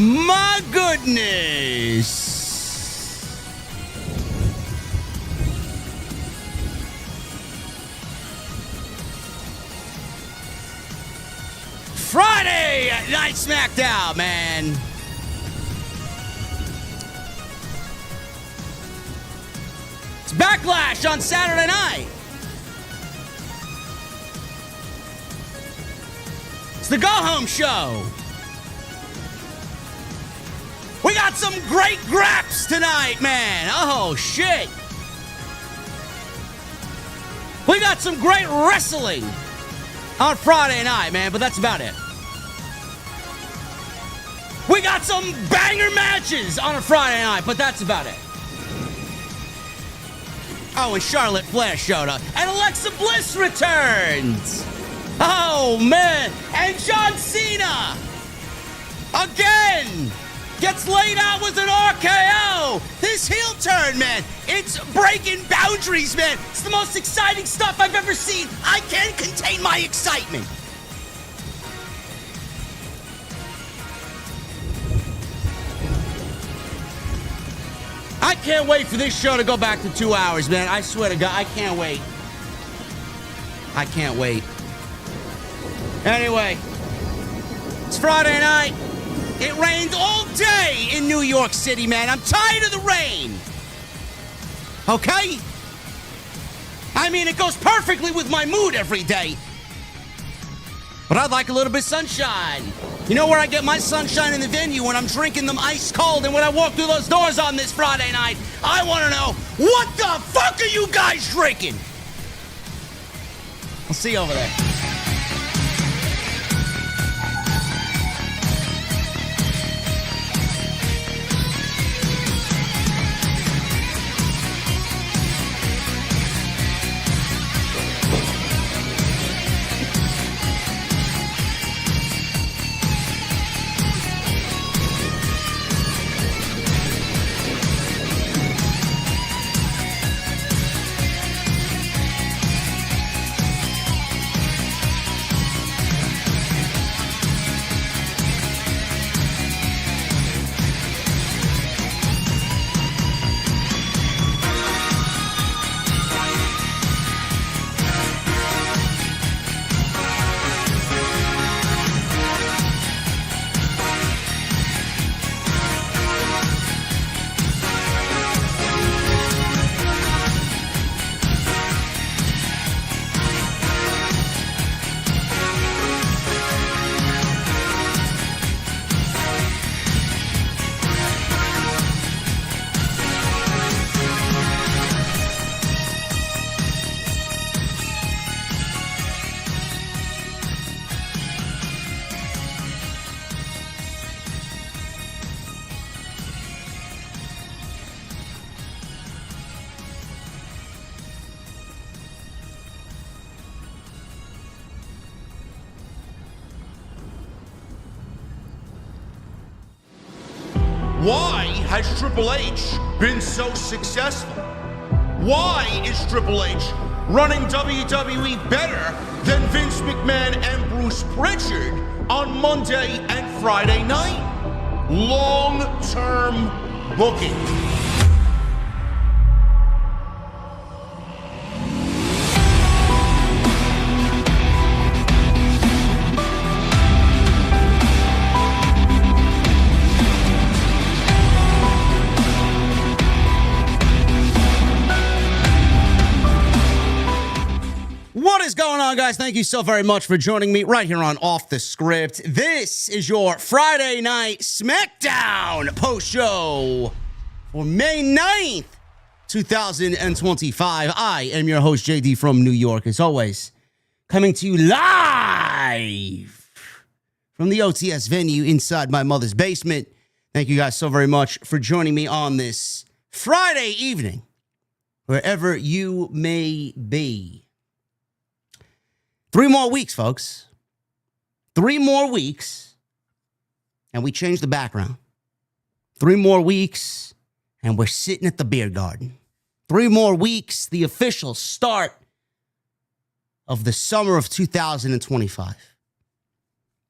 My goodness. Friday Night SmackDown, man. It's Backlash on Saturday night. It's the go-home show. We got some great graps tonight, man. Oh, shit. We got some great wrestling on Friday night, man, but that's about it. We got some banger matches on a Friday night, but that's about it. Oh, and Charlotte Flair showed up. And Alexa Bliss returns. Oh, man. And John Cena, again, gets laid out with an RKO. This heel turn, man, it's breaking boundaries, man. It's the most exciting stuff I've ever seen. I can't contain my excitement. I can't wait for this show to go back to 2 hours, man. I swear to God, I can't wait. I can't wait. Anyway, it's Friday night. It rained all day in New York City, man. I'm tired of the rain. Okay? I mean, it goes perfectly with my mood every day. But I'd like a little bit of sunshine. You know where I get my sunshine in the venue? When I'm drinking them ice cold, and when I walk through those doors on this Friday night, I want to know, what the fuck are you guys drinking? I'll see you over there. Why has Triple H been so successful? Why is Triple H running WWE better than Vince McMahon and Bruce Pritchard on Monday and Friday night? Long-term booking. What is going on, guys? Thank you so very much for joining me right here on Off the Script. This is your Friday Night SmackDown post-show for May 9th, 2025. I am your host, JD from New York, as always, coming to you live from the OTS venue inside my mother's basement. Thank you guys so very much for joining me on this Friday evening, wherever you may be. 3 more weeks, folks. 3 more weeks, and we change the background. 3 more weeks, and we're sitting at the beer garden. 3 more weeks, the official start of the summer of 2025.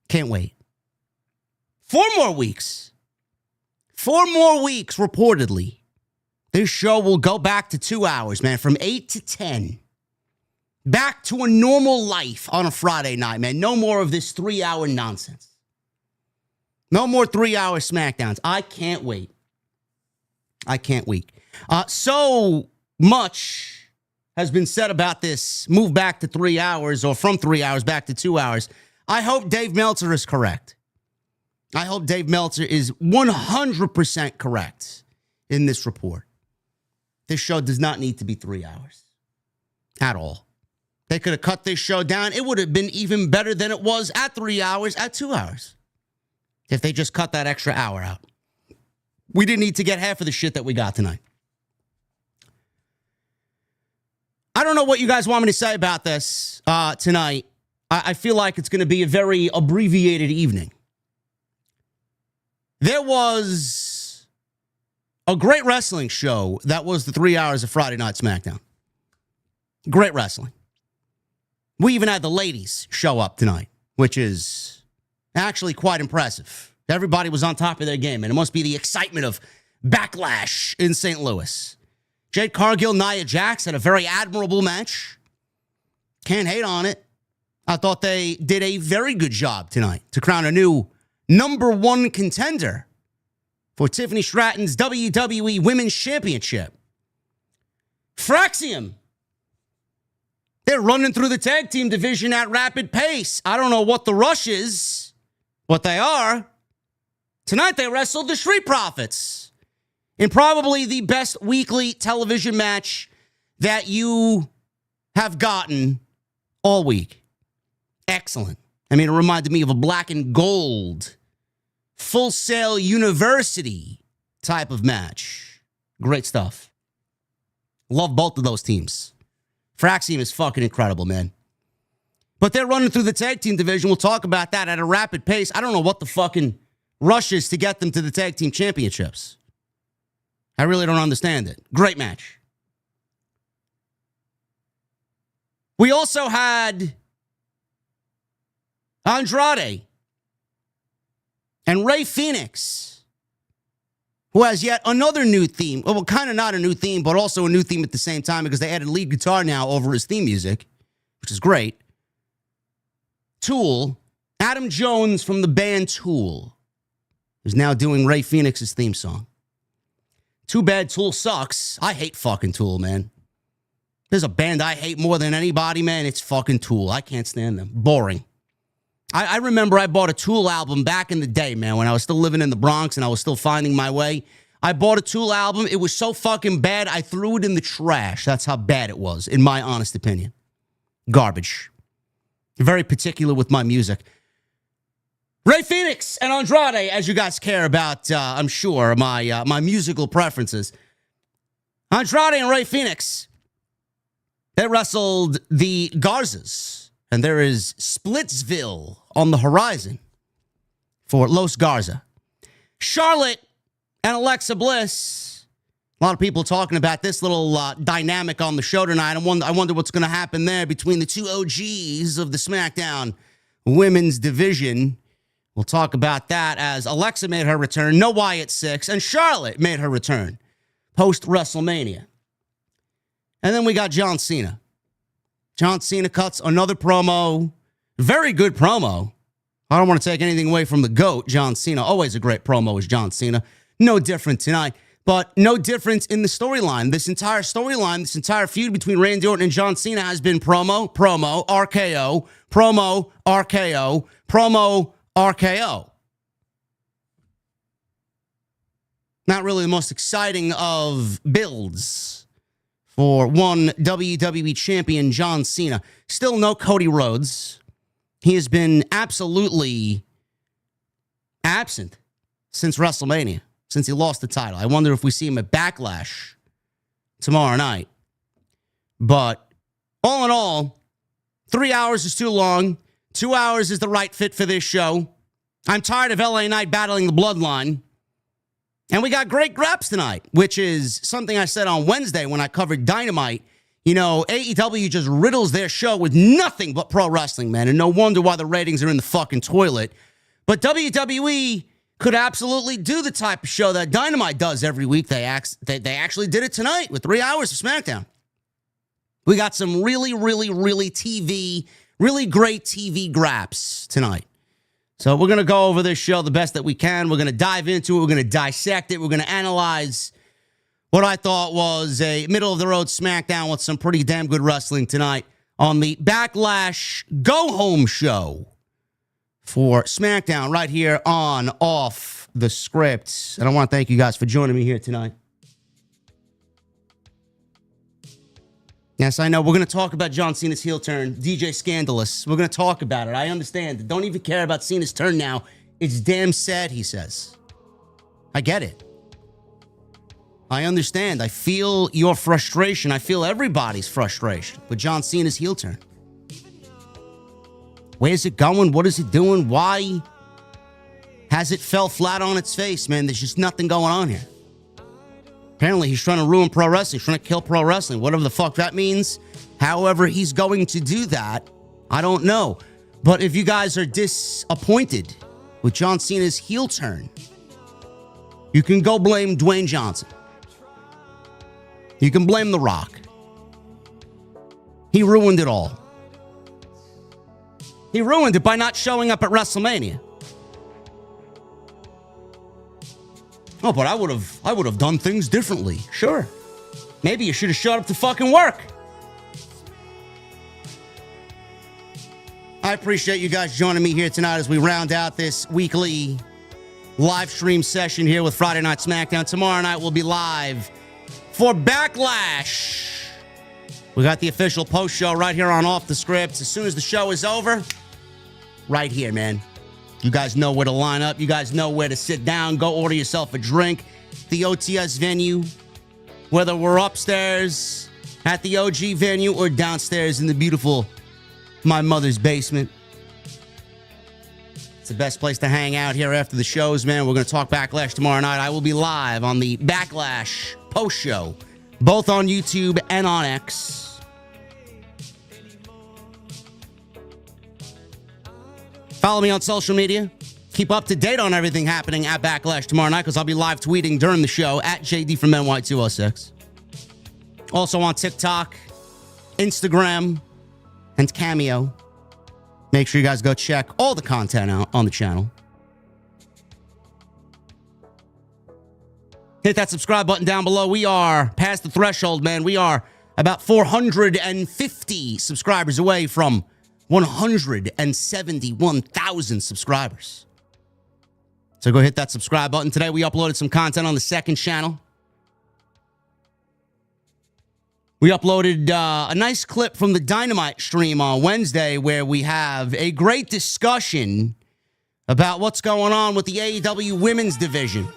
Can't wait. 4 more weeks, 4 more weeks, reportedly, this show will go back to 2 hours, man, from 8 to 10. Back to a normal life on a Friday night, man. No more of this 3-hour nonsense. No more 3-hour SmackDowns. I can't wait. I can't wait. So much has been said about this move back to 3 hours, or from 3 hours back to 2 hours. I hope Dave Meltzer is correct. I hope Dave Meltzer is 100% correct in this report. This show does not need to be 3 hours at all. They could have cut this show down. It would have been even better than it was at 3 hours, at 2 hours, if they just cut that extra hour out. We didn't need to get half of the shit that we got tonight. I don't know what you guys want me to say about this tonight. I feel like it's going to be a very abbreviated evening. There was a great wrestling show that was the 3 hours of Friday Night SmackDown. Great wrestling. We even had the ladies show up tonight, which is actually quite impressive. Everybody was on top of their game, and it must be the excitement of Backlash in St. Louis. Jade Cargill, Nia Jax had a very admirable match. Can't hate on it. I thought they did a very good job tonight to crown a new #1 contender for Tiffany Stratton's WWE Women's Championship. Fraxium. They're running through the tag team division at rapid pace. I don't know what the rush is, what they are. Tonight they wrestled the Street Profits in probably the best weekly television match that you have gotten all week. Excellent. I mean, it reminded me of a black and gold, Full Sail University type of match. Great stuff. Love both of those teams. Fraxium is fucking incredible, man. But they're running through the tag team division. We'll talk about that at a rapid pace. I don't know what the fucking rush is to get them to the tag team championships. I really don't understand it. Great match. We also had Andrade and Rey Fenix, who has yet another new theme. Well, kind of not a new theme, but also a new theme at the same time, because they added lead guitar now over his theme music, which is great. Tool, Adam Jones from the band Tool, is now doing Rey Fenix's theme song. Too bad Tool sucks. I hate fucking Tool, man. There's a band I hate more than anybody, man. It's fucking Tool. I can't stand them. Boring. I remember I bought a Tool album back in the day, man, when I was still living in the Bronx and I was still finding my way. I bought a Tool album. It was so fucking bad, I threw it in the trash. That's how bad it was, in my honest opinion. Garbage. Very particular with my music. Rey Fenix and Andrade, as you guys care about, I'm sure, my musical preferences. Andrade and Rey Fenix, they wrestled the Garzas. And there is Splitsville on the horizon for Los Garza. Charlotte and Alexa Bliss. A lot of people talking about this little dynamic on the show tonight. I wonder what's going to happen there between the two OGs of the SmackDown women's division. We'll talk about that as Alexa made her return. No Wyatt Sicks. And Charlotte made her return post-WrestleMania. And then we got John Cena. John Cena cuts another promo. Very good promo. I don't want to take anything away from the GOAT, John Cena. Always a great promo is John Cena. No different tonight, but no difference in the storyline. This entire storyline, this entire feud between Randy Orton and John Cena has been promo, RKO, promo, RKO, promo, RKO. Not really the most exciting of builds for one WWE champion, John Cena. Still no Cody Rhodes. He has been absolutely absent since WrestleMania, since he lost the title. I wonder if we see him at Backlash tomorrow night. But all in all, 3 hours is too long. 2 hours is the right fit for this show. I'm tired of LA Knight battling the Bloodline. And we got great graps tonight, which is something I said on Wednesday when I covered Dynamite. You know, AEW just riddles their show with nothing but pro wrestling, man. And no wonder why the ratings are in the fucking toilet. But WWE could absolutely do the type of show that Dynamite does every week. They actually did it tonight with 3 hours of SmackDown. We got some really great TV graps tonight. So we're going to go over this show the best that we can. We're going to dive into it. We're going to dissect it. We're going to analyze what I thought was a middle-of-the-road SmackDown with some pretty damn good wrestling tonight on the Backlash Go-Home show for SmackDown right here on Off the Script. And I want to thank you guys for joining me here tonight. Yes, I know. We're going to talk about John Cena's heel turn, DJ Scandalous. We're going to talk about it. I understand. Don't even care about Cena's turn now. It's damn sad, he says. I get it. I understand. I feel your frustration. I feel everybody's frustration with John Cena's heel turn. Where's it going? What is it doing? Why has it fell flat on its face, man? There's just nothing going on here. Apparently, he's trying to ruin pro wrestling. He's trying to kill pro wrestling. Whatever the fuck that means. However he's going to do that, I don't know. But if you guys are disappointed with John Cena's heel turn, you can go blame Dwayne Johnson. You can blame The Rock. He ruined it all. He ruined it by not showing up at WrestleMania. Oh, but I would have done things differently. Sure. Maybe you should have showed up to fucking work. I appreciate you guys joining me here tonight as we round out this weekly live stream session here with Friday Night SmackDown. Tomorrow night we'll be live for Backlash. We got the official post show right here on Off the Script. As soon as the show is over, right here, man. You guys know where to line up. You guys know where to sit down. Go order yourself a drink. The OTS venue, whether we're upstairs at the OG venue or downstairs in the beautiful my mother's basement. It's the best place to hang out here after the shows, man. We're going to talk Backlash tomorrow night. I will be live on the Backlash post show, both on YouTube and on X. Follow me on social media. Keep up to date on everything happening at Backlash tomorrow night because I'll be live tweeting during the show at JDfromNY206. Also on TikTok, Instagram, and Cameo. Make sure you guys go check all the content out on the channel. Hit that subscribe button down below. We are past the threshold, man. We are about 450 subscribers away from 171,000 subscribers. So go hit that subscribe button. Today we uploaded some content on the second channel. We uploaded a nice clip from the Dynamite stream on Wednesday where we have a great discussion about what's going on with the AEW women's division.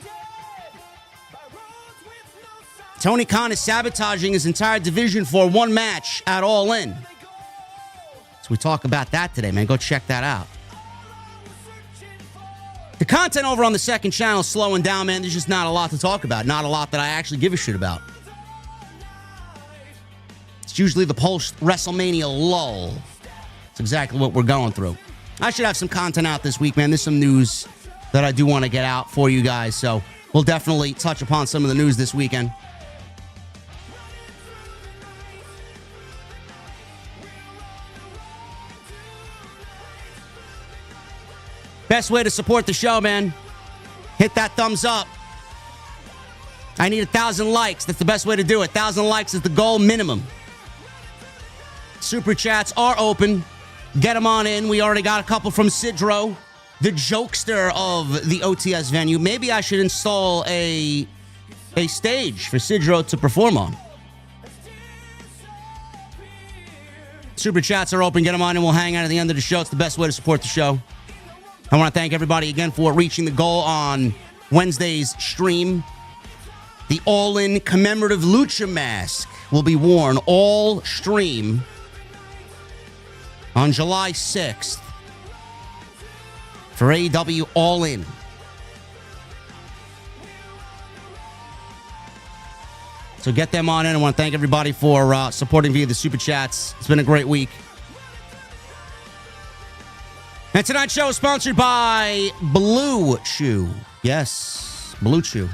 Tony Khan is sabotaging his entire division for one match at All In. So we talk about that today, man. Go check that out. The content over on the second channel is slowing down, man. There's just not a lot to talk about. Not a lot that I actually give a shit about. It's usually the post-WrestleMania lull. It's exactly what we're going through. I should have some content out this week, man. There's some news that I do want to get out for you guys. So we'll definitely touch upon some of the news this weekend. Best way to support the show, man. Hit that thumbs up. I need 1,000 likes. That's the best way to do it. 1,000 likes is the goal minimum. Super chats are open. Get them on in. We already got a couple from Sidro, the jokester of the OTS venue. Maybe I should install a stage for Sidro to perform on. Super chats are open. Get them on in. We'll hang out at the end of the show. It's the best way to support the show. I want to thank everybody again for reaching the goal on Wednesday's stream. The All-In commemorative Lucha mask will be worn all stream on July 6th for AEW All-In. So get them on in. I want to thank everybody for supporting via the Super Chats. It's been a great week. And tonight's show is sponsored by Blue Chew. Yes, Blue Chew.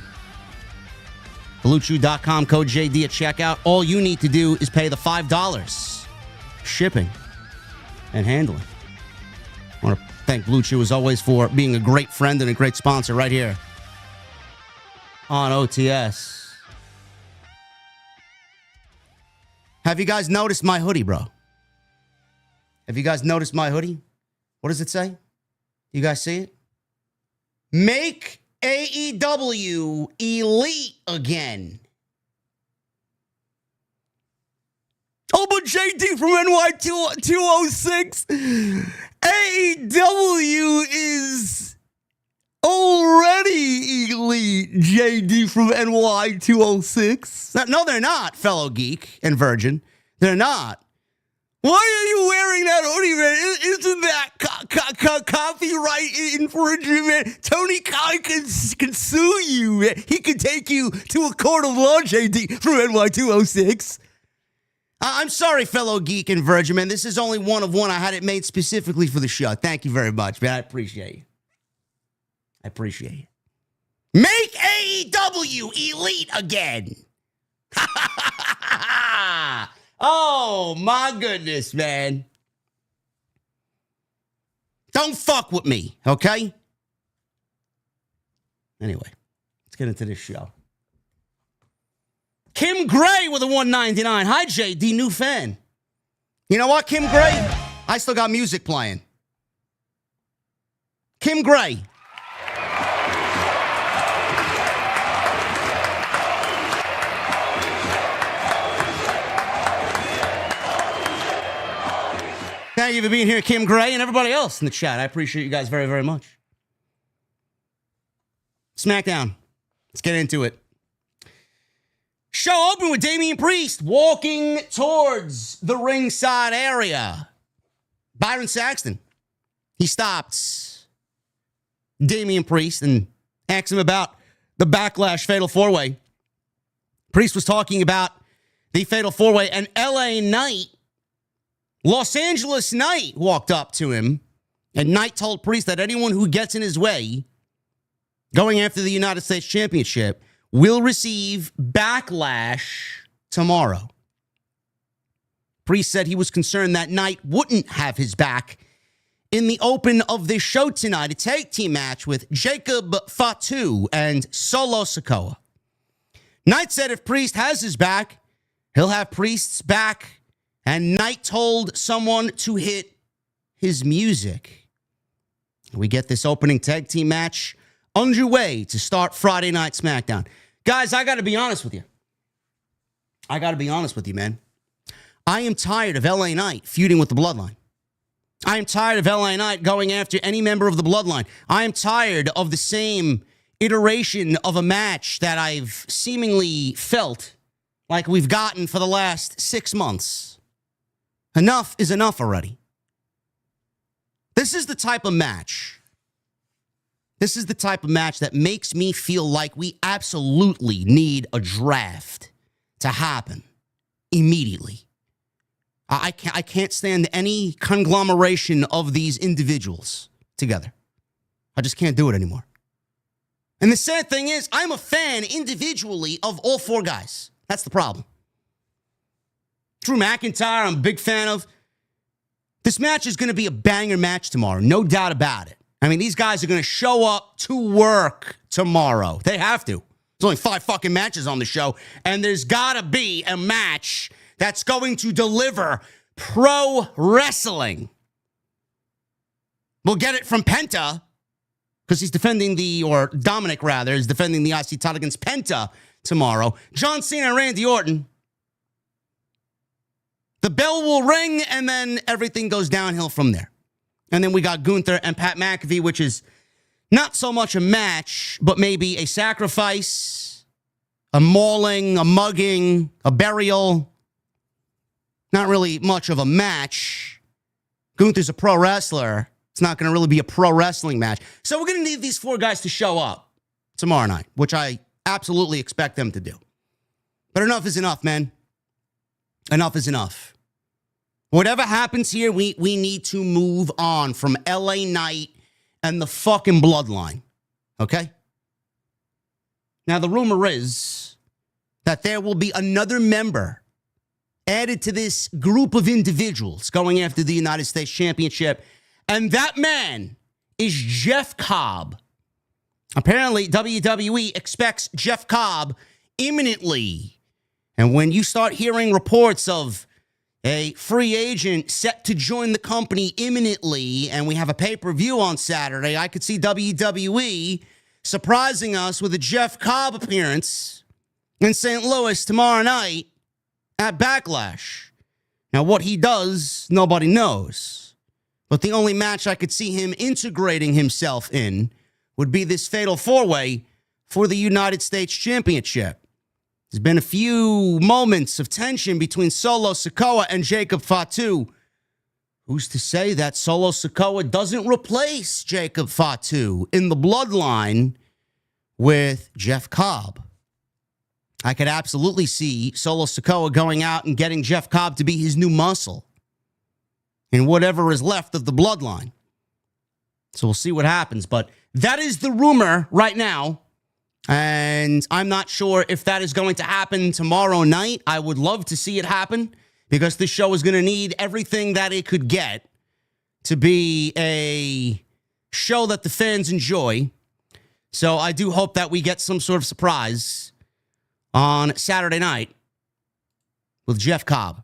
BlueChew.com, code JD at checkout. All you need to do is pay the $5 shipping and handling. I want to thank Blue Chew, as always, for being a great friend and a great sponsor right here on OTS. Have you guys noticed my hoodie, bro? Have you guys noticed my hoodie? What does it say? You guys see it? Make AEW elite again. Oh, but JD from NY 206. AEW is already elite. JD from NY 206. No, they're not, fellow geek and virgin. They're not. Why are you wearing that hoodie, man? Isn't that copyright infringement? Tony Khan can sue you, man. He could take you to a court of law, JD, from NY206. I'm sorry, fellow geek and virgin, man. This is only one of one. I had it made specifically for the show. Thank you very much, man. I appreciate you. I appreciate you. Make AEW elite again. Ha ha ha ha ha. Oh, my goodness, man. Don't fuck with me, okay? Anyway, let's get into this show. Kim Gray with a 199. Hi, JD, new fan. You know what, Kim Gray? I still got music playing. Kim Gray. Thank you for being here, Kim Gray, and everybody else in the chat. I appreciate you guys very, very much. SmackDown. Let's get into it. Show open with Damian Priest walking towards the ringside area. Byron Saxton. He stops Damian Priest and asks him about the Backlash Fatal 4-Way. Priest was talking about the Fatal 4-Way, and LA Knight, Los Angeles Knight, walked up to him, and Knight told Priest that anyone who gets in his way going after the United States Championship will receive Backlash tomorrow. Priest said he was concerned that Knight wouldn't have his back in the open of this show tonight, a tag team match with Jacob Fatu and Solo Sikoa. Knight said if Priest has his back, he'll have Priest's back, and Knight told someone to hit his music. We get this opening tag team match underway to start Friday Night SmackDown. Guys, I got to be honest with you. Man. I am tired of LA Knight feuding with the Bloodline. I am tired of LA Knight going after any member of the Bloodline. I am tired of the same iteration of a match that I've seemingly felt like we've gotten for the last 6 months. Enough is enough already. This is the type of match. This is the type of match that makes me feel like we absolutely need a draft to happen immediately. I can't stand any conglomeration of these individuals together. I just can't do it anymore. And the sad thing is, I'm a fan individually of all four guys. That's the problem. Drew McIntyre, I'm a big fan of. This match is going to be a banger match tomorrow, no doubt about it. I mean, these guys are going to show up to work tomorrow. They have to. There's only 5 fucking matches on the show, and there's got to be a match that's going to deliver pro wrestling. We'll get it from Penta, because he's defending Dominic rather, is defending the IC title against Penta tomorrow. John Cena and Randy Orton. The bell will ring, and then everything goes downhill from there. And then we got Gunther and Pat McAfee, which is not so much a match, but maybe a sacrifice, a mauling, a mugging, a burial. Not really much of a match. Gunther's a pro wrestler. It's not going to really be a pro wrestling match. So we're going to need these 4 guys to show up tomorrow night, which I absolutely expect them to do. But enough is enough, man. Enough is enough. Whatever happens here, we need to move on from LA Knight and the fucking Bloodline. Okay? Now, the rumor is that there will be another member added to this group of individuals going after the United States Championship, and that man is Jeff Cobb. Apparently, WWE expects Jeff Cobb imminently. And when you start hearing reports of a free agent set to join the company imminently, and we have a pay-per-view on Saturday, I could see WWE surprising us with a Jeff Cobb appearance in St. Louis tomorrow night at Backlash. Now, what he does, nobody knows. But the only match I could see him integrating himself in would be this fatal four-way for the United States Championship. There's been a few moments of tension between Solo Sikoa and Jacob Fatu. Who's to say that Solo Sikoa doesn't replace Jacob Fatu in the Bloodline with Jeff Cobb? I could absolutely see Solo Sikoa going out and getting Jeff Cobb to be his new muscle in whatever is left of the Bloodline. So we'll see what happens. But that is the rumor right now. And I'm not sure if that is going to happen tomorrow night. I would love to see it happen because this show is going to need everything that it could get to be a show that the fans enjoy. So I do hope that we get some sort of surprise on Saturday night with Jeff Cobb.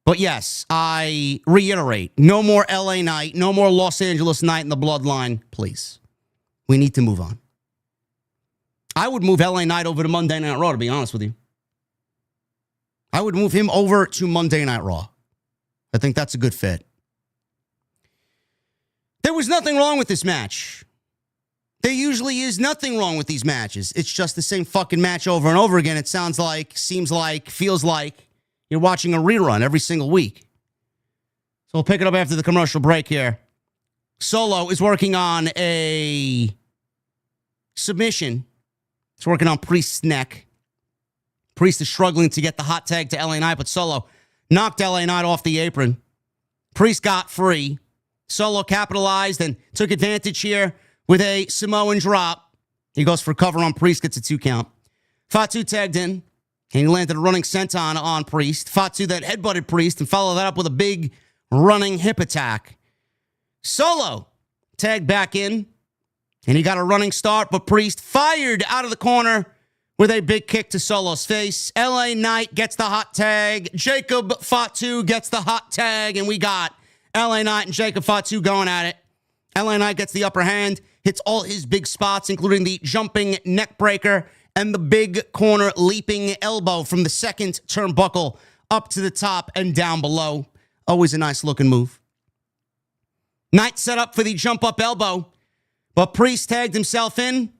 But yes, I reiterate, no more LA night, no more Los Angeles night in the Bloodline, please. We need to move on. I would move LA Knight over to Monday Night Raw, to be honest with you. I would move him over to Monday Night Raw. I think that's a good fit. There was nothing wrong with this match. There usually is nothing wrong with these matches. It's just the same fucking match over and over again. It sounds like, seems like, feels like you're watching a rerun every single week. So we'll pick it up after the commercial break here. Solo is working on a submission. He's working on Priest's neck. Priest is struggling to get the hot tag to LA Knight, but Solo knocked LA Knight off the apron. Priest got free. Solo capitalized and took advantage here with a Samoan drop. He goes for cover on Priest, gets a 2 count. Fatu tagged in, and he landed a running senton on Priest. Fatu then headbutted Priest and followed that up with a big running hip attack. Solo tagged back in, and he got a running start, but Priest fired out of the corner with a big kick to Solo's face. LA Knight gets the hot tag. Jacob Fatu gets the hot tag, and we got LA Knight and Jacob Fatu going at it. LA Knight gets the upper hand, hits all his big spots, including the jumping neck breaker and the big corner leaping elbow from the second turnbuckle up to the top and down below. Always a nice looking move. Knight set up for the jump up elbow, but Priest tagged himself in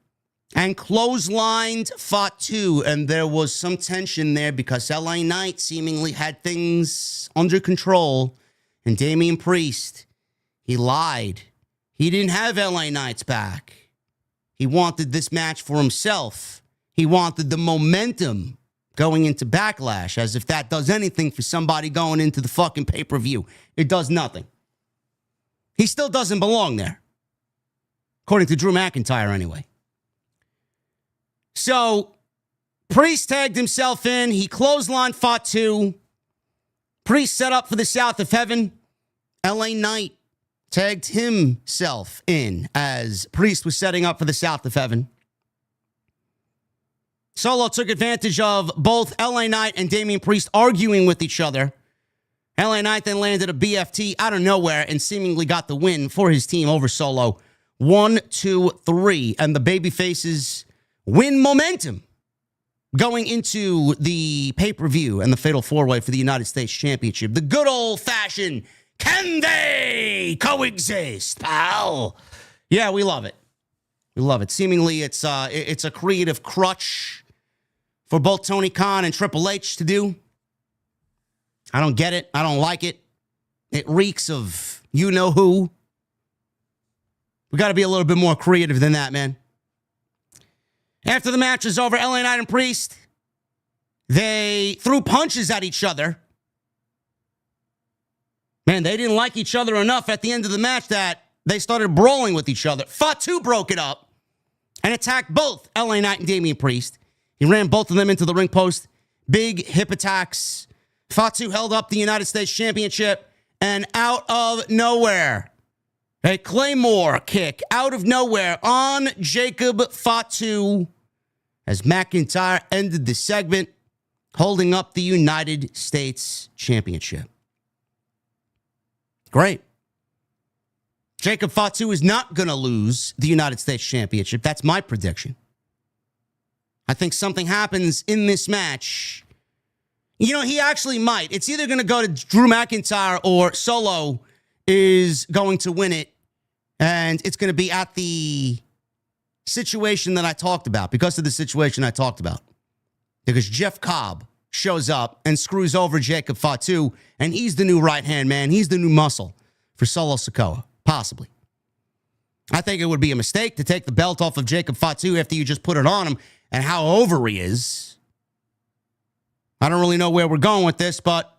and clotheslined Fatu. And there was some tension there because LA Knight seemingly had things under control. And Damian Priest, he lied. He didn't have LA Knight's back. He wanted this match for himself. He wanted the momentum going into Backlash, as if that does anything for somebody going into the fucking pay-per-view. It does nothing. He still doesn't belong there. According to Drew McIntyre, anyway. So, Priest tagged himself in. He clotheslined Fatu. Priest set up for the South of Heaven. LA Knight tagged himself in as Priest was setting up for the South of Heaven. Solo took advantage of both LA Knight and Damian Priest arguing with each other. LA Knight then landed a BFT out of nowhere and seemingly got the win for his team over Solo. 1, 2, 3. And the babyfaces win momentum going into the pay-per-view and the Fatal 4-Way for the United States Championship. The good old-fashioned, can they coexist, pal? Yeah, we love it. We love it. Seemingly, it's a creative crutch for both Tony Khan and Triple H to do. I don't get it. I don't like it. It reeks of you-know-who. We got to be a little bit more creative than that, man. After the match is over, LA Knight and Priest, they threw punches at each other. Man, they didn't like each other enough at the end of the match that they started brawling with each other. Fatu broke it up. and attacked both LA Knight and Damian Priest. He ran both of them into the ring post. Big hip attacks. Fatu held up the United States Championship, and out of nowhere, a Claymore kick out of nowhere on Jacob Fatu as McIntyre ended the segment holding up the United States Championship. Great. Jacob Fatu is not going to lose the United States Championship. That's my prediction. I think something happens in this match. You know, he actually might. It's either going to go to Drew McIntyre or Solo is going to win it. And it's going to be at the situation that I talked about, because of the situation I talked about. Because Jeff Cobb shows up and screws over Jacob Fatu, and he's the new right-hand man. He's the new muscle for Solo Sikoa, possibly. I think it would be a mistake to take the belt off of Jacob Fatu after you just put it on him and how over he is. I don't really know where we're going with this, but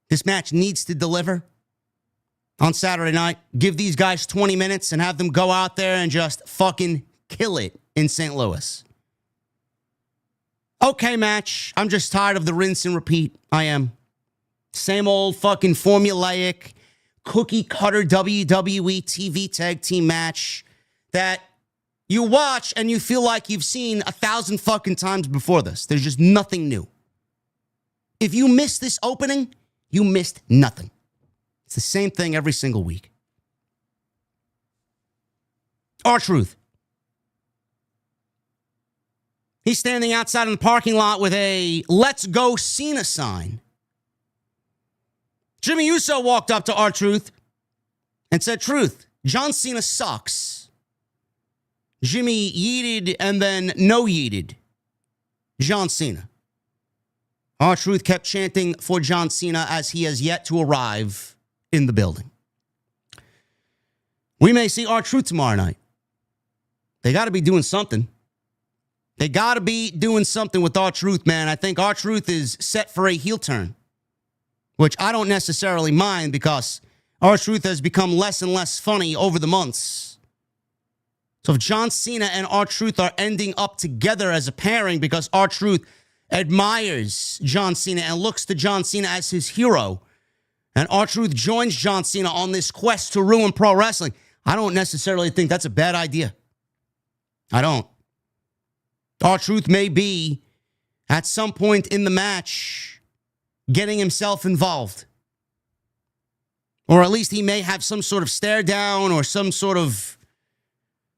this match needs to deliver on Saturday night. Give these guys 20 minutes and have them go out there and just fucking kill it in St. Louis. Okay, match. I'm just tired of the rinse and repeat. I am. Same old fucking formulaic, cookie cutter WWE TV tag team match that you watch and you feel like you've seen 1,000 fucking times before this. There's just nothing new. If you missed this opening, you missed nothing. It's the same thing every single week. R-Truth. He's standing outside in the parking lot with a "Let's Go Cena" sign. Jimmy Uso walked up to R-Truth and said, "Truth, John Cena sucks." Jimmy yeeted and then no yeeted John Cena. R-Truth kept chanting for John Cena as he has yet to arrive in the building. We may see R-Truth tomorrow night. They got to be doing something. They got to be doing something with R-Truth, man. I think R-Truth is set for a heel turn, which I don't necessarily mind because R-Truth has become less and less funny over the months. So if John Cena and R-Truth are ending up together as a pairing because R-Truth admires John Cena and looks to John Cena as his hero, and R-Truth joins John Cena on this quest to ruin pro wrestling, I don't necessarily think that's a bad idea. I don't. R-Truth may be, at some point in the match, getting himself involved. Or at least he may have some sort of stare down or some sort of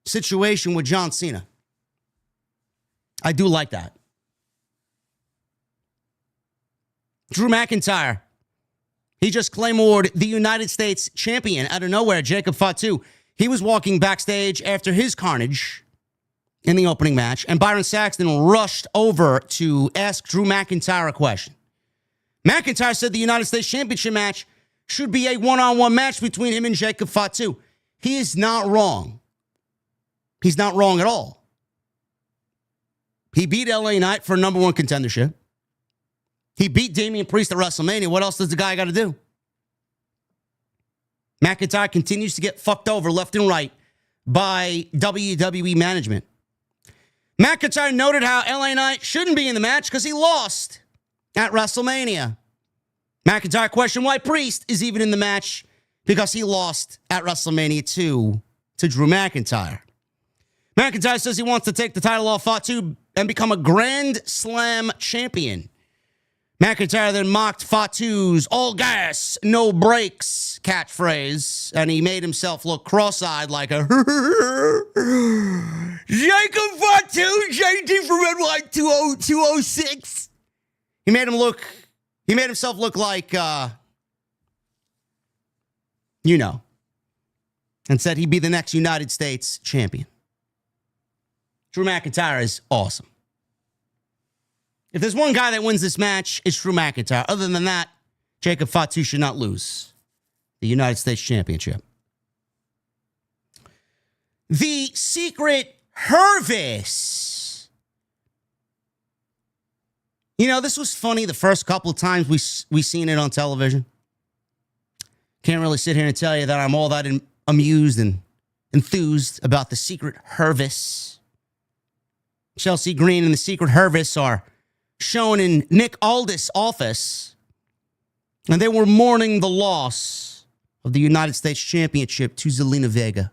situation with John Cena. I do like that. Drew McIntyre. He just claymored the United States champion out of nowhere, Jacob Fatu. He was walking backstage after his carnage in the opening match, and Byron Saxton rushed over to ask Drew McIntyre a question. McIntyre said the United States Championship match should be a one-on-one match between him and Jacob Fatu. He is not wrong. He's not wrong at all. He beat LA Knight for number one contendership. He beat Damian Priest at WrestleMania. What else does the guy got to do? McIntyre continues to get fucked over left and right by WWE management. McIntyre noted how LA Knight shouldn't be in the match because he lost at WrestleMania. McIntyre questioned why Priest is even in the match because he lost at WrestleMania 2 to Drew McIntyre. McIntyre says he wants to take the title off Fatu and become a Grand Slam champion. McIntyre then mocked Fatu's all gas, no brakes catchphrase, and he made himself look cross-eyed like a Jacob Fatu, JDfromNY 206. He made himself look like, and said he'd be the next United States champion. Drew McIntyre is awesome. If there's one guy that wins this match, it's Drew McIntyre. Other than that, Jacob Fatu should not lose the United States Championship. The Secret Hervis. This was funny the first couple of times we seen it on television. Can't really sit here and tell you that I'm all that amused and enthused about the Secret Hervis. Chelsea Green and the Secret Service are shown in Nick Aldis' office, and they were mourning the loss of the United States Championship to Zelina Vega.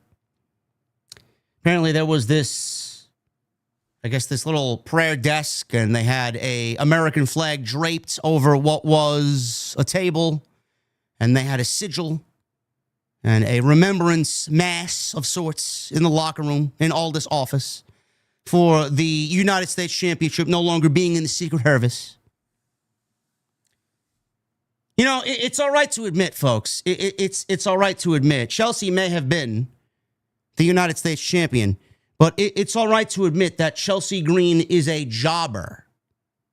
Apparently there was this little prayer desk, and they had a American flag draped over what was a table, and they had a sigil and a remembrance mass of sorts in the locker room in Aldis' office for the United States Championship no longer being in the Secret Service. You know, it's all right to admit, folks. It's all right to admit. Chelsea may have been the United States champion, but it's all right to admit that Chelsea Green is a jobber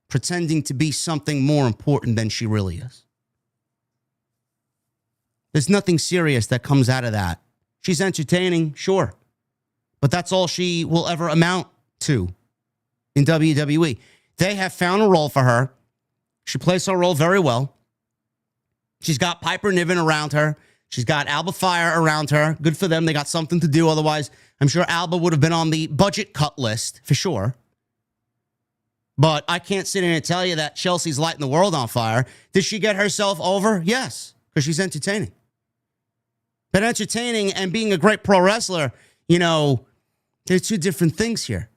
pretending to be something more important than she really is. There's nothing serious that comes out of that. She's entertaining, sure, but that's all she will ever amount to in WWE. They have found a role for her. She plays her role very well. She's got Piper Niven around her. She's got Alba Fire around her. Good for them. They got something to do. Otherwise, I'm sure Alba would have been on the budget cut list for sure. But I can't sit here and tell you that Chelsea's lighting the world on fire. Did she get herself over? Yes, because she's entertaining. But entertaining and being a great pro wrestler, you know, they're two different things here.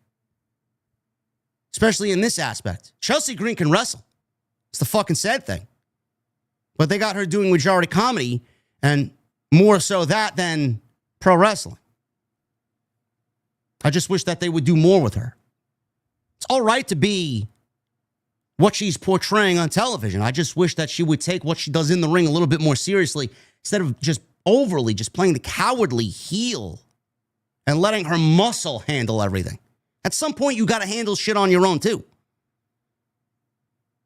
Especially in this aspect. Chelsea Green can wrestle. It's the fucking sad thing. But they got her doing majority comedy, and more so that than pro wrestling. I just wish that they would do more with her. It's all right to be what she's portraying on television. I just wish that she would take what she does in the ring a little bit more seriously instead of just overly just playing the cowardly heel and letting her muscle handle everything. At some point, you got to handle shit on your own, too.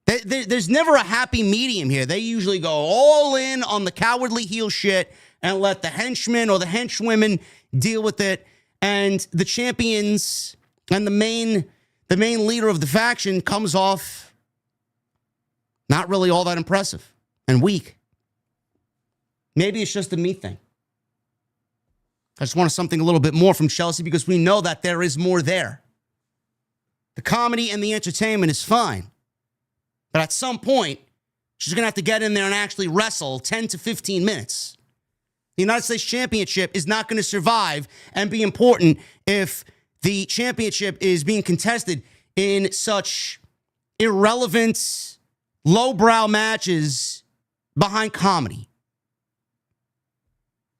There's never a happy medium here. They usually go all in on the cowardly heel shit and let the henchmen or the henchwomen deal with it. And the champions and the main leader of the faction comes off not really all that impressive and weak. Maybe it's just a me thing. I just wanted something a little bit more from Chelsea because we know that there is more there. The comedy and the entertainment is fine. But at some point, she's going to have to get in there and actually wrestle 10 to 15 minutes. The United States Championship is not going to survive and be important if the championship is being contested in such irrelevant, lowbrow matches behind comedy.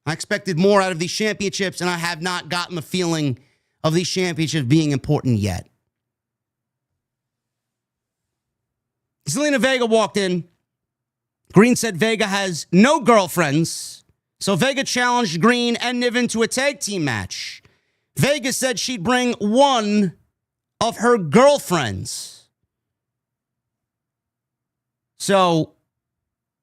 I expected more out of these championships, and I have not gotten the feeling of these championships being important yet. Zelina Vega walked in. Green said Vega has no girlfriends, so Vega challenged Green and Niven to a tag team match. Vega said she'd bring one of her girlfriends. So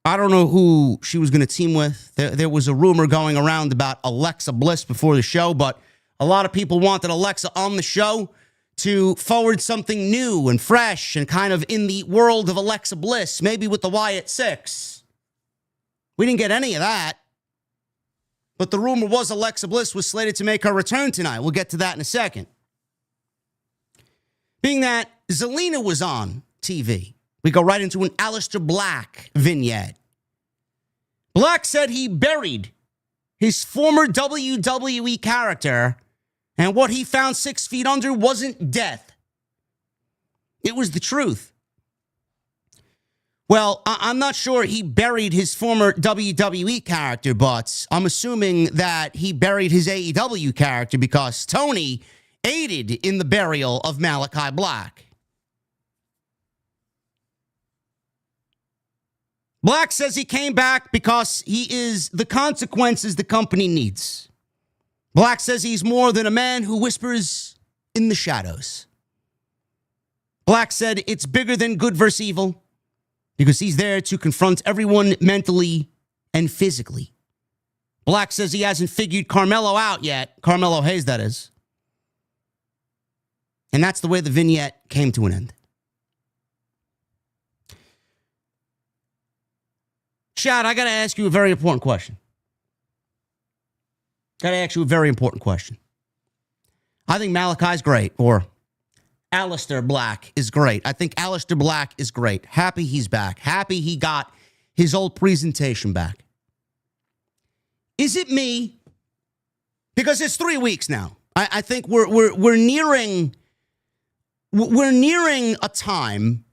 I don't know who she was going to team with. There was a rumor going around about Alexa Bliss before the show, but a lot of people wanted Alexa on the show to forward something new and fresh and kind of in the world of Alexa Bliss, maybe with the Wyatt Sicks. We didn't get any of that. But the rumor was Alexa Bliss was slated to make her return tonight. We'll get to that in a second. Being that Zelina was on TV, we go right into an Alistair Black vignette. Black said he buried his former WWE character, and what he found 6 feet under wasn't death. It was the truth. Well, I'm not sure he buried his former WWE character, but I'm assuming that he buried his AEW character because Tony aided in the burial of Malachi Black. Black says he came back because he is the consequences the company needs. Black says he's more than a man who whispers in the shadows. Black said it's bigger than good versus evil because he's there to confront everyone mentally and physically. Black says he hasn't figured Carmelo out yet. Carmelo Hayes, that is. And that's the way the vignette came to an end. Chad, I got to ask you a very important question. I think Malachi's great, or Alistair Black is great. I think Alistair Black is great. Happy he's back. Happy he got his old presentation back. Is it me? Because it's 3 weeks now. I think we're nearing a time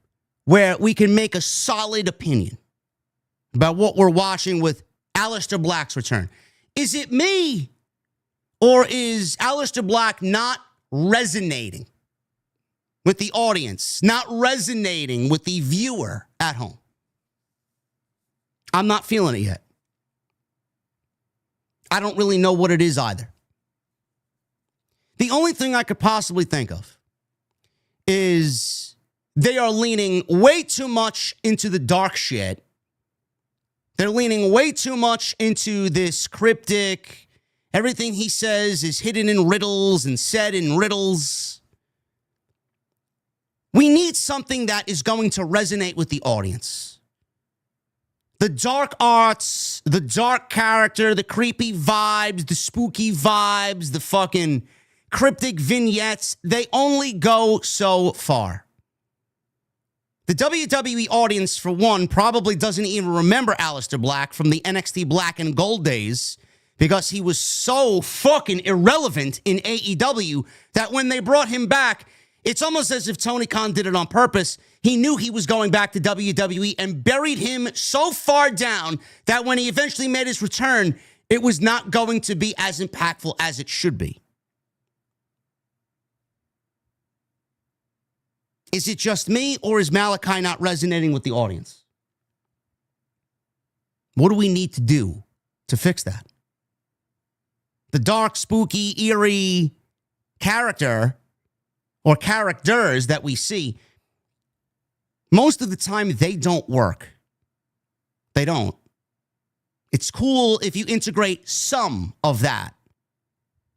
where we can make a solid opinion about what we're watching with Aleister Black's return. Is it me, or is Aleister Black not resonating with the audience, not resonating with the viewer at home? I'm not feeling it yet. I don't really know what it is either. The only thing I could possibly think of is they are leaning way too much into the dark shit. They're leaning way too much into this cryptic, everything he says is hidden in riddles and said in riddles. We need something that is going to resonate with the audience. The dark arts, the dark character, the creepy vibes, the spooky vibes, the fucking cryptic vignettes, they only go so far. The WWE audience, for one, probably doesn't even remember Aleister Black from the NXT Black and Gold days because he was so fucking irrelevant in AEW that when they brought him back, it's almost as if Tony Khan did it on purpose. He knew he was going back to WWE and buried him so far down that when he eventually made his return, it was not going to be as impactful as it should be. Is it just me, or is Malachi not resonating with the audience? What do we need to do to fix that? The dark, spooky, eerie character or characters that we see, most of the time they don't work. They don't. It's cool if you integrate some of that.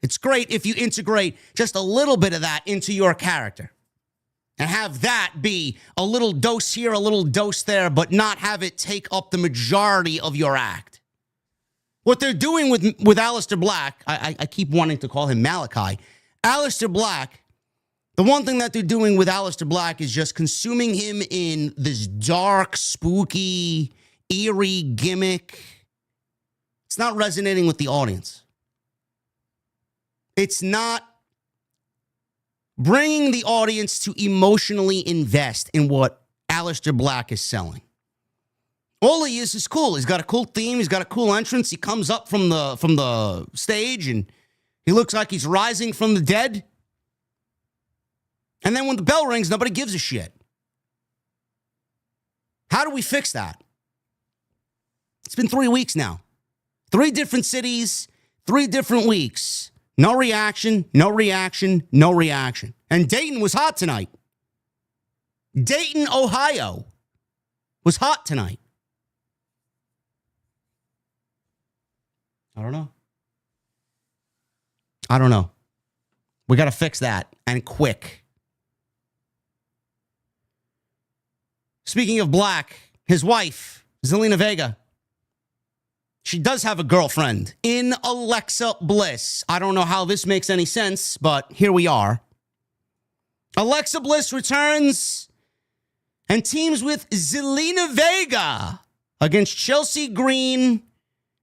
It's great if you integrate just a little bit of that into your character. And have that be a little dose here, a little dose there, but not have it take up the majority of your act. What they're doing with Aleister Black, I keep wanting to call him Malachi. Aleister Black, the one thing that they're doing with Aleister Black is just consuming him in this dark, spooky, eerie gimmick. It's not resonating with the audience. It's not bringing the audience to emotionally invest in what Aleister Black is selling. All he is cool. He's got a cool theme. He's got a cool entrance. He comes up from the stage and he looks like he's rising from the dead. And then when the bell rings, nobody gives a shit. How do we fix that? It's been 3 weeks now. 3 different cities, 3 different weeks. No reaction, no reaction, no reaction. And Dayton was hot tonight. Dayton, Ohio was hot tonight. I don't know. We got to fix that, and quick. Speaking of Black, his wife, Zelina Vega, she does have a girlfriend in Alexa Bliss. I don't know how this makes any sense, but here we are. Alexa Bliss returns and teams with Zelina Vega against Chelsea Green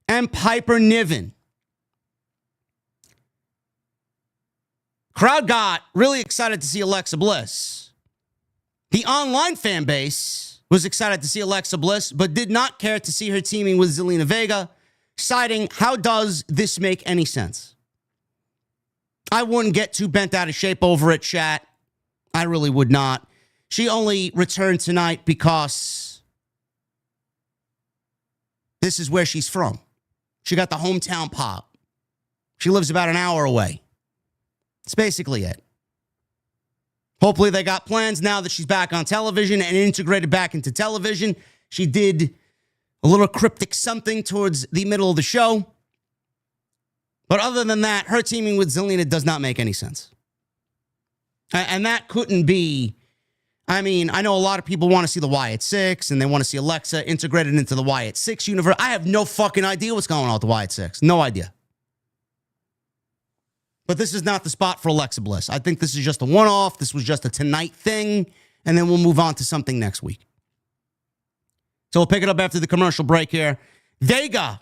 and Piper Niven. Crowd got really excited to see Alexa Bliss. The online fan base was excited to see Alexa Bliss, but did not care to see her teaming with Zelina Vega, citing, how does this make any sense? I wouldn't get too bent out of shape over it, chat. I really would not. She only returned tonight because this is where she's from. She got the hometown pop. She lives about an hour away. That's basically it. Hopefully they got plans now that she's back on television and integrated back into television. She did a little cryptic something towards the middle of the show. But other than that, her teaming with Zelina does not make any sense. And that couldn't be, I mean, I know a lot of people want to see the Wyatt Sicks and they want to see Alexa integrated into the Wyatt Sicks universe. I have no fucking idea what's going on with the Wyatt Sicks. No idea. But this is not the spot for Alexa Bliss. I think this is just a one-off. This was just a tonight thing, and then we'll move on to something next week. So we'll pick it up after the commercial break here. Vega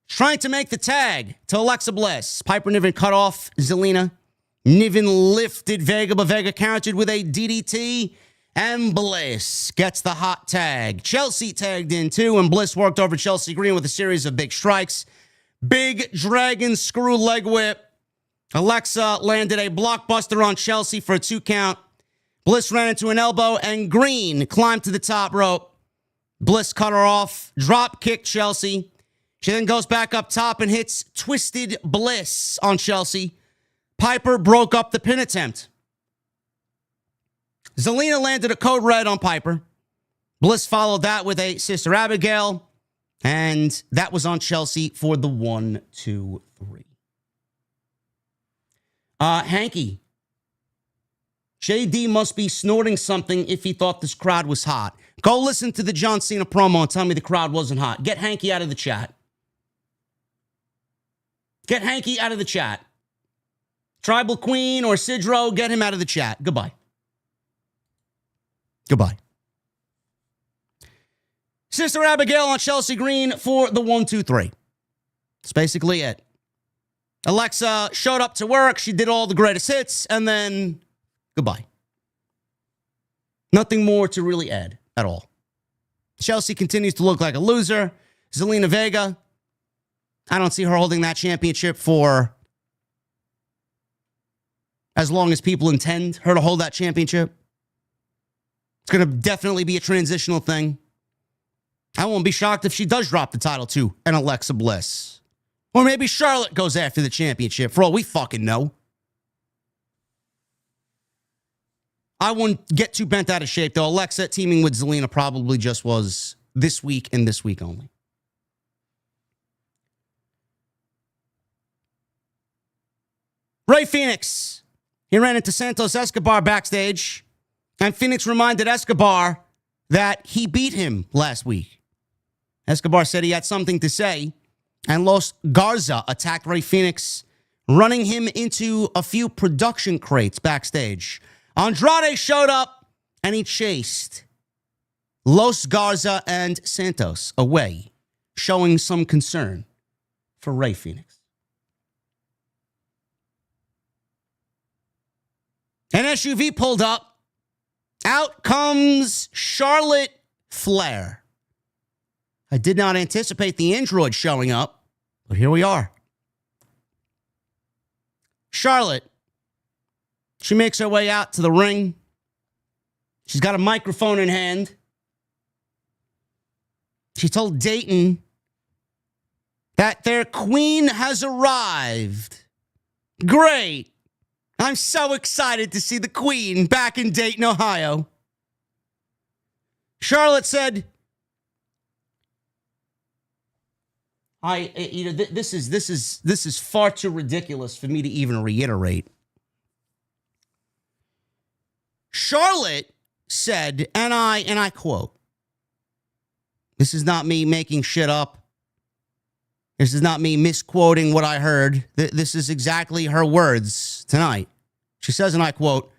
trying to make the tag to Alexa Bliss. Piper Niven cut off Zelina. Niven lifted Vega, but Vega countered with a DDT. And Bliss gets the hot tag. Chelsea tagged in too, and Bliss worked over Chelsea Green with a series of big strikes. Big dragon screw leg whip. Alexa landed a blockbuster on Chelsea for a 2 count. Bliss ran into an elbow, and Green climbed to the top rope. Bliss cut her off, drop kicked Chelsea. She then goes back up top and hits Twisted Bliss on Chelsea. Piper broke up the pin attempt. Zelina landed a code red on Piper. Bliss followed that with a Sister Abigail. And that was on Chelsea for the 1, 2, 3. Hanky. JD must be snorting something if he thought this crowd was hot. Go listen to the John Cena promo and tell me the crowd wasn't hot. Get Hanky out of the chat. Get Hanky out of the chat. Tribal Queen or Sidro, get him out of the chat. Goodbye. Goodbye. Sister Abigail on Chelsea Green for the 1, 2, 3. That's basically it. Alexa showed up to work. She did all the greatest hits, and then goodbye. Nothing more to really add at all. Chelsea continues to look like a loser. Zelina Vega, I don't see her holding that championship for as long as people intend her to hold that championship. It's going to definitely be a transitional thing. I won't be shocked if she does drop the title to an Alexa Bliss. Or maybe Charlotte goes after the championship, for all we fucking know. I wouldn't get too bent out of shape, though. Alexa teaming with Zelina probably just was this week and this week only. Rey Fenix. He ran into Santos Escobar backstage, and Phoenix reminded Escobar that he beat him last week. Escobar said he had something to say, and Los Garza attacked Rey Fenix, running him into a few production crates backstage. Andrade showed up, and he chased Los Garza and Santos away, showing some concern for Rey Fenix. An SUV pulled up. Out comes Charlotte Flair. I did not anticipate the android showing up, but here we are. Charlotte, she makes her way out to the ring. She's got a microphone in hand. She told Dayton that their queen has arrived. Great. I'm so excited to see the queen back in Dayton, Ohio. Charlotte said, this is far too ridiculous for me to even reiterate. Charlotte said, and I quote, this is not me making shit up. This is not me misquoting what I heard. This is exactly her words tonight. She says, and I quote,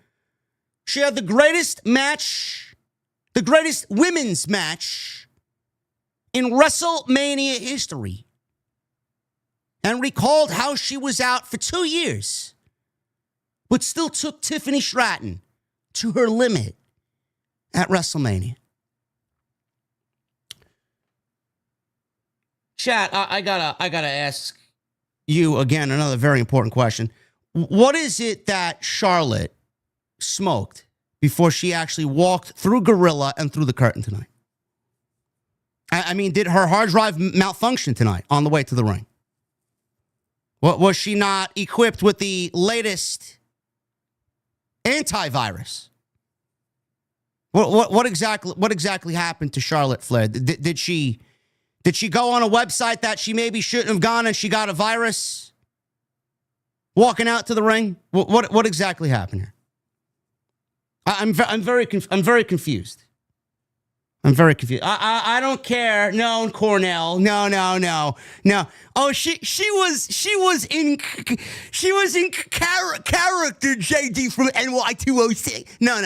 she had the greatest match, the greatest women's match in WrestleMania history, and recalled how she was out for 2 years, but still took Tiffany Stratton to her limit at WrestleMania. Chat, I gotta ask you again another very important question. What is it that Charlotte smoked before she actually walked through Gorilla and through the curtain tonight? I mean, did her hard drive malfunction tonight on the way to the ring? What, was she not equipped with the latest antivirus? What exactly happened to Charlotte Flair? Did she go on a website that she maybe shouldn't have gone and she got a virus walking out to the ring? What exactly happened here? I'm very confused. I'm very confused. I don't care. No, Cornell. No. Oh, she was in character, JD from NY206. No.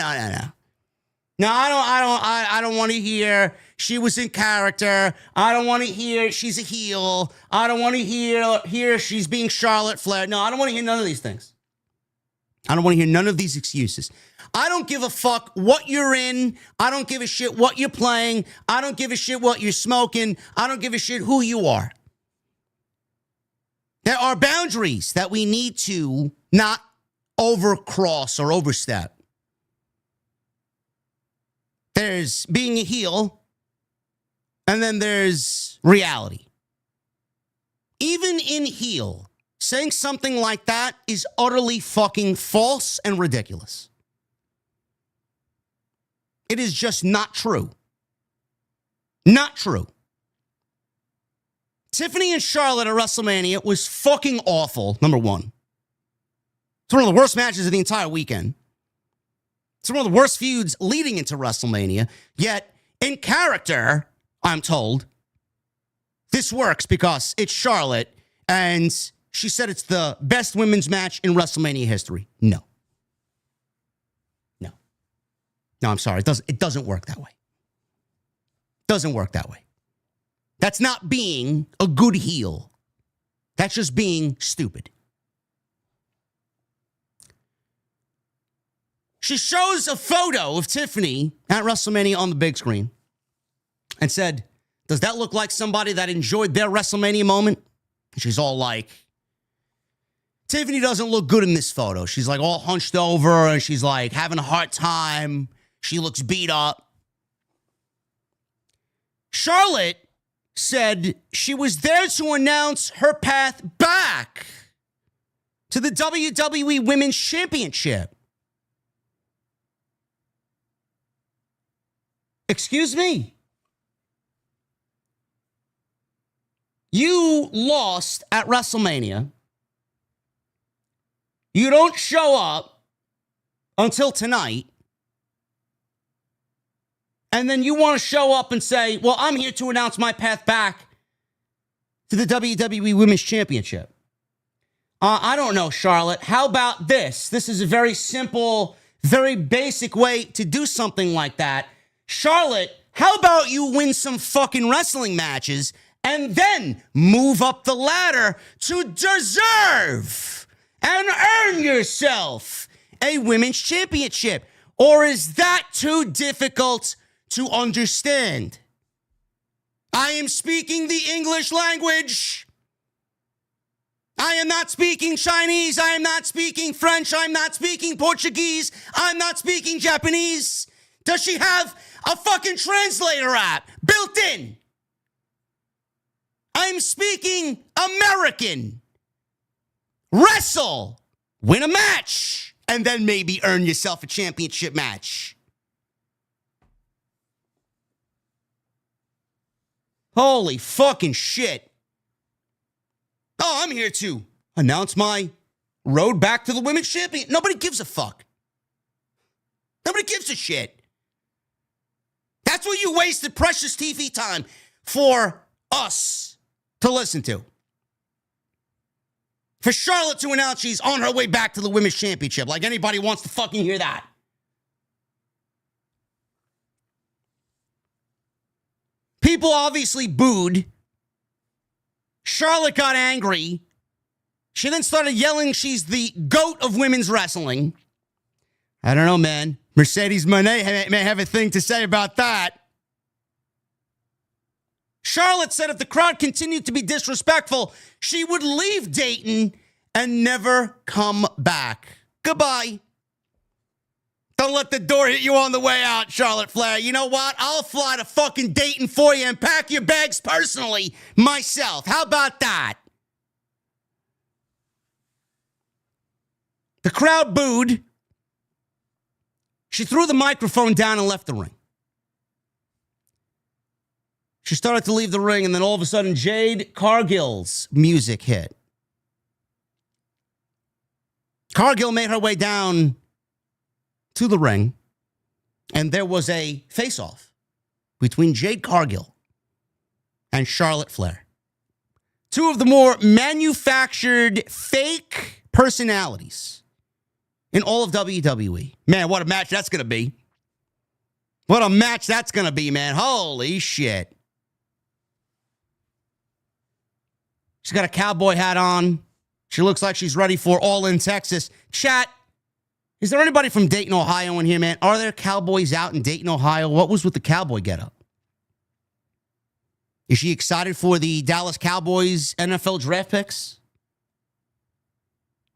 No, I don't want to hear she was in character. I don't want to hear she's a heel. I don't want to hear she's being Charlotte Flair. No, I don't want to hear none of these things. I don't want to hear none of these excuses. I don't give a fuck what you're in. I don't give a shit what you're playing. I don't give a shit what you're smoking. I don't give a shit who you are. There are boundaries that we need to not overcross or overstep. There's being a heel, and then there's reality. Even in heel, saying something like that is utterly fucking false and ridiculous. It is just not true. Not true. Tiffany and Charlotte at WrestleMania was fucking awful, number one. It's one of the worst matches of the entire weekend. It's one of the worst feuds leading into WrestleMania. Yet, in character, I'm told, this works because it's Charlotte, and she said it's the best women's match in WrestleMania history. No, I'm sorry. It doesn't work that way. Doesn't work that way. That's not being a good heel. That's just being stupid. She shows a photo of Tiffany at WrestleMania on the big screen and said, does that look like somebody that enjoyed their WrestleMania moment? And she's all like, Tiffany doesn't look good in this photo. She's like all hunched over and she's like having a hard time. She looks beat up. Charlotte said she was there to announce her path back to the WWE Women's Championship. Excuse me? You lost at WrestleMania. You don't show up until tonight. And then you want to show up and say, well, I'm here to announce my path back to the WWE Women's Championship. I don't know, Charlotte. How about this? This is a very simple, very basic way to do something like that. Charlotte, how about you win some fucking wrestling matches and then move up the ladder to deserve and earn yourself a women's championship? Or is that too difficult to understand? I am speaking the English language. I am not speaking Chinese. I am not speaking French. I'm not speaking Portuguese. I'm not speaking Japanese. Does she have a fucking translator app built in? I'm speaking American. Wrestle. Win a match. And then maybe earn yourself a championship match. Holy fucking shit. Oh, I'm here to announce my road back to the women's champion. Nobody gives a fuck. Nobody gives a shit. That's what you wasted precious TV time for us to listen to. For Charlotte to announce she's on her way back to the women's championship. Like anybody wants to fucking hear that. People obviously booed. Charlotte got angry. She then started yelling she's the GOAT of women's wrestling. I don't know, man. Mercedes Moné may have a thing to say about that. Charlotte said if the crowd continued to be disrespectful, she would leave Dayton and never come back. Goodbye. Don't let the door hit you on the way out, Charlotte Flair. You know what? I'll fly to fucking Dayton for you and pack your bags personally myself. How about that? The crowd booed. She threw the microphone down and left the ring. She started to leave the ring, and then all of a sudden, Jade Cargill's music hit. Cargill made her way down to the ring, and there was a face-off between Jade Cargill and Charlotte Flair. Two of the more manufactured fake personalities in all of WWE. Man, what a match that's going to be. What a match that's going to be, man. Holy shit. She's got a cowboy hat on. She looks like she's ready for All in Texas. Chat, is there anybody from Dayton, Ohio in here, man? Are there cowboys out in Dayton, Ohio? What was with the cowboy getup? Is she excited for the Dallas Cowboys NFL draft picks?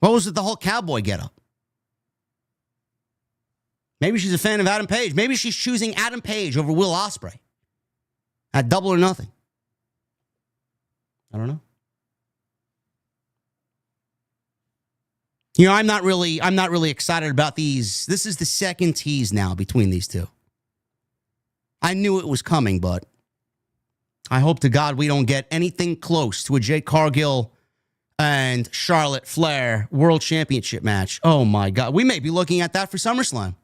What was with the whole cowboy getup? Maybe she's a fan of Adam Page. Maybe she's choosing Adam Page over Will Ospreay at Double or Nothing. I don't know. You know, I'm not really excited about these. This is the second tease now between these two. I knew it was coming, but I hope to God we don't get anything close to a Jade Cargill and Charlotte Flair World Championship match. Oh my God. We may be looking at that for SummerSlam.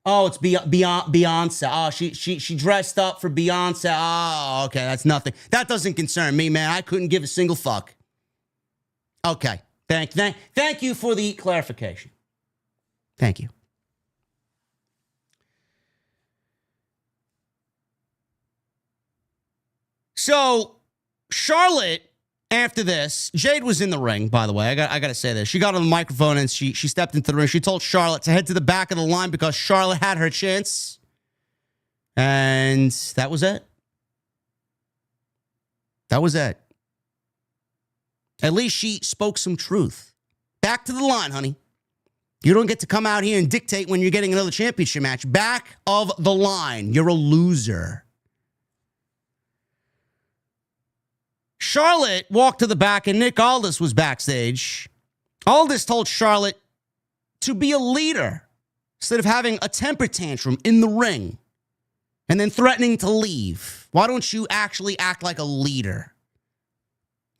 Oh, it's Beyonce. Oh, she dressed up for Beyonce. Oh, okay, that's nothing. That doesn't concern me, man. I couldn't give a single fuck. Okay. Thank you for the clarification. Thank you. So, Charlotte, after this, Jade was in the ring, by the way. I got to say this. She got on the microphone and she stepped into the ring. She told Charlotte to head to the back of the line because Charlotte had her chance. And that was it. That was it. At least she spoke some truth. Back to the line, honey. You don't get to come out here and dictate when you're getting another championship match. Back of the line. You're a loser. Charlotte walked to the back and Nick Aldis was backstage. Aldis told Charlotte to be a leader instead of having a temper tantrum in the ring and then threatening to leave. Why don't you actually act like a leader?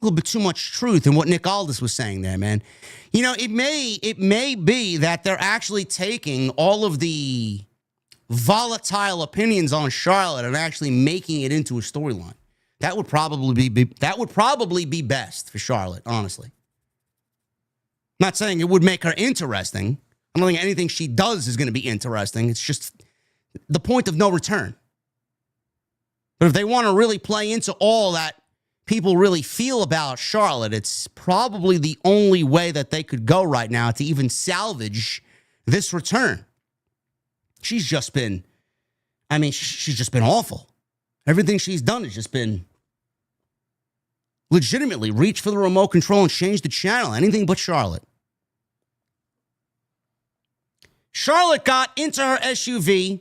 A little bit too much truth in what Nick Aldis was saying there, man. You know, it may be that they're actually taking all of the volatile opinions on Charlotte and actually making it into a storyline. That would probably be best for Charlotte, honestly. I'm not saying it would make her interesting. I don't think anything she does is going to be interesting. It's just the point of no return. But if they want to really play into all that people really feel about Charlotte, it's probably the only way that they could go right now to even salvage this return. She's just been awful. Everything she's done has just been legitimately reach for the remote control and change the channel. Anything but Charlotte. Charlotte got into her SUV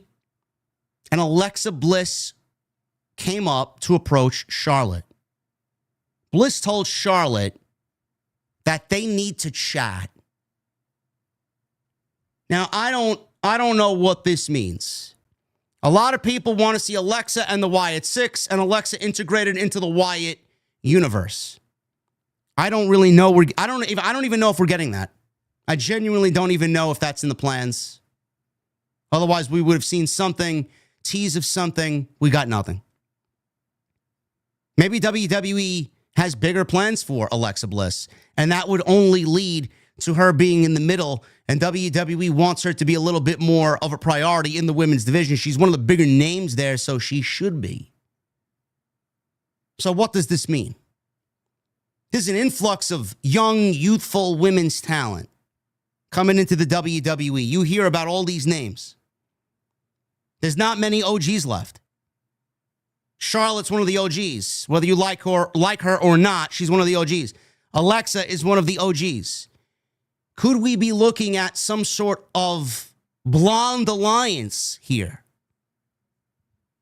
and Alexa Bliss came up to approach Charlotte. Bliss told Charlotte that they need to chat. Now, I don't know what this means. A lot of people want to see Alexa and the Wyatt Sicks and Alexa integrated into the Wyatt universe. I don't really know. I don't even know if we're getting that. I genuinely don't even know if that's in the plans. Otherwise, we would have seen something, tease of something. We got nothing. Maybe WWE has bigger plans for Alexa Bliss, and that would only lead to her being in the middle, and WWE wants her to be a little bit more of a priority in the women's division. She's one of the bigger names there, so she should be. So what does this mean? There's an influx of young, youthful women's talent coming into the WWE. You hear about all these names. There's not many OGs left. Charlotte's one of the OGs. Whether you like her or not, she's one of the OGs. Alexa is one of the OGs. Could we be looking at some sort of blonde alliance here?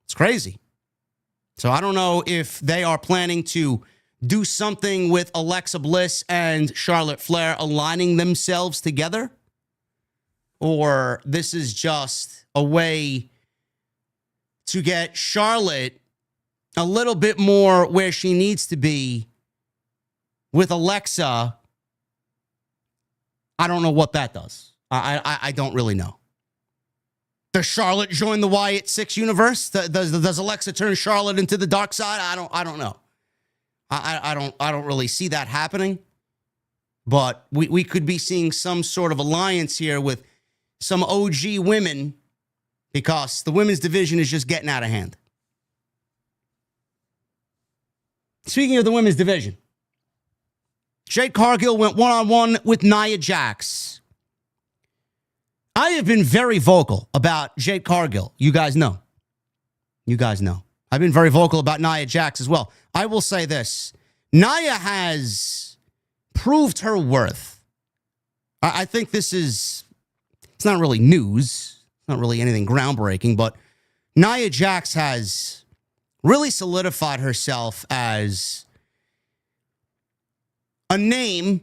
It's crazy. So I don't know if they are planning to do something with Alexa Bliss and Charlotte Flair aligning themselves together, or this is just a way to get Charlotte a little bit more where she needs to be with Alexa. I don't know what that does. I don't really know. Does Charlotte join the Wyatt Sicks universe? Does Alexa turn Charlotte into the dark side? I don't know. I don't really see that happening. But we could be seeing some sort of alliance here with some OG women because the women's division is just getting out of hand. Speaking of the women's division, Jade Cargill went one-on-one with Nia Jax. I have been very vocal about Jade Cargill. You guys know. I've been very vocal about Nia Jax as well. I will say this. Nia has proved her worth. I think this is, it's not really news. It's not really anything groundbreaking, but Nia Jax has really solidified herself as a name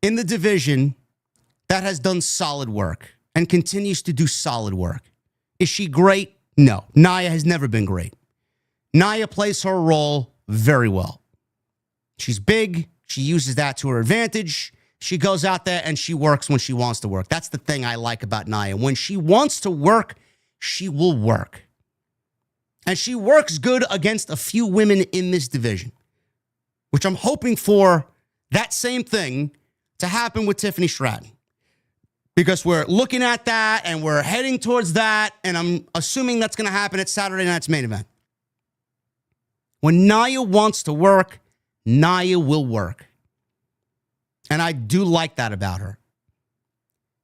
in the division that has done solid work and continues to do solid work. Is she great? No. Nia has never been great. Nia plays her role very well. She's big. She uses that to her advantage. She goes out there and she works when she wants to work. That's the thing I like about Nia. When she wants to work, she will work. And she works good against a few women in this division, which I'm hoping for that same thing to happen with Tiffany Stratton. Because we're looking at that and we're heading towards that, and I'm assuming that's going to happen at Saturday night's main event. When Nia wants to work, Nia will work. And I do like that about her.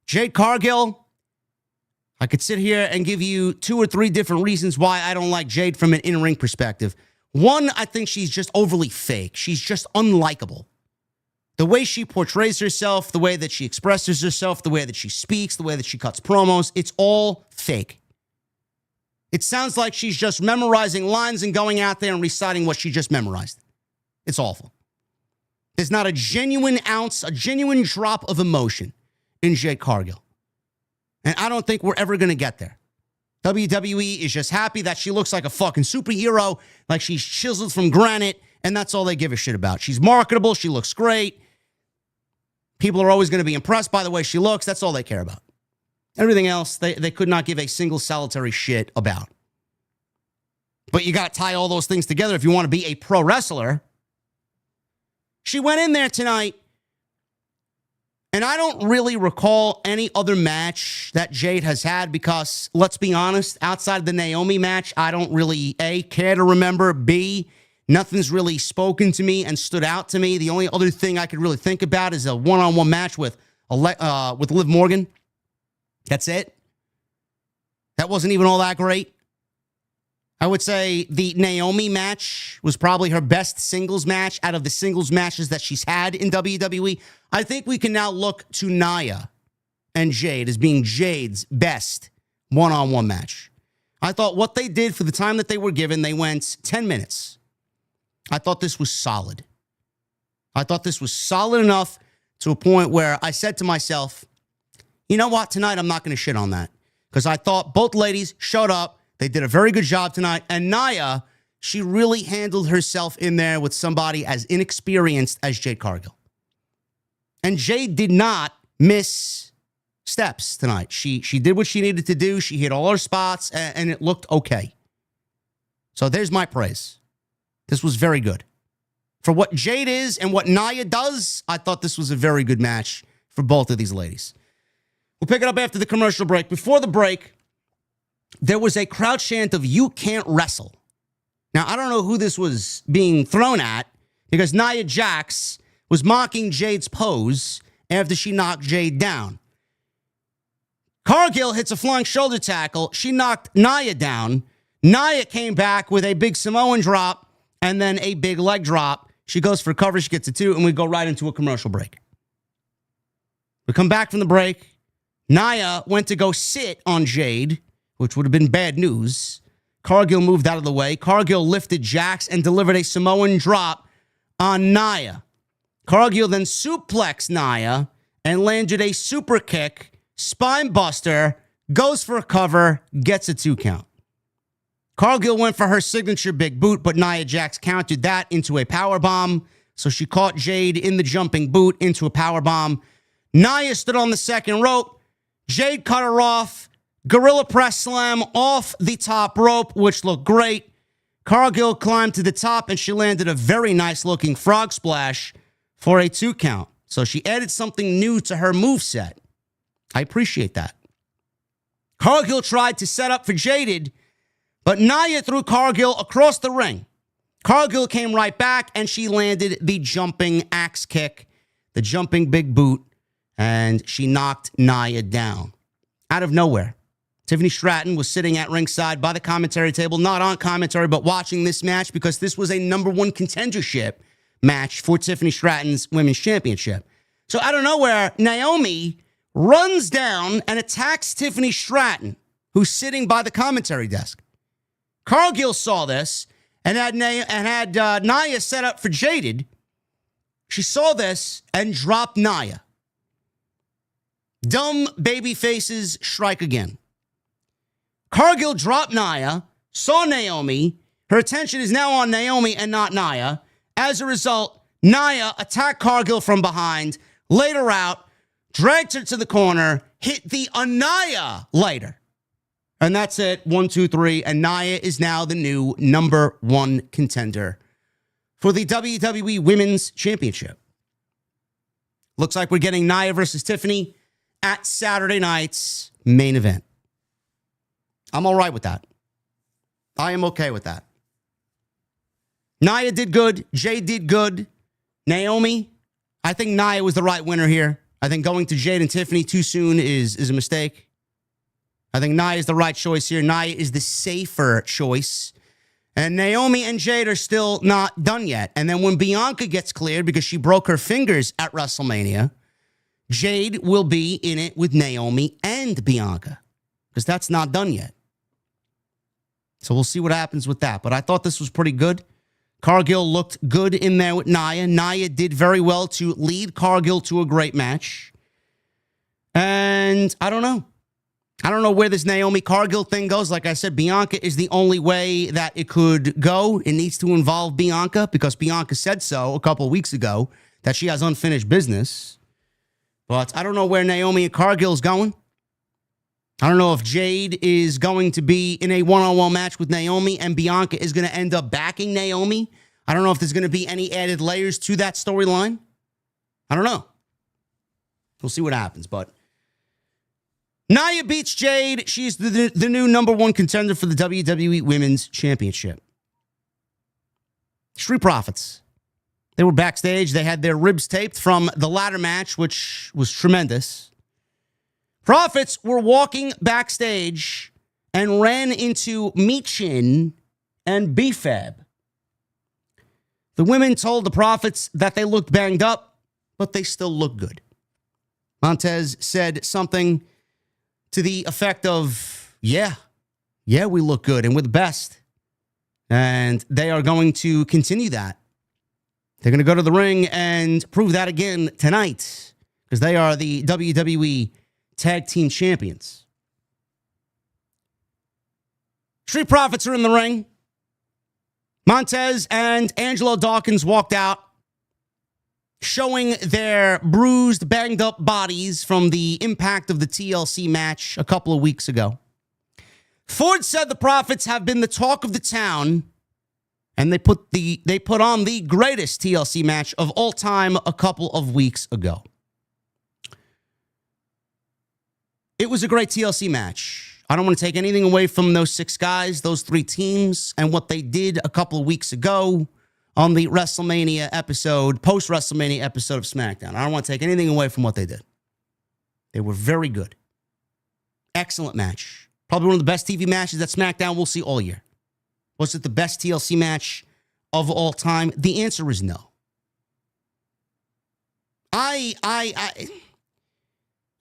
Jade Cargill, I could sit here and give you 2 or 3 different reasons why I don't like Jade from an in-ring perspective. One, I think she's just overly fake. She's just unlikable. The way she portrays herself, the way that she expresses herself, the way that she speaks, the way that she cuts promos, it's all fake. It sounds like she's just memorizing lines and going out there and reciting what she just memorized. It's awful. There's not a genuine ounce, a genuine drop of emotion in Jade Cargill. And I don't think we're ever going to get there. WWE is just happy that she looks like a fucking superhero, like she's chiseled from granite, and that's all they give a shit about. She's marketable. She looks great. People are always going to be impressed by the way she looks. That's all they care about. Everything else, they could not give a single solitary shit about. But you got to tie all those things together if you want to be a pro wrestler. She went in there tonight, and I don't really recall any other match that Jade has had because, let's be honest, outside of the Naomi match, I don't really, A, care to remember, B, nothing's really spoken to me and stood out to me. The only other thing I could really think about is a one-on-one match with Liv Morgan. That's it. That wasn't even all that great. I would say the Naomi match was probably her best singles match out of the singles matches that she's had in WWE. I think we can now look to Nia and Jade as being Jade's best one-on-one match. I thought what they did for the time that they were given, they went 10 minutes. I thought this was solid. I thought this was solid enough to a point where I said to myself, you know what, tonight I'm not going to shit on that. Because I thought both ladies showed up. They did a very good job tonight. And Nia, she really handled herself in there with somebody as inexperienced as Jade Cargill. And Jade did not miss steps tonight. She did what she needed to do. She hit all her spots, and it looked okay. So there's my praise. This was very good. For what Jade is and what Nia does, I thought this was a very good match for both of these ladies. We'll pick it up after the commercial break. Before the break, there was a crowd chant of "You can't wrestle." Now, I don't know who this was being thrown at because Nia Jax was mocking Jade's pose after she knocked Jade down. Cargill hits a flying shoulder tackle. She knocked Nia down. Nia came back with a big Samoan drop and then a big leg drop. She goes for cover. She gets a 2, and we go right into a commercial break. We come back from the break. Nia went to go sit on Jade, which would have been bad news. Cargill moved out of the way. Cargill lifted Jax and delivered a Samoan drop on Nia. Cargill then suplexed Nia and landed a super kick, spine buster, goes for a cover, gets a 2 count. Cargill went for her signature big boot, but Nia Jax countered that into a powerbomb. So she caught Jade in the jumping boot into a powerbomb. Nia stood on the second rope. Jade cut her off, Gorilla press slam off the top rope, which looked great. Cargill climbed to the top, and she landed a very nice-looking frog splash for a 2 count. So she added something new to her moveset. I appreciate that. Cargill tried to set up for Jaded, but Nia threw Cargill across the ring. Cargill came right back, and she landed the jumping axe kick, the jumping big boot, and she knocked Nia down. Out of nowhere, Tiffany Stratton was sitting at ringside by the commentary table, not on commentary, but watching this match because this was a #1 contendership match for Tiffany Stratton's Women's Championship. So out of nowhere, Naomi runs down and attacks Tiffany Stratton, who's sitting by the commentary desk. Cargill saw this and had Nia set up for Jaded. She saw this and dropped Nia. Dumb baby faces strike again. Cargill dropped Nia, saw Naomi. Her attention is now on Naomi and not Nia. As a result, Nia attacked Cargill from behind, laid her out, dragged her to the corner, hit the Annihilator. And that's it. 1, 2, 3. And Nia is now the new #1 contender for the WWE Women's Championship. Looks like we're getting Nia versus Tiffany at Saturday night's main event. I'm all right with that. I am okay with that. Nia did good. Jade did good. Naomi, I think Nia was the right winner here. I think going to Jade and Tiffany too soon is a mistake. I think Nia is the right choice here. Nia is the safer choice. And Naomi and Jade are still not done yet. And then when Bianca gets cleared because she broke her fingers at WrestleMania, Jade will be in it with Naomi and Bianca because that's not done yet. So we'll see what happens with that. But I thought this was pretty good. Cargill looked good in there with Nia. Nia did very well to lead Cargill to a great match. And I don't know. I don't know where this Naomi Cargill thing goes. Like I said, Bianca is the only way that it could go. It needs to involve Bianca because Bianca said so a couple weeks ago that she has unfinished business. But I don't know where Naomi and Cargill's going. I don't know if Jade is going to be in a one-on-one match with Naomi and Bianca is going to end up backing Naomi. I don't know if there's going to be any added layers to that storyline. I don't know. We'll see what happens. But Nia beats Jade. She's the new #1 contender for the WWE Women's Championship. Street Profits. They were backstage. They had their ribs taped from the ladder match, which was tremendous. Profits were walking backstage and ran into Michin and B-Fab. The women told the Profits that they looked banged up, but they still looked good. Montez said something to the effect of, yeah, we look good and we're the best. And they are going to continue that. They're going to go to the ring and prove that again tonight because they are the WWE Tag Team Champions. Street Profits are in the ring. Montez and Angelo Dawkins walked out, showing their bruised, banged up bodies from the impact of the TLC match a couple of weeks ago. Ford said the Profits have been the talk of the town, and they put on the greatest TLC match of all time a couple of weeks ago. It was a great TLC match. I don't want to take anything away from those 6 guys, those 3 teams, and what they did a couple of weeks ago on the WrestleMania episode, post-WrestleMania episode of SmackDown. I don't want to take anything away from what they did. They were very good. Excellent match. Probably one of the best TV matches that SmackDown will see all year. Was it the best TLC match of all time? The answer is no.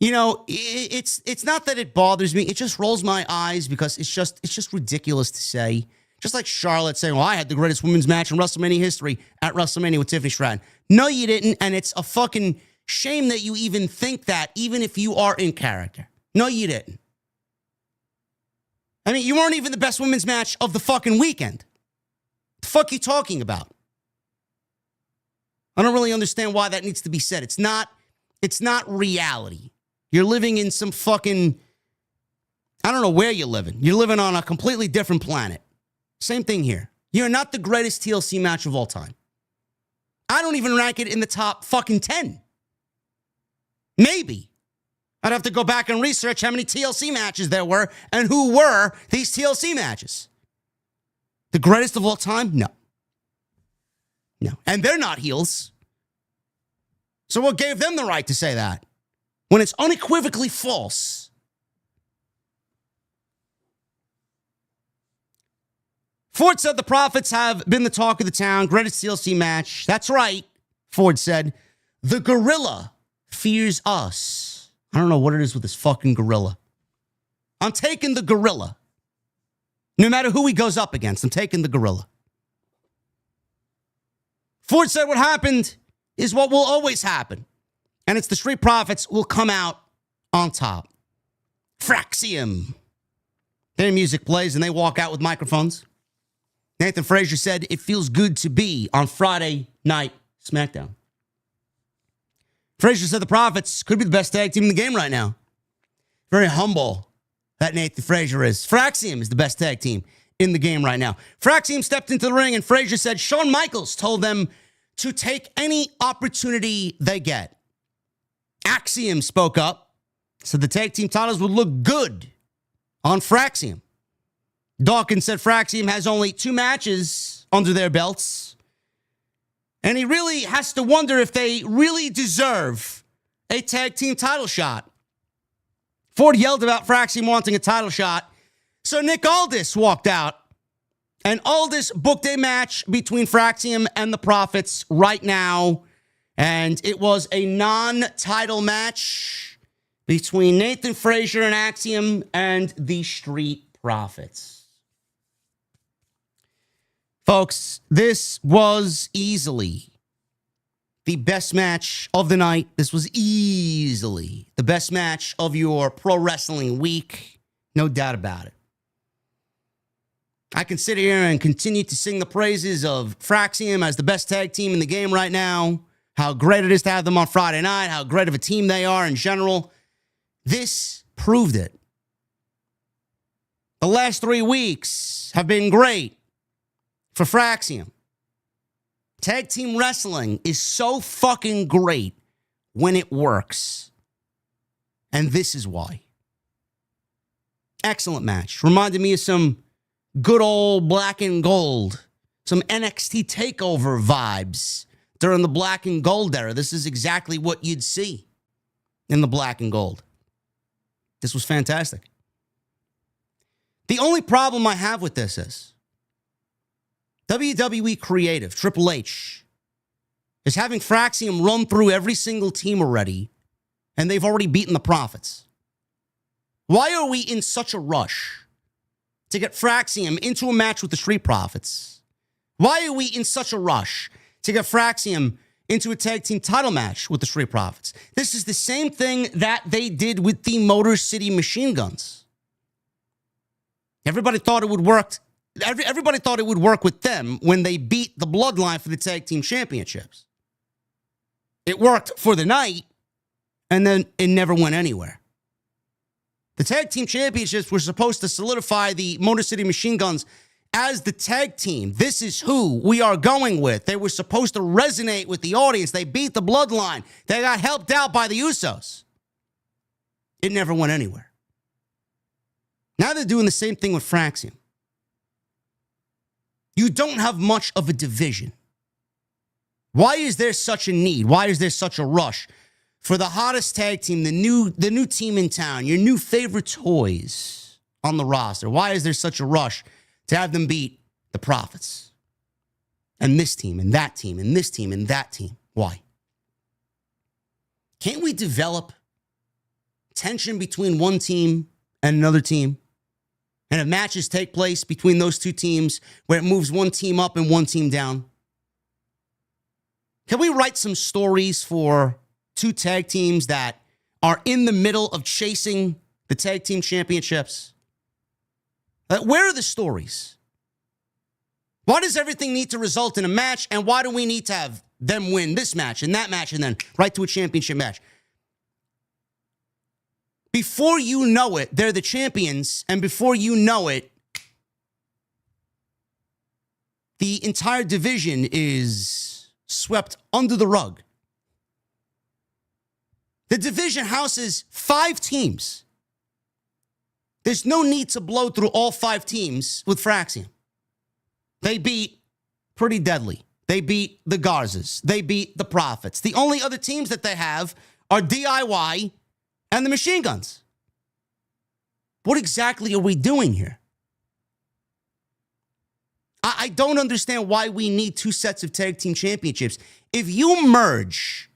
You know, it's not that it bothers me. It just rolls my eyes because it's just ridiculous to say. Just like Charlotte saying, well, I had the greatest women's match in WrestleMania history at WrestleMania with Tiffany Stratton. No, you didn't. And it's a fucking shame that you even think that, even if you are in character. No, you didn't. I mean, you weren't even the best women's match of the fucking weekend. The fuck you talking about? I don't really understand why that needs to be said. It's not reality. You're living in some fucking I don't know where you're living. You're living on a completely different planet. Same thing here. You're not the greatest TLC match of all time. I don't even rank it in the top fucking 10. Maybe. I'd have to go back and research how many TLC matches there were and who were these TLC matches. The greatest of all time? No. No. And they're not heels. So what gave them the right to say that? When it's unequivocally false. Ford said the Profits have been the talk of the town. Greatest TLC match. That's right, Ford said. The gorilla fears us. I don't know what it is with this fucking gorilla. I'm taking the gorilla. No matter who he goes up against, I'm taking the gorilla. Ford said what happened is what will always happen. And it's the Street Profits will come out on top. Fraxium. Their music plays and they walk out with microphones. Nathan Frazier said it feels good to be on Friday Night SmackDown. Frazier said the Profits could be the best tag team in the game right now. Very humble, that Nathan Frazier is. Fraxium is the best tag team in the game right now. Fraxium stepped into the ring and Frazier said Shawn Michaels told them to take any opportunity they get. Axiom spoke up, said the tag team titles would look good on Fraxium. Dawkins said Fraxium has only 2 matches under their belts. And he really has to wonder if they really deserve a tag team title shot. Ford yelled about Fraxium wanting a title shot. So Nick Aldis walked out. And Aldis booked a match between Fraxium and the Profits right now. And it was a non-title match between Nathan Frazier and Axiom and the Street Profits. Folks, this was easily the best match of the night. This was easily the best match of your pro wrestling week. No doubt about it. I can sit here and continue to sing the praises of Fraxium as the best tag team in the game right now. How great it is to have them on Friday night. How great of a team they are in general. This proved it. The last 3 weeks have been great for Fraxium. Tag team wrestling is so fucking great when it works. And this is why. Excellent match. Reminded me of some good old black and gold. Some NXT TakeOver vibes during the black and gold era. This is exactly what you'd see in the black and gold. This was fantastic. The only problem I have with this is WWE Creative, Triple H, is having Fraxium run through every single team already, and they've already beaten the Profits. Why are we in such a rush to get Fraxium into a match with the Street Profits? Why are we in such a rush to get Fraxium into a tag team title match with the Street Profits? This is the same thing that they did with the Motor City Machine Guns. Everybody thought it would work. Everybody thought it would work with them when they beat the Bloodline for the tag team championships. It worked for the night, and then it never went anywhere. The tag team championships were supposed to solidify the Motor City Machine Guns as the tag team. This is who we are going with. They were supposed to resonate with the audience. They beat the Bloodline. They got helped out by the Usos. It never went anywhere. Now they're doing the same thing with Fraxium. You don't have much of a division. Why is there such a need? Why is there such a rush for the hottest tag team, the new team in town, your new favorite toys on the roster? Why is there such a rush to have them beat the Profits? And this team, and that team, and this team, and that team. Why? Can't we develop tension between one team and another team? And if matches take place between those two teams where it moves one team up and one team down? Can we write some stories for two tag teams that are in the middle of chasing the tag team championships? Where are the stories? Why does everything need to result in a match? And why do we need to have them win this match and that match and then right to a championship match? before you know it, they're the champions, and before you know it, the entire division is swept under the rug. The division houses 5 teams. There's no need to blow through all 5 teams with Fraxium. They beat Pretty Deadly. They beat the Garzas. They beat the Profits. The only other teams that they have are DIY and the Machine Guns. What exactly are we doing here? I don't understand why we need 2 sets of tag team championships. If you merge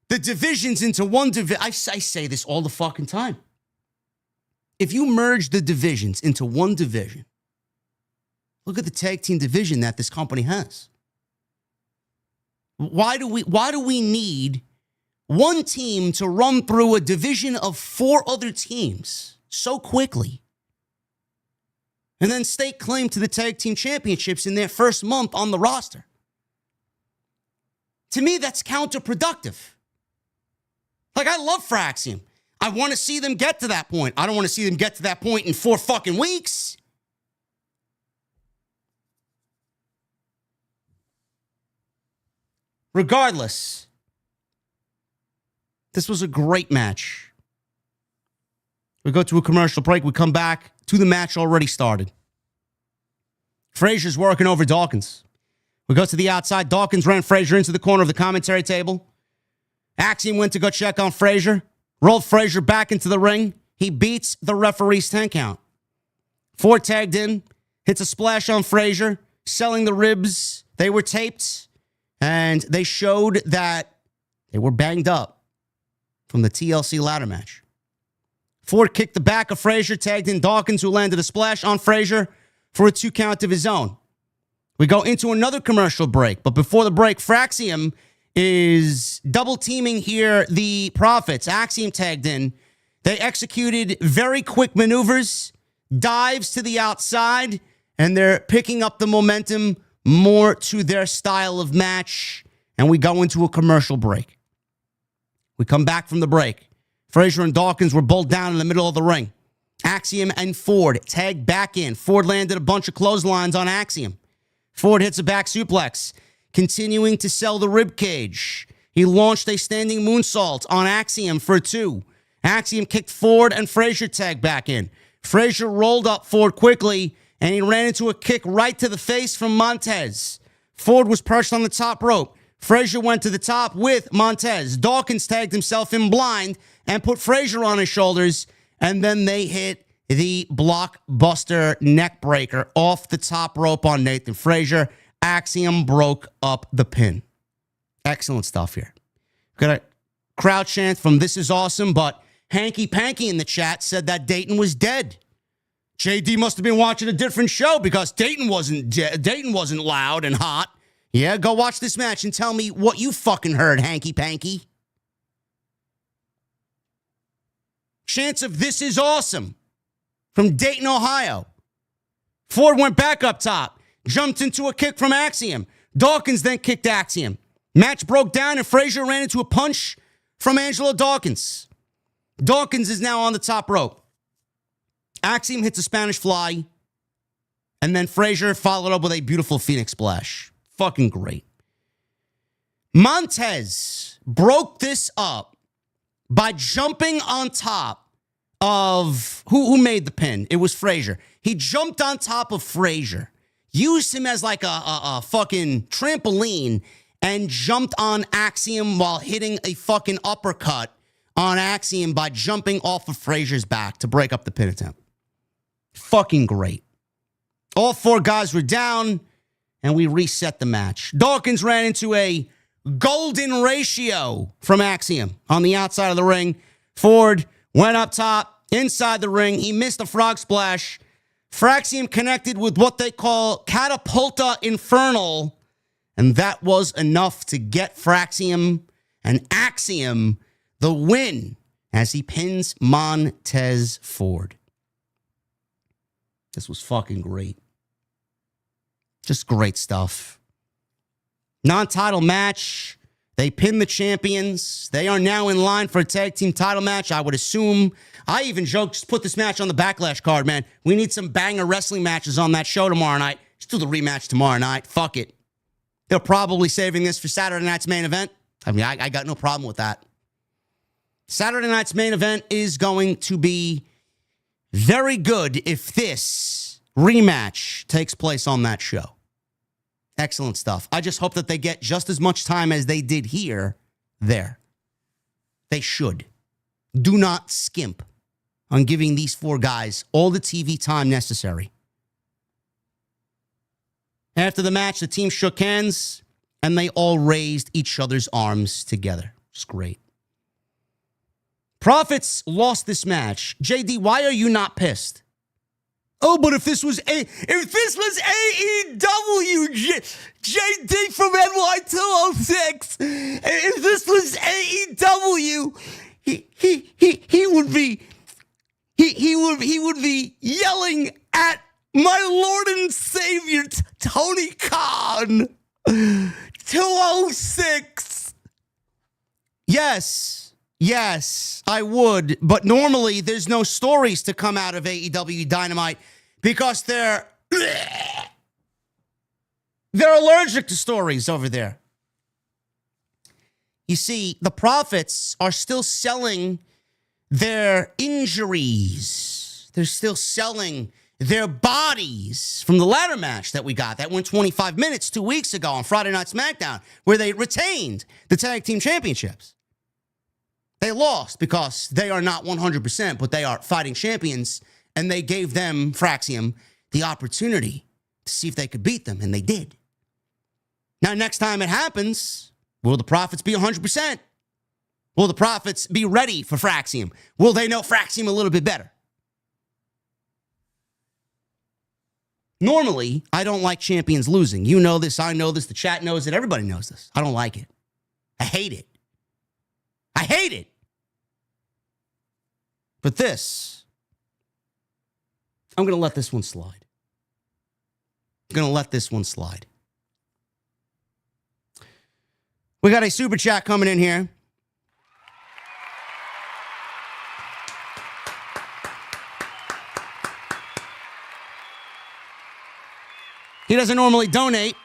the divisions into one division, I say this all the fucking time. If you merge the divisions into one division, look at the tag team division that this company has. Why do we need one team to run through a division of 4 other teams so quickly and then stake claim to the tag team championships in their first month on the roster? To me, that's counterproductive. Like, I love Fraxium. I want to see them get to that point. I don't want to see them get to that point in 4 fucking weeks. Regardless, this was a great match. We go to a commercial break. We come back to the match already started. Frazier's working over Dawkins. We go to the outside. Dawkins ran Frazier into the corner of the commentary table. Axiom went to go check on Frazier. Rolled Frazier back into the ring. He beats the referee's 10 count. Ford tagged in. Hits a splash on Frazier. Selling the ribs. They were taped. And they showed that they were banged up from the TLC ladder match. Ford kicked the back of Frazier, tagged in Dawkins, who landed a splash on Frazier for a 2 count of his own. We go into another commercial break, but before the break, Fraxium is double teaming here the Profits. Axiom tagged in. They executed very quick maneuvers, dives to the outside, and they're picking up the momentum more to their style of match, and we go into a commercial break. We come back from the break. Frazier and Dawkins were both down in the middle of the ring. Axiom and Ford tagged back in. Ford landed a bunch of clotheslines on Axiom. Ford hits a back suplex, continuing to sell the rib cage. He launched a standing moonsault on Axiom for 2. Axiom kicked Ford, and Frazier tagged back in. Frazier rolled up Ford quickly, and he ran into a kick right to the face from Montez. Ford was perched on the top rope. Frazier went to the top with Montez. Dawkins tagged himself in blind and put Frazier on his shoulders, and then they hit the blockbuster neck breaker off the top rope on Nathan Frazier. Axiom broke up the pin. Excellent stuff here. Got a crowd chant from This Is Awesome, but Hanky Panky in the chat said that Dayton was dead. JD must have been watching a different show because Dayton wasn't loud and hot. Yeah, go watch this match and tell me what you fucking heard, Hanky Panky. Chants of This Is Awesome from Dayton, Ohio. Ford went back up top, jumped into a kick from Axiom. Dawkins then kicked Axiom. Match broke down and Frazier ran into a punch from Angelo Dawkins. Dawkins is now on the top rope. Axiom hits a Spanish fly, and then Frazier followed up with a beautiful Phoenix splash. Fucking great. Montez broke this up by jumping on top of who made the pin. It was Frazier. He jumped on top of Frazier, used him as like a fucking trampoline, and jumped on Axiom while hitting a fucking uppercut on Axiom by jumping off of Frazier's back to break up the pin attempt. Fucking great. All 4 guys were down, and we reset the match. Dawkins ran into a golden ratio from Axiom on the outside of the ring. Ford went up top, inside the ring. He missed a frog splash. Fraxium connected with what they call Catapulta Infernal, and that was enough to get Fraxium and Axiom the win as he pins Montez Ford. This was fucking great. Just great stuff. Non-title match. They pinned the champions. They are now in line for a tag team title match. I would assume. I even joked, just put this match on the Backlash card, man. We need some banger wrestling matches on that show tomorrow night. Just do the rematch tomorrow night. Fuck it. They're probably saving this for Saturday night's main event. I mean, I got no problem with that. Saturday night's main event is going to be very good if this rematch takes place on that show. Excellent stuff. I just hope that they get just as much time as they did here there. They should. Do not skimp on giving these four guys all the TV time necessary. After the match, the team shook hands and they all raised each other's arms together. It's great. Profits lost this match. JD, why are you not pissed? Oh, but if this was AEW, JD from NY 206, if this was AEW, he would be yelling at my Lord and Savior Tony Khan. 206. Yes, I would. But normally there's no stories to come out of AEW Dynamite because they're allergic to stories over there. You see, the Profits are still selling their injuries. They're still selling their bodies from the ladder match that we got. That went 25 minutes 2 weeks ago on Friday Night SmackDown, where they retained the tag team championships. They lost because they are not 100%, but they are fighting champions, and they gave them, Fraxium, the opportunity to see if they could beat them, and they did. Now, next time it happens, will the Profits be 100%? Will the Profits be ready for Fraxium? Will they know Fraxium a little bit better? Normally, I don't like champions losing. You know this, I know this, the chat knows it, everybody knows this. I don't like it. I hate it. I hate it. But this, I'm going to let this one slide. I'm going to let this one slide. We got a super chat coming in here. He doesn't normally donate,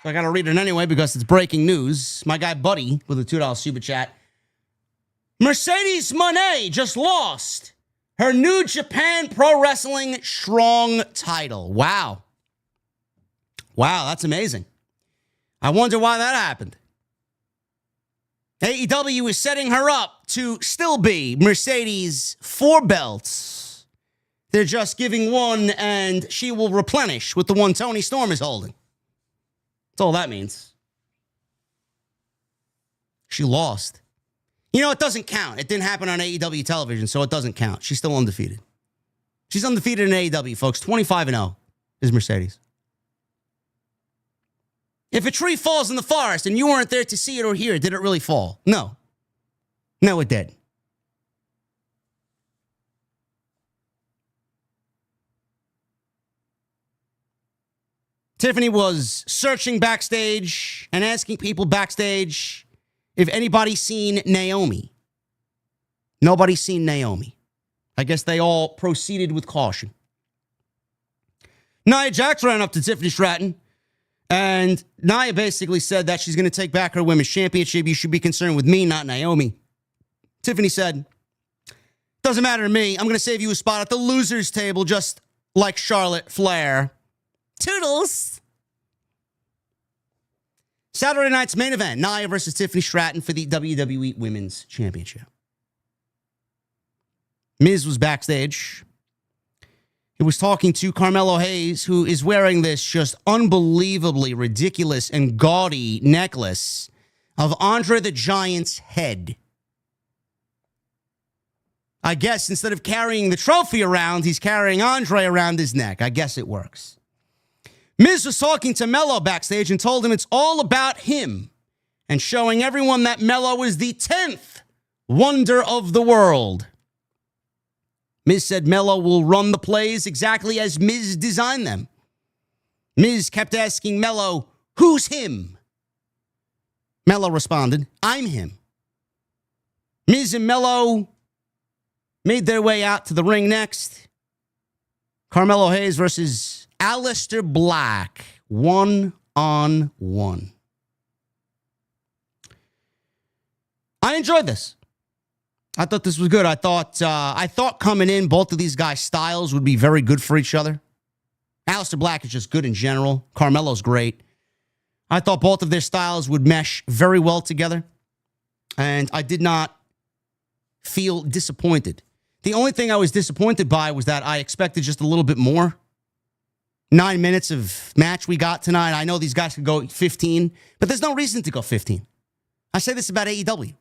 so I got to read it anyway because it's breaking news. My guy Buddy with a $2 super chat. Mercedes Moné just lost her New Japan Pro Wrestling Strong title. Wow. Wow, that's amazing. I wonder why that happened. AEW is setting her up to still be Mercedes 4 belts. They're just giving one, and she will replenish with the one Tony Storm is holding. That's all that means. She lost. You know, it doesn't count. It didn't happen on AEW television, so it doesn't count. She's still undefeated. She's undefeated in AEW, folks. 25-0 is Mercedes. If a tree falls in the forest and you weren't there to see it or hear it, did it really fall? No. No, it did. Tiffany was searching backstage and asking people backstage if anybody's seen Naomi. Nobody's seen Naomi. I guess they all proceeded with caution. Nia Jax ran up to Tiffany Stratton, and Nia basically said that she's going to take back her women's championship. You should be concerned with me, not Naomi. Tiffany said, doesn't matter to me. I'm going to save you a spot at the losers table, just like Charlotte Flair. Toodles. Saturday night's main event, Nia versus Tiffany Stratton for the WWE Women's Championship. Miz was backstage. He was talking to Carmelo Hayes, who is wearing this just unbelievably ridiculous and gaudy necklace of Andre the Giant's head. I guess instead of carrying the trophy around, he's carrying Andre around his neck. I guess it works. Miz was talking to Melo backstage and told him it's all about him and showing everyone that Melo is the 10th wonder of the world. Miz said Melo will run the plays exactly as Miz designed them. Miz kept asking Melo, who's him? Melo responded, I'm him. Miz and Melo made their way out to the ring next. Carmelo Hayes versus Alistair Black, 1-on-1. I enjoyed this. I thought this was good. I thought coming in, both of these guys' styles would be very good for each other. Alistair Black is just good in general. Carmelo's great. I thought both of their styles would mesh very well together. And I did not feel disappointed. The only thing I was disappointed by was that I expected just a little bit more. 9 minutes of match we got tonight. I know these guys could go 15, but there's no reason to go 15. I say this about AEW.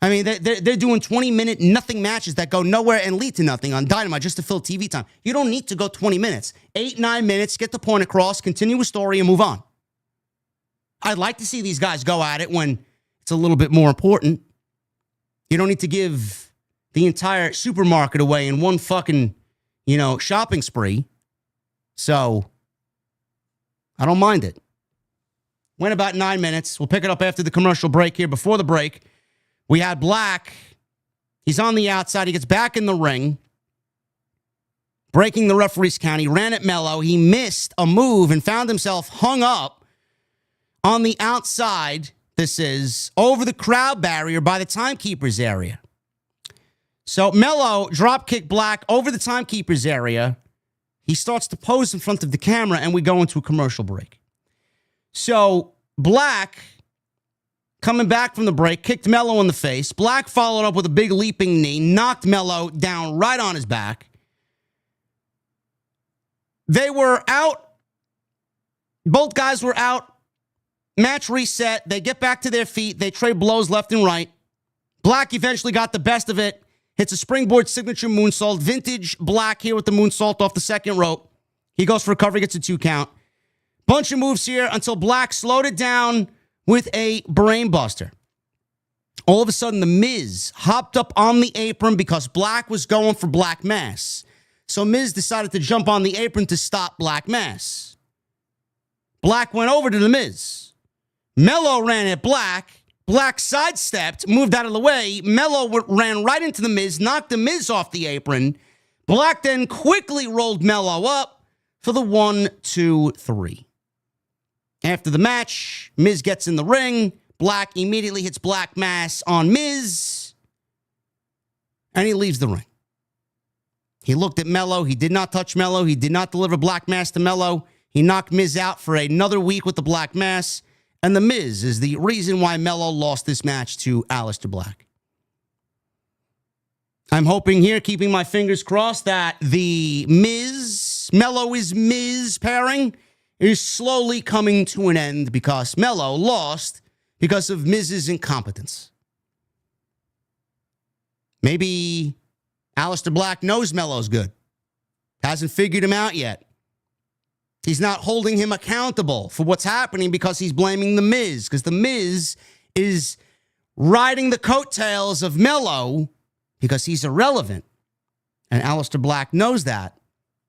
I mean, they're doing 20-minute nothing matches that go nowhere and lead to nothing on Dynamite just to fill TV time. You don't need to go 20 minutes. 8, 9 minutes, get the point across, continue a story, and move on. I'd like to see these guys go at it when it's a little bit more important. You don't need to give the entire supermarket away in one fucking, shopping spree. So, I don't mind it. Went about 9 minutes. We'll pick it up after the commercial break here. Before the break, we had Black. He's on the outside. He gets back in the ring. Breaking the referee's count. He ran at Melo. He missed a move and found himself hung up on the outside. This is over the crowd barrier by the timekeeper's area. So Melo dropkicked Black over the timekeeper's area. He starts to pose in front of the camera, and we go into a commercial break. So Black, coming back from the break, kicked Melo in the face. Black followed up with a big leaping knee, knocked Melo down right on his back. They were out. Both guys were out. Match reset. They get back to their feet. They trade blows left and right. Black eventually got the best of it. Hits a springboard signature moonsault. Vintage Black here with the moonsault off the second rope. He goes for a cover, gets a 2 count. Bunch of moves here until Black slowed it down with a brainbuster. All of a sudden, the Miz hopped up on the apron because Black was going for Black Mass. So Miz decided to jump on the apron to stop Black Mass. Black went over to the Miz. Melo ran at Black. Black sidestepped, moved out of the way. Melo ran right into the Miz, knocked the Miz off the apron. Black then quickly rolled Melo up for the 1, 2, 3. After the match, Miz gets in the ring. Black immediately hits Black Mass on Miz. And he leaves the ring. He looked at Melo. He did not touch Melo. He did not deliver Black Mass to Melo. He knocked Miz out for another week with the Black Mass. And the Miz is the reason why Melo lost this match to Aleister Black. I'm hoping here, keeping my fingers crossed, that the Melo is Miz pairing is slowly coming to an end because Melo lost because of Miz's incompetence. Maybe Aleister Black knows Melo's good. Hasn't figured him out yet. He's not holding him accountable for what's happening because he's blaming the Miz. Because the Miz is riding the coattails of Melo because he's irrelevant. And Aleister Black knows that.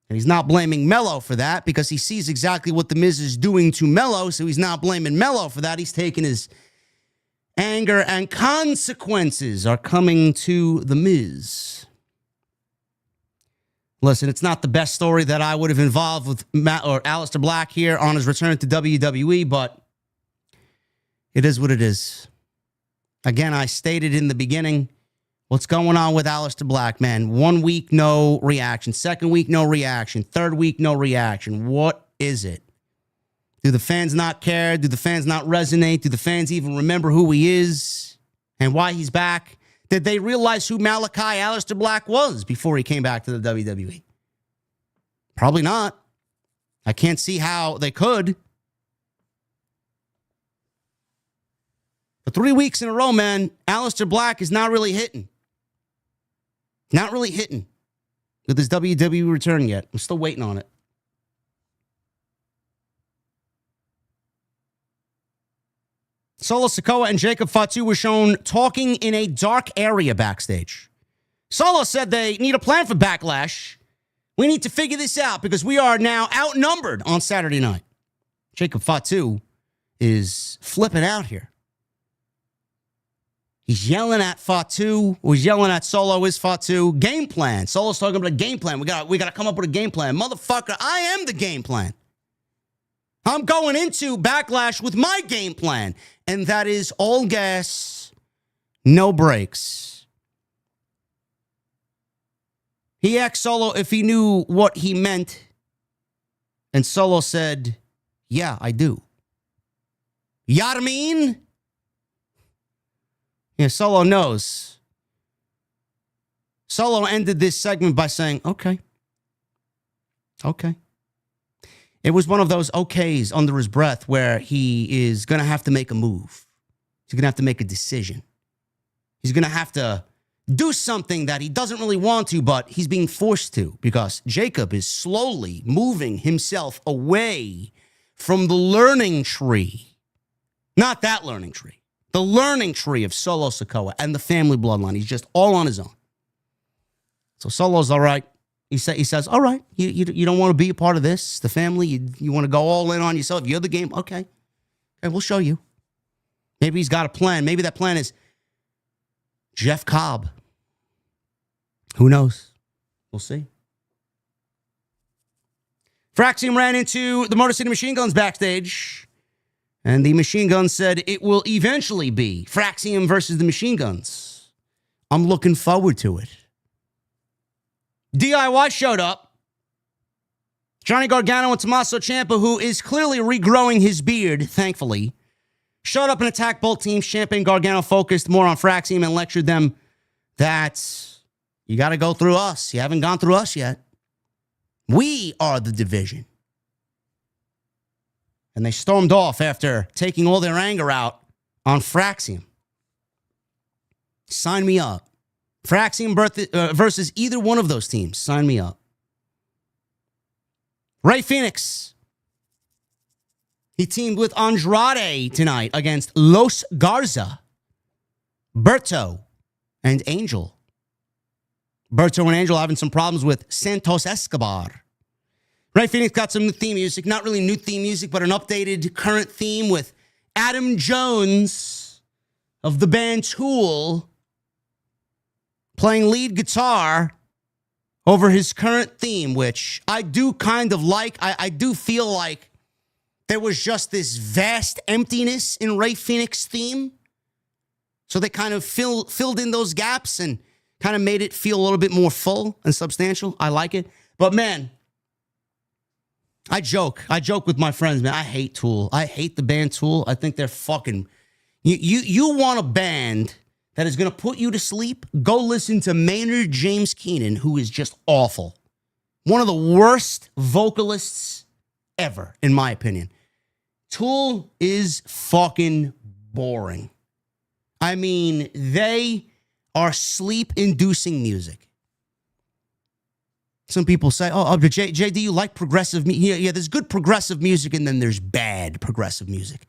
And he's not blaming Melo for that because he sees exactly what the Miz is doing to Melo. So he's not blaming Melo for that. He's taking his anger, and consequences are coming to the Miz. Listen, it's not the best story that I would have involved with Aleister Black here on his return to WWE, but it is what it is. Again, I stated in the beginning, what's going on with Aleister Black, man? 1 week, no reaction. 2nd week, no reaction. 3rd week, no reaction. What is it? Do the fans not care? Do the fans not resonate? Do the fans even remember who he is and why he's back? Did they realize who Malachi Aleister Black was before he came back to the WWE? Probably not. I can't see how they could. But 3 weeks in a row, man, Aleister Black is not really hitting. Not really hitting with his WWE return yet. I'm still waiting on it. Solo Sikoa and Jacob Fatu were shown talking in a dark area backstage. Solo said they need a plan for Backlash. We need to figure this out because we are now outnumbered on Saturday night. Jacob Fatu is flipping out here. He's yelling at Fatu, or he's yelling at Solo, is Fatu. Game plan. Solo's talking about a game plan. We got to come up with a game plan. Motherfucker, I am the game plan. I'm going into Backlash with my game plan. And that is all gas, no brakes. He asked Solo if he knew what he meant. And Solo said, yeah, I do. You know what I mean? Yeah, Solo knows. Solo ended this segment by saying, okay. Okay. It was one of those okays under his breath where he is going to have to make a move. He's going to have to make a decision. He's going to have to do something that he doesn't really want to, but he's being forced to because Jacob is slowly moving himself away from the learning tree. Not that learning tree. The learning tree of Solo Sikoa and the family bloodline. He's just all on his own. So Solo's all right. He says, all right, you don't want to be a part of this, the family. You want to go all in on yourself. You're the game. Okay, we'll show you. Maybe he's got a plan. Maybe that plan is Jeff Cobb. Who knows? We'll see. Fraxium ran into the Motor City Machine Guns backstage. And the Machine Guns said it will eventually be Fraxium versus the Machine Guns. I'm looking forward to it. DIY showed up. Johnny Gargano and Tommaso Ciampa, who is clearly regrowing his beard, thankfully, showed up and attacked both teams. Ciampa and Gargano focused more on Fraxium and lectured them that you got to go through us. You haven't gone through us yet. We are the division. And they stormed off after taking all their anger out on Fraxium. Sign me up. Fraxium versus either one of those teams. Sign me up. Rey Fenix. He teamed with Andrade tonight against Los Garza, Berto, and Angel. Berto and Angel having some problems with Santos Escobar. Rey Fenix got some new theme music. Not really new theme music, but an updated current theme with Adam Jones of the band Tool playing lead guitar over his current theme, which I do kind of like. I do feel like there was just this vast emptiness in Rey Fenix's theme. So they kind of filled in those gaps and kind of made it feel a little bit more full and substantial. I like it. But man, I joke with my friends, man. I hate Tool. I hate the band Tool. I think they're fucking... You want a band that is going to put you to sleep? Go listen to Maynard James Keenan, who is just awful. One of the worst vocalists ever, in my opinion. Tool is fucking boring. I mean, they are sleep-inducing music. Some people say, but Jay, do you like progressive music? Yeah, there's good progressive music and then there's bad progressive music.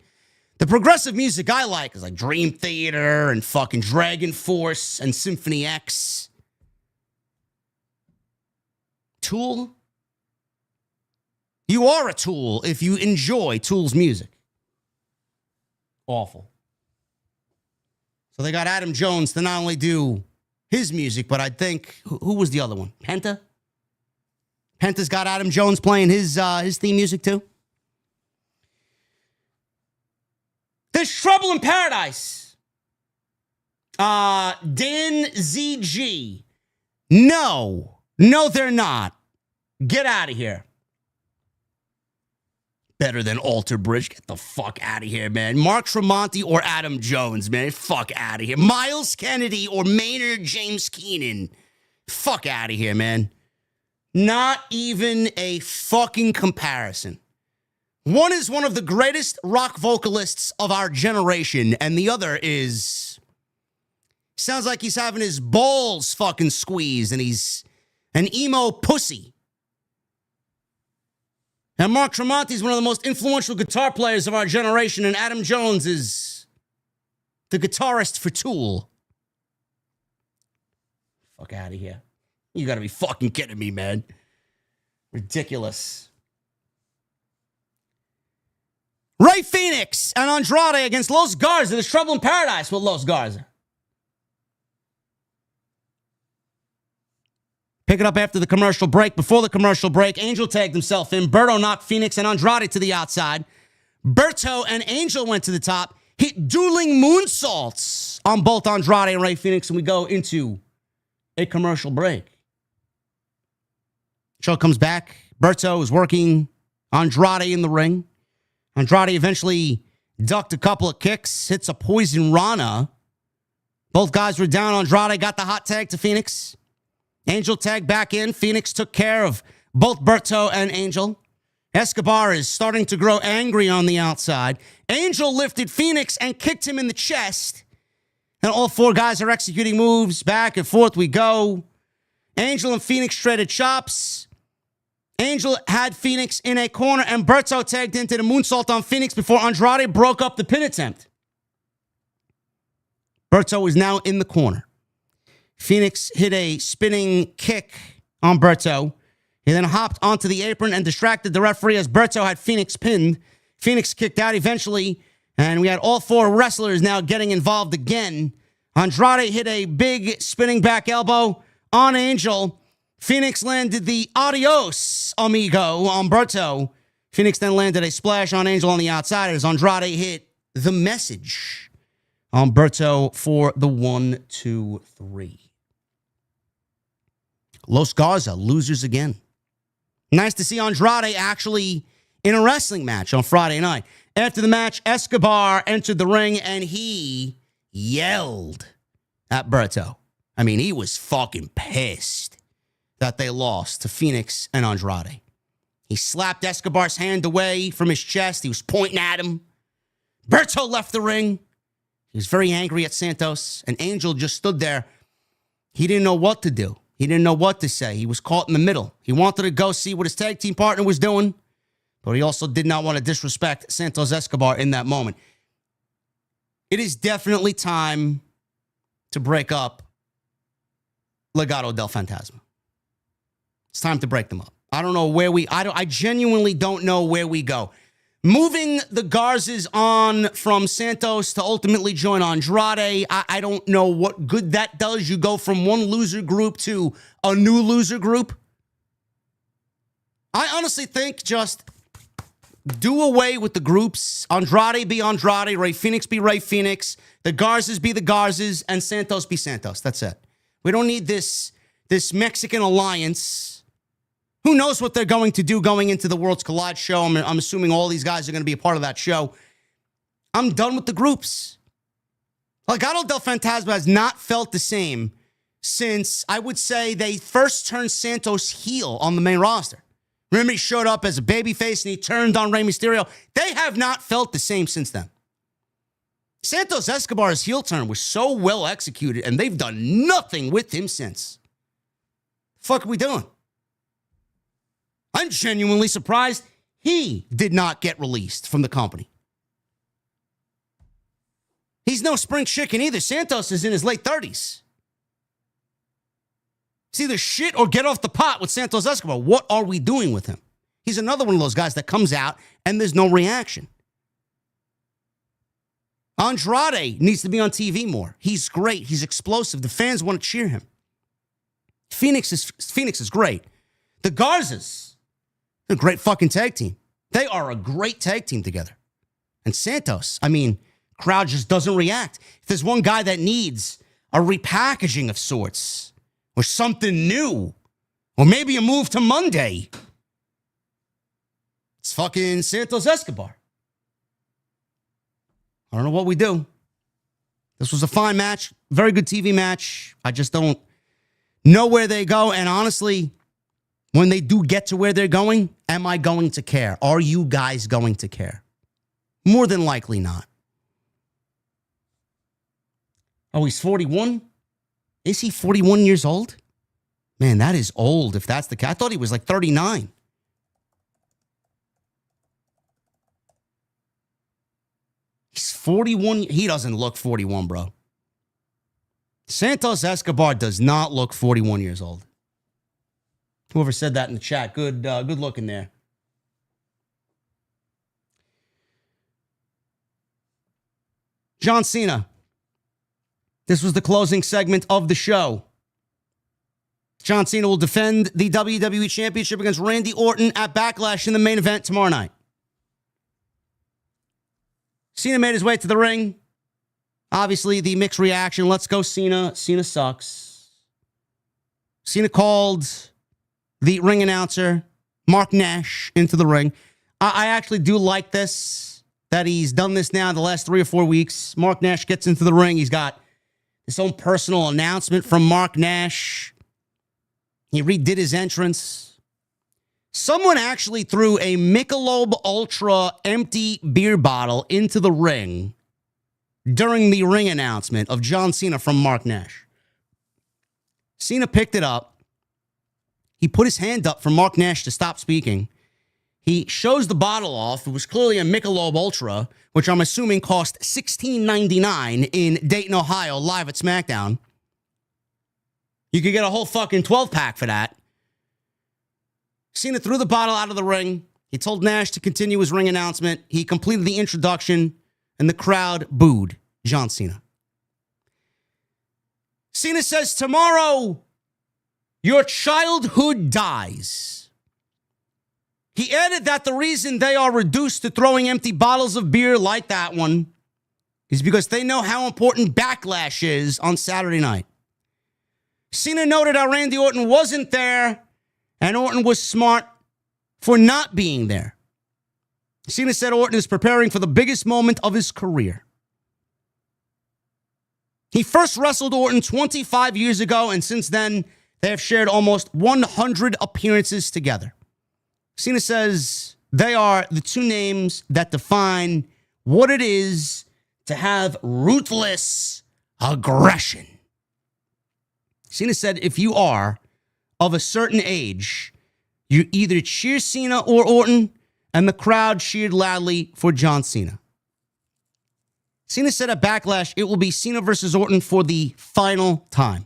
The progressive music I like is like Dream Theater and fucking Dragon Force and Symphony X. Tool? You are a Tool if you enjoy Tool's music. Awful. So they got Adam Jones to not only do his music, but I think, who was the other one? Penta? Penta's got Adam Jones playing his theme music too. There's Trouble in Paradise. Dan ZG. No, they're not. Get out of here. Better than Alter Bridge. Get the fuck out of here, man. Mark Tremonti or Adam Jones, man. Fuck out of here. Miles Kennedy or Maynard James Keenan. Fuck out of here, man. Not even a fucking comparison. One is one of the greatest rock vocalists of our generation, and the other is... sounds like he's having his balls fucking squeezed, and he's an emo pussy. And Mark Tremonti is one of the most influential guitar players of our generation, and Adam Jones is the guitarist for Tool. Fuck out of here. You gotta be fucking kidding me, man. Ridiculous. Rey Fenix and Andrade against Los Garza. There's Trouble in Paradise with Los Garza. Pick it up after the commercial break. Before the commercial break, Angel tagged himself in. Berto knocked Phoenix and Andrade to the outside. Berto and Angel went to the top. Hit dueling moonsaults on both Andrade and Rey Fenix, and we go into a commercial break. Show comes back. Berto is working Andrade in the ring. Andrade eventually ducked a couple of kicks, hits a poison rana. Both guys were down. Andrade got the hot tag to Phoenix. Angel tagged back in. Phoenix took care of both Berto and Angel. Escobar is starting to grow angry on the outside. Angel lifted Phoenix and kicked him in the chest. And all four guys are executing moves. Back and forth we go. Angel and Phoenix traded chops. Angel had Phoenix in a corner, and Berto tagged into the moonsault on Phoenix before Andrade broke up the pin attempt. Berto is now in the corner. Phoenix hit a spinning kick on Berto. He then hopped onto the apron and distracted the referee as Berto had Phoenix pinned. Phoenix kicked out eventually, and we had all four wrestlers now getting involved again. Andrade hit a big spinning back elbow on Angel. Phoenix landed the adios, amigo, on Berto. Phoenix then landed a splash on Angel on the outside as Andrade hit the message on Berto for the 1-2-3. Los Garza, losers again. Nice to see Andrade actually in a wrestling match on Friday night. After the match, Escobar entered the ring and he yelled at Berto. I mean, he was fucking pissed that they lost to Phoenix and Andrade. He slapped Escobar's hand away from his chest. He was pointing at him. Berto left the ring. He was very angry at Santos, and Angel just stood there. He didn't know what to do. He didn't know what to say. He was caught in the middle. He wanted to go see what his tag team partner was doing, but he also did not want to disrespect Santos Escobar in that moment. It is definitely time to break up Legado del Fantasma. It's time to break them up. I don't know where I genuinely don't know where we go. Moving the Garzas on from Santos to ultimately join Andrade, I don't know what good that does. You go from one loser group to a new loser group. I honestly think just do away with the groups. Andrade be Andrade, Rey Fenix be Rey Fenix, the Garzas be the Garzas, and Santos be Santos. That's it. We don't need this Mexican alliance. Who knows what they're going to do going into the Worlds Collide show? I'm assuming all these guys are going to be a part of that show. I'm done with the groups. Legado del Fantasma has not felt the same since, I would say, they first turned Santos heel on the main roster. Remember, he showed up as a babyface and he turned on Rey Mysterio. They have not felt the same since then. Santos Escobar's heel turn was so well executed, and they've done nothing with him since. The fuck are we doing? I'm genuinely surprised he did not get released from the company. He's no spring chicken either. Santos is in his late 30s. It's either shit or get off the pot with Santos Escobar. What are we doing with him? He's another one of those guys that comes out and there's no reaction. Andrade needs to be on TV more. He's great. He's explosive. The fans want to cheer him. Phoenix is great. The Garzas, they're a great fucking tag team. They are a great tag team together. And Santos, I mean, crowd just doesn't react. If there's one guy that needs a repackaging of sorts, or something new, or maybe a move to Monday, it's fucking Santos Escobar. I don't know what we do. This was a fine match, very good TV match. I just don't know where they go, and honestly, when they do get to where they're going, am I going to care? Are you guys going to care? More than likely not. Oh, he's 41? Is he 41 years old? Man, that is old if that's the case. I thought he was like 39. He's 41. He doesn't look 41, bro. Santos Escobar does not look 41 years old. Whoever said that in the chat, good looking there. John Cena. This was the closing segment of the show. John Cena will defend the WWE Championship against Randy Orton at Backlash in the main event tomorrow night. Cena made his way to the ring. Obviously, the mixed reaction. Let's go, Cena. Cena sucks. Cena called the ring announcer, Mark Nash, into the ring. I actually do like this, that he's done this now in the last 3 or 4 weeks. Mark Nash gets into the ring. He's got his own personal announcement from Mark Nash. He redid his entrance. Someone actually threw a Michelob Ultra empty beer bottle into the ring during the ring announcement of John Cena from Mark Nash. Cena picked it up. He put his hand up for Mark Nash to stop speaking. He shows the bottle off. It was clearly a Michelob Ultra, which I'm assuming cost $16.99 in Dayton, Ohio, live at SmackDown. You could get a whole fucking 12-pack for that. Cena threw the bottle out of the ring. He told Nash to continue his ring announcement. He completed the introduction, and the crowd booed John Cena. Cena says, tomorrow, your childhood dies. He added that the reason they are reduced to throwing empty bottles of beer like that one is because they know how important Backlash is on Saturday night. Cena noted how Randy Orton wasn't there, and Orton was smart for not being there. Cena said Orton is preparing for the biggest moment of his career. He first wrestled Orton 25 years ago, and since then, they have shared almost 100 appearances together. Cena says they are the two names that define what it is to have ruthless aggression. Cena said if you are of a certain age, you either cheer Cena or Orton, and the crowd cheered loudly for John Cena. Cena said at Backlash it will be Cena versus Orton for the final time.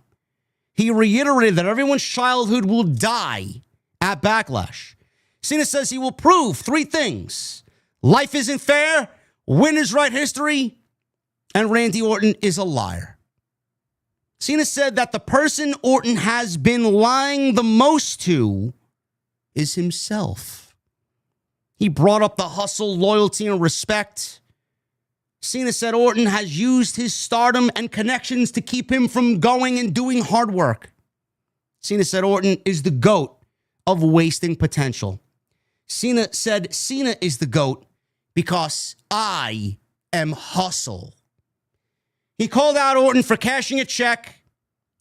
He reiterated that everyone's childhood will die at Backlash. Cena says he will prove 3 things. Life isn't fair, winners write history, and Randy Orton is a liar. Cena said that the person Orton has been lying the most to is himself. He brought up the hustle, loyalty, and respect. Cena said Orton has used his stardom and connections to keep him from going and doing hard work. Cena said Orton is the GOAT of wasting potential. Cena said Cena is the GOAT because I am hustle. He called out Orton for cashing a check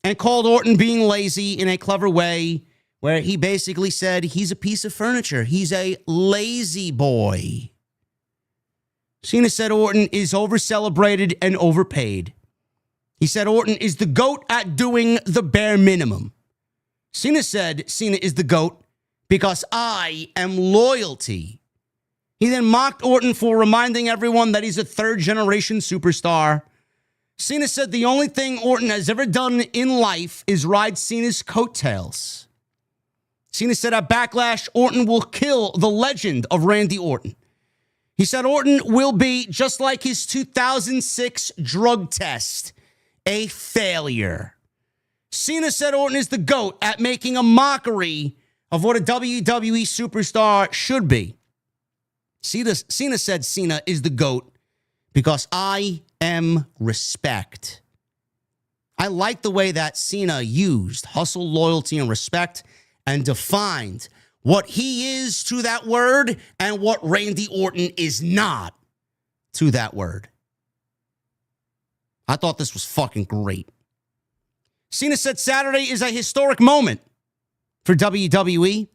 and called Orton being lazy in a clever way, where he basically said he's a piece of furniture. He's a lazy boy. Cena said Orton is over-celebrated and overpaid. He said Orton is the GOAT at doing the bare minimum. Cena said Cena is the GOAT because I am loyalty. He then mocked Orton for reminding everyone that he's a third-generation superstar. Cena said the only thing Orton has ever done in life is ride Cena's coattails. Cena said at Backlash, Orton will kill the legend of Randy Orton. He said Orton will be, just like his 2006 drug test, a failure. Cena said Orton is the GOAT at making a mockery of what a WWE superstar should be. Cena said Cena is the GOAT because I am respect. I like the way that Cena used hustle, loyalty, and respect and defined what he is to that word and what Randy Orton is not to that word. I thought this was fucking great. Cena said Saturday is a historic moment for WWE,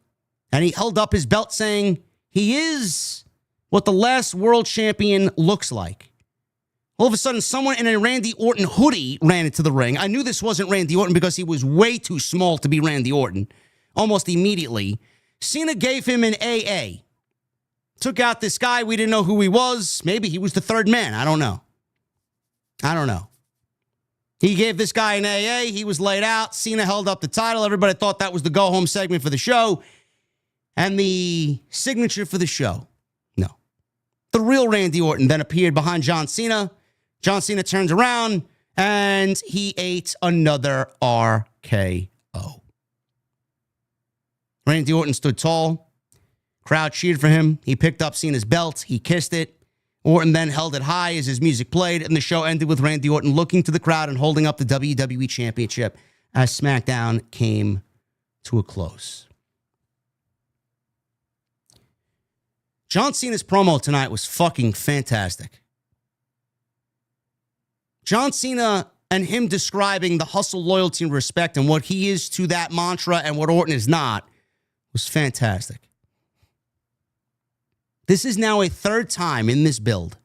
and he held up his belt saying he is what the last world champion looks like. All of a sudden, someone in a Randy Orton hoodie ran into the ring. I knew this wasn't Randy Orton because he was way too small to be Randy Orton. Almost immediately, Cena gave him an AA. Took out this guy. We didn't know who he was. Maybe he was the third man. I don't know. He gave this guy an AA. He was laid out. Cena held up the title. Everybody thought that was the go-home segment for the show and the signature for the show. No. The real Randy Orton then appeared behind John Cena. John Cena turns around, and he ate another RKO. Randy Orton stood tall. Crowd cheered for him. He picked up Cena's belt. He kissed it. Orton then held it high as his music played, and the show ended with Randy Orton looking to the crowd and holding up the WWE Championship as SmackDown came to a close. John Cena's promo tonight was fucking fantastic. John Cena and him describing the hustle, loyalty, and respect and what he is to that mantra and what Orton is not was fantastic. This is now a third time in this build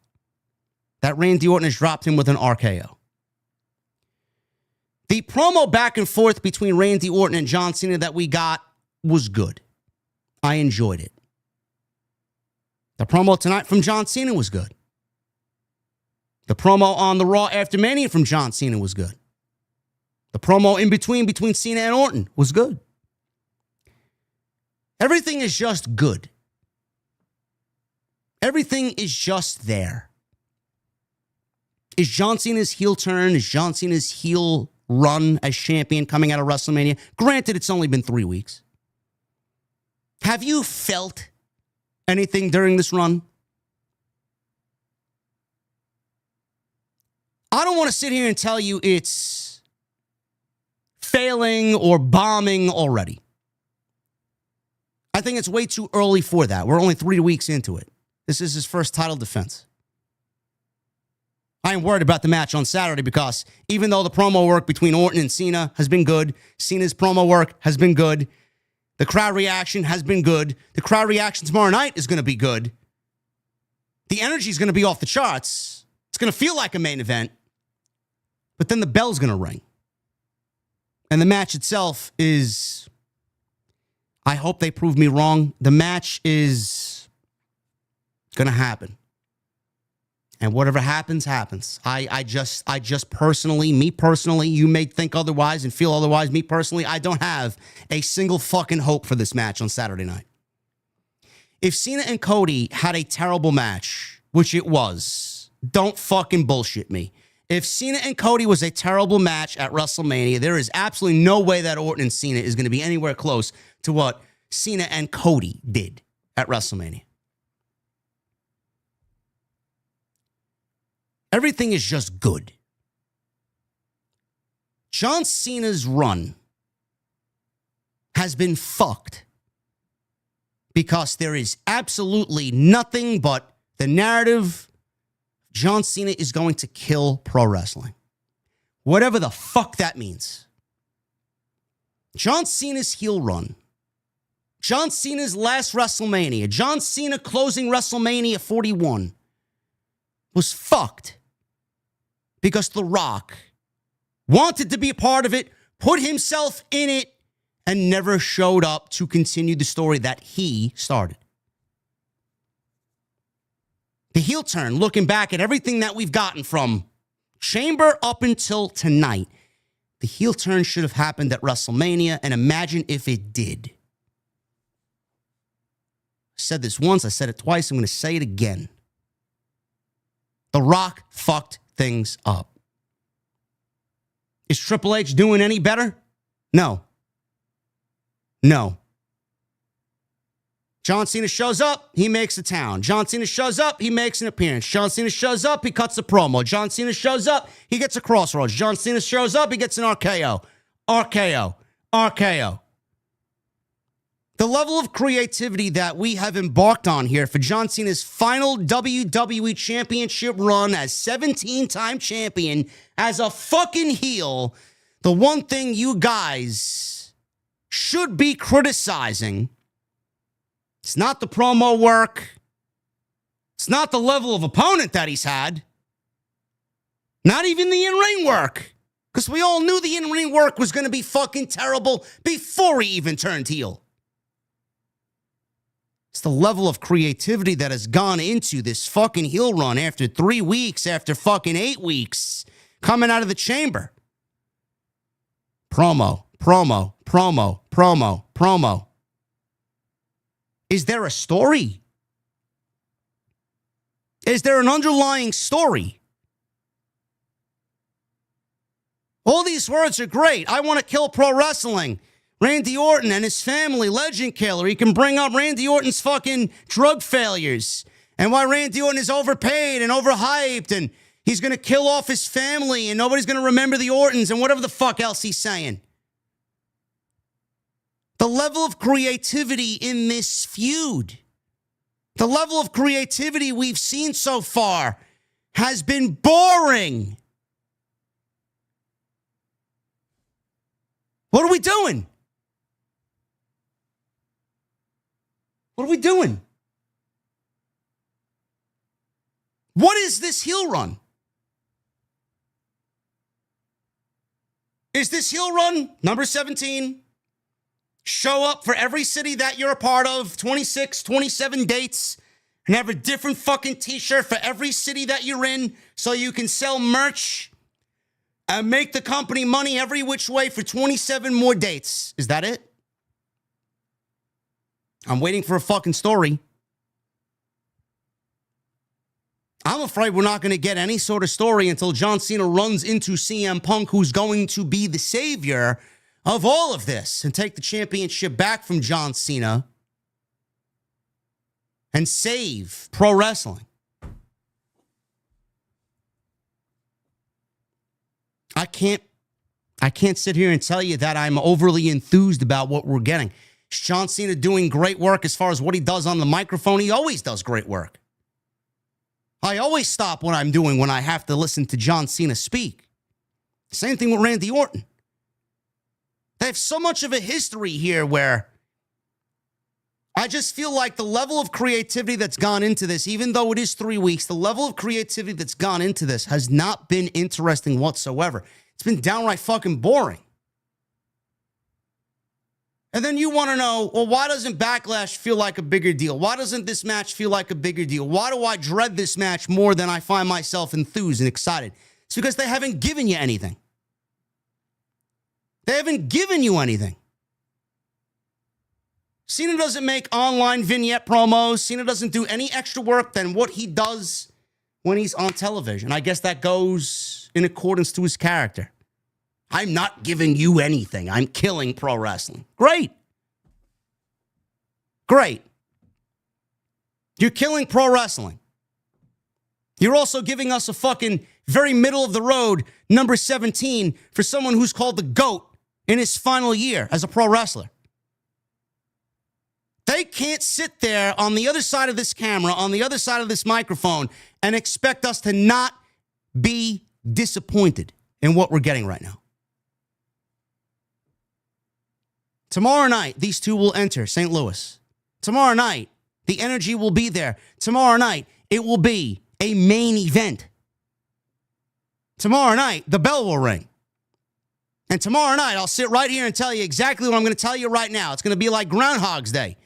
that Randy Orton has dropped him with an RKO. The promo back and forth between Randy Orton and John Cena that we got was good. I enjoyed it. The promo tonight from John Cena was good. The promo on the Raw after Mania from John Cena was good. The promo in between Cena and Orton was good. Everything is just good. Everything is just there. Is John Cena's heel turn, is John Cena's heel run as champion coming out of WrestleMania? Granted, it's only been 3 weeks. Have you felt anything during this run? I don't want to sit here and tell you it's failing or bombing already. I think it's way too early for that. We're only 3 weeks into it. This is his first title defense. I am worried about the match on Saturday because even though the promo work between Orton and Cena has been good, Cena's promo work has been good, the crowd reaction has been good, the crowd reaction tomorrow night is going to be good, the energy is going to be off the charts, it's going to feel like a main event, but then the bell's going to ring. And the match itself is, I hope they prove me wrong, the match is going to happen. And whatever happens, happens. I just personally, me personally, you may think otherwise and feel otherwise. Me personally, I don't have a single fucking hope for this match on Saturday night. If Cena and Cody had a terrible match, which it was, don't fucking bullshit me. If Cena and Cody was a terrible match at WrestleMania, there is absolutely no way that Orton and Cena is going to be anywhere close to what Cena and Cody did at WrestleMania. Everything is just good. John Cena's run has been fucked because there is absolutely nothing but the narrative. John Cena is going to kill pro wrestling. Whatever the fuck that means. John Cena's heel run. John Cena's last WrestleMania. John Cena closing WrestleMania 41 was fucked. Because The Rock wanted to be a part of it, put himself in it, and never showed up to continue the story that he started. The heel turn, looking back at everything that we've gotten from Chamber up until tonight, the heel turn should have happened at WrestleMania, and imagine if it did. I said this once, I said it twice, I'm going to say it again. The Rock fucked things up. Is Triple H doing any better? No. No. John Cena shows up, he makes a town. John Cena shows up, he makes an appearance. John Cena shows up, he cuts a promo. John Cena shows up, he gets a crossroads. John Cena shows up, he gets an RKO. RKO. RKO. The level of creativity that we have embarked on here for John Cena's final WWE Championship run as 17-time champion as a fucking heel, the one thing you guys should be criticizing, it's not the promo work, it's not the level of opponent that he's had, not even the in-ring work, because we all knew the in-ring work was going to be fucking terrible before he even turned heel. It's the level of creativity that has gone into this fucking heel run after 3 weeks, after fucking 8 weeks, coming out of the chamber. Promo, promo, promo, promo, promo. Is there a story? Is there an underlying story? All these words are great. I want to kill pro wrestling. Randy Orton and his family, legend killer. He can bring up Randy Orton's fucking drug failures and why Randy Orton is overpaid and overhyped and he's going to kill off his family and nobody's going to remember the Ortons and whatever the fuck else he's saying. The level of creativity in this feud, the level of creativity we've seen so far has been boring. What are we doing? What are we doing? What is this heel run? Is this heel run number 17? Show up for every city that you're a part of, 26, 27 dates, and have a different fucking t-shirt for every city that you're in so you can sell merch and make the company money every which way for 27 more dates. Is that it? I'm waiting for a fucking story. I'm afraid we're not going to get any sort of story until John Cena runs into CM Punk, who's going to be the savior of all of this and take the championship back from John Cena and save pro wrestling. I can't sit here and tell you that I'm overly enthused about what we're getting. Is John Cena doing great work as far as what he does on the microphone? He always does great work. I always stop what I'm doing when I have to listen to John Cena speak. Same thing with Randy Orton. They have so much of a history here where I just feel like the level of creativity that's gone into this, even though it is 3 weeks, the level of creativity that's gone into this has not been interesting whatsoever. It's been downright fucking boring. And then you want to know, well, why doesn't Backlash feel like a bigger deal? Why doesn't this match feel like a bigger deal? Why do I dread this match more than I find myself enthused and excited? It's because they haven't given you anything. They haven't given you anything. Cena doesn't make online vignette promos. Cena doesn't do any extra work than what he does when he's on television. I guess that goes in accordance to his character. I'm not giving you anything. I'm killing pro wrestling. Great. Great. You're killing pro wrestling. You're also giving us a fucking very middle of the road number 17 for someone who's called the GOAT in his final year as a pro wrestler. They can't sit there on the other side of this camera, on the other side of this microphone, and expect us to not be disappointed in what we're getting right now. Tomorrow night, these two will enter St. Louis. Tomorrow night, the energy will be there. Tomorrow night, it will be a main event. Tomorrow night, the bell will ring. And tomorrow night, I'll sit right here and tell you exactly what I'm going to tell you right now. It's going to be like Groundhog's Day.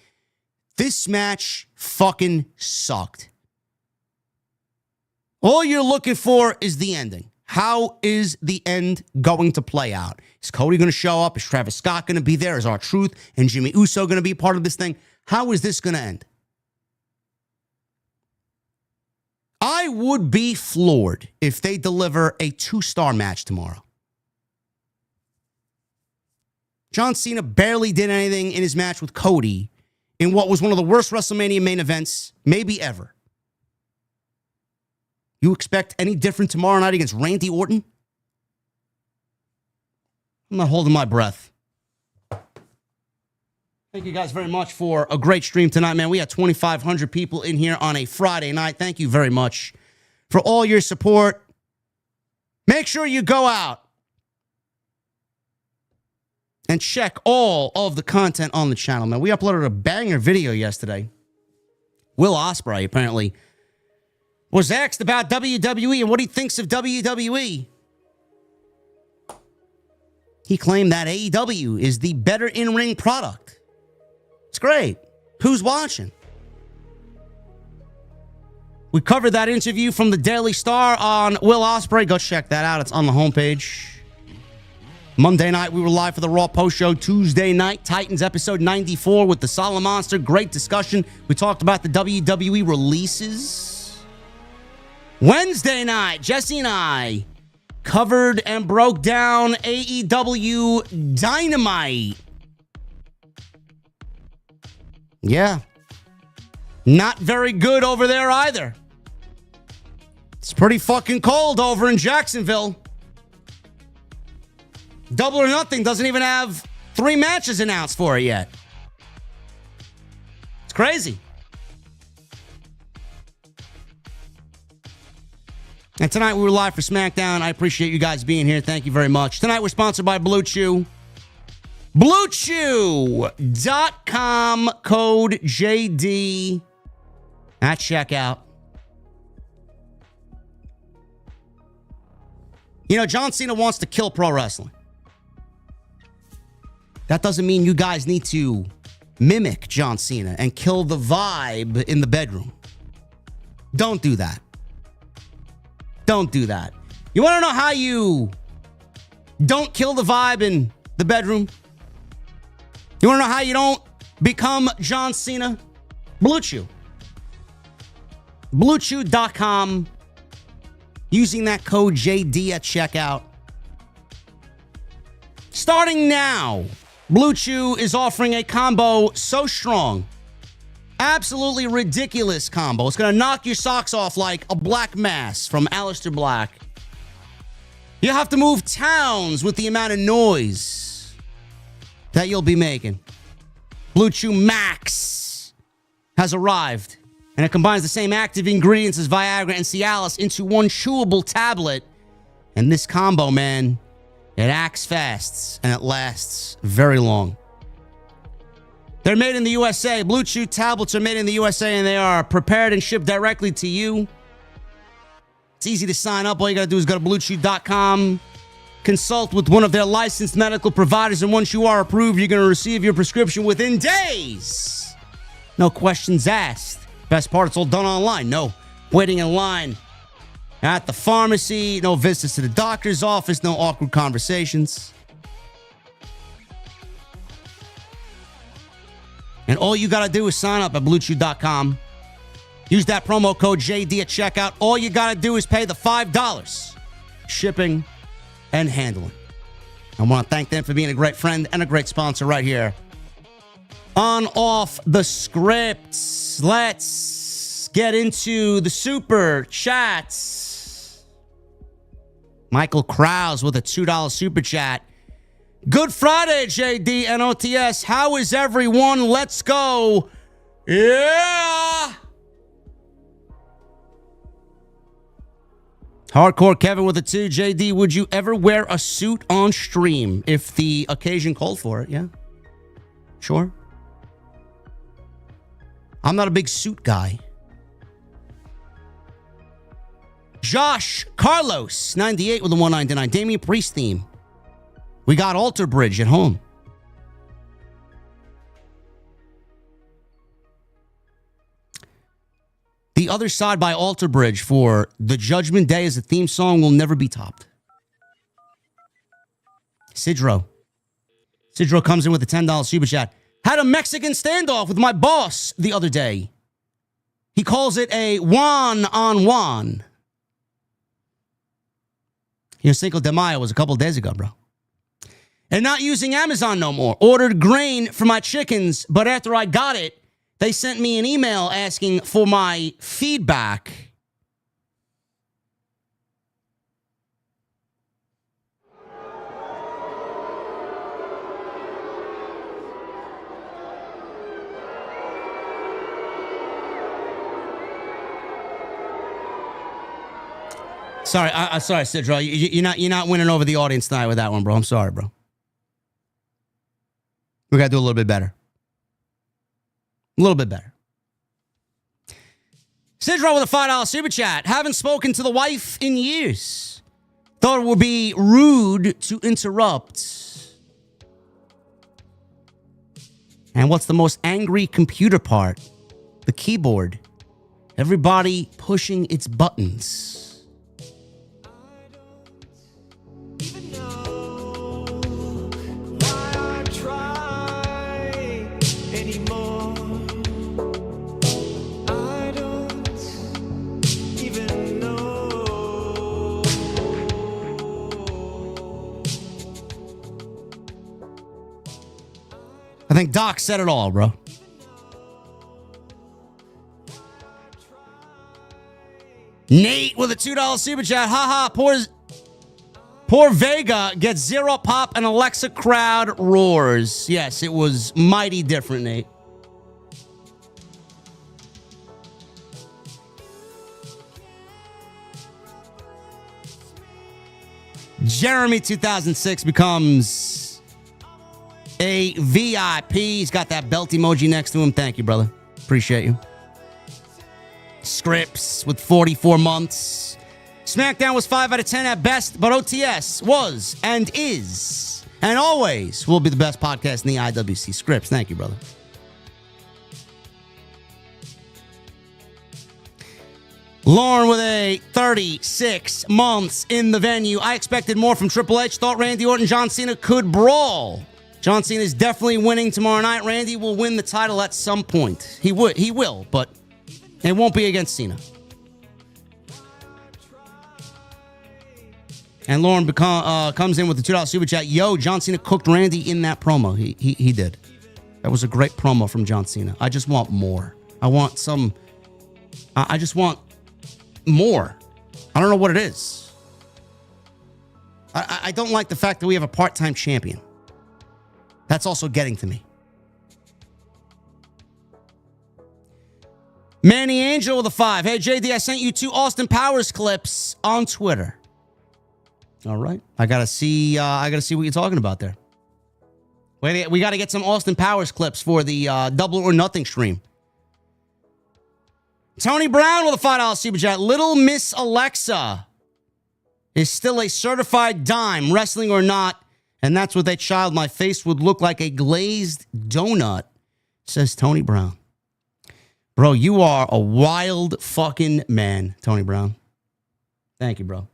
This match fucking sucked. All you're looking for is the ending. How is the end going to play out? Is Cody going to show up? Is Travis Scott going to be there? Is R-Truth and Jimmy Uso going to be part of this thing? How is this going to end? I would be floored if they deliver a 2-star match tomorrow. John Cena barely did anything in his match with Cody in what was one of the worst WrestleMania main events, maybe ever. You expect any different tomorrow night against Randy Orton? I'm not holding my breath. Thank you guys very much for a great stream tonight, man. We had 2,500 people in here on a Friday night. Thank you very much for all your support. Make sure you go out and check all of the content on the channel, man. We uploaded a banger video yesterday. Will Ospreay apparently was asked about WWE and what he thinks of WWE. He claimed that AEW is the better in-ring product. It's great. Who's watching? We covered that interview from the Daily Star on Will Ospreay. Go check that out. It's on the homepage. Monday night, we were live for the Raw Post Show. Tuesday night, Titans episode 94 with the Solid Monster. Great discussion. We talked about the WWE releases. Wednesday night, Jesse and I covered and broke down AEW Dynamite. Yeah. Not very good over there either. It's pretty fucking cold over in Jacksonville. Double or Nothing doesn't even have 3 matches announced for it yet. It's crazy. And tonight we were live for SmackDown. I appreciate you guys being here. Thank you very much. Tonight we're sponsored by Blue Chew. BlueChew.com, code JD at checkout. You know, John Cena wants to kill pro wrestling. That doesn't mean you guys need to mimic John Cena and kill the vibe in the bedroom. Don't do that. Don't do that. You want to know how you don't kill the vibe in the bedroom? You want to know how you don't become John Cena? Blue Chew. BlueChew.com. Using that code JD at checkout. Starting now, Blue Chew is offering a combo so strong. Absolutely ridiculous combo. It's going to knock your socks off like a black mass from Alistair Black. You have to move towns with the amount of noise that you'll be making. Blue Chew Max has arrived, and it combines the same active ingredients as Viagra and Cialis into one chewable tablet. And this combo, man, it acts fast and it lasts very long. They're made in the USA. Blue Chew tablets are made in the USA, and they are prepared and shipped directly to you. It's easy to sign up. All you got to do is go to BlueChew.com, consult with one of their licensed medical providers, and once you are approved, you're going to receive your prescription within days. No questions asked. Best part, it's all done online. No waiting in line at the pharmacy, no visits to the doctor's office, no awkward conversations. And all you got to do is sign up at BlueChew.com. Use that promo code JD at checkout. All you got to do is pay the $5 shipping and handling. I want to thank them for being a great friend and a great sponsor right here on Off the Script. Let's get into the super chats. Michael Krause with a $2 super chat. Good Friday, JD and OTS. How is everyone? Let's go. Yeah. Hardcore Kevin with a 2. JD, would you ever wear a suit on stream if the occasion called for it? Yeah. Sure. I'm not a big suit guy. Josh Carlos, 98 with a 199. Damian Priest theme. We got Alter Bridge at home. The Other Side by Alter Bridge for The Judgment Day as a theme song will never be topped. Sidro. Sidro comes in with a $10 super chat. Had a Mexican standoff with my boss the other day. He calls it a one-on-one. You know, Cinco de Mayo was a couple days ago, bro. And not using Amazon no more. Ordered grain for my chickens, but after I got it, they sent me an email asking for my feedback. Sorry, sorry, Sidro. You're not winning over the audience tonight with that one, bro. I'm sorry, bro. We got to do a little bit better. A little bit better. Sidro with a $5 super chat. Haven't spoken to the wife in years. Thought it would be rude to interrupt. And what's the most angry computer part? The keyboard. Everybody pushing its buttons. I think Doc said it all, bro. Nate with a $2 super chat. Haha, poor Vega gets 0 pop and Alexa crowd roars. Yes, it was mighty different, Nate. Jeremy 2006 becomes a VIP. He's got that belt emoji next to him. Thank you, brother. Appreciate you. Scripps with 44 months. SmackDown was 5 out of 10 at best, but OTS was and is and always will be the best podcast in the IWC. Scripps, thank you, brother. Lauren with a 36 months in the venue. I expected more from Triple H. Thought Randy Orton, John Cena could brawl. John Cena is definitely winning tomorrow night. Randy will win the title at some point. He will, but it won't be against Cena. And Lauren comes in with the $2 super chat. Yo, John Cena cooked Randy in that promo. He did. That was a great promo from John Cena. I just want more. I just want more. I don't know what it is. I don't like the fact that we have a part-time champion. That's also getting to me. Manny Angel with a 5. Hey, JD, I sent you 2 Austin Powers clips on Twitter. All right. I gotta see what you're talking about there. Wait, we gotta get some Austin Powers clips for the Double or Nothing stream. Tony Brown with a $5 super chat. Little Miss Alexa is still a certified dime, wrestling or not. And that's with that child. My face would look like a glazed donut, says Tony Brown. Bro, you are a wild fucking man, Tony Brown. Thank you, bro.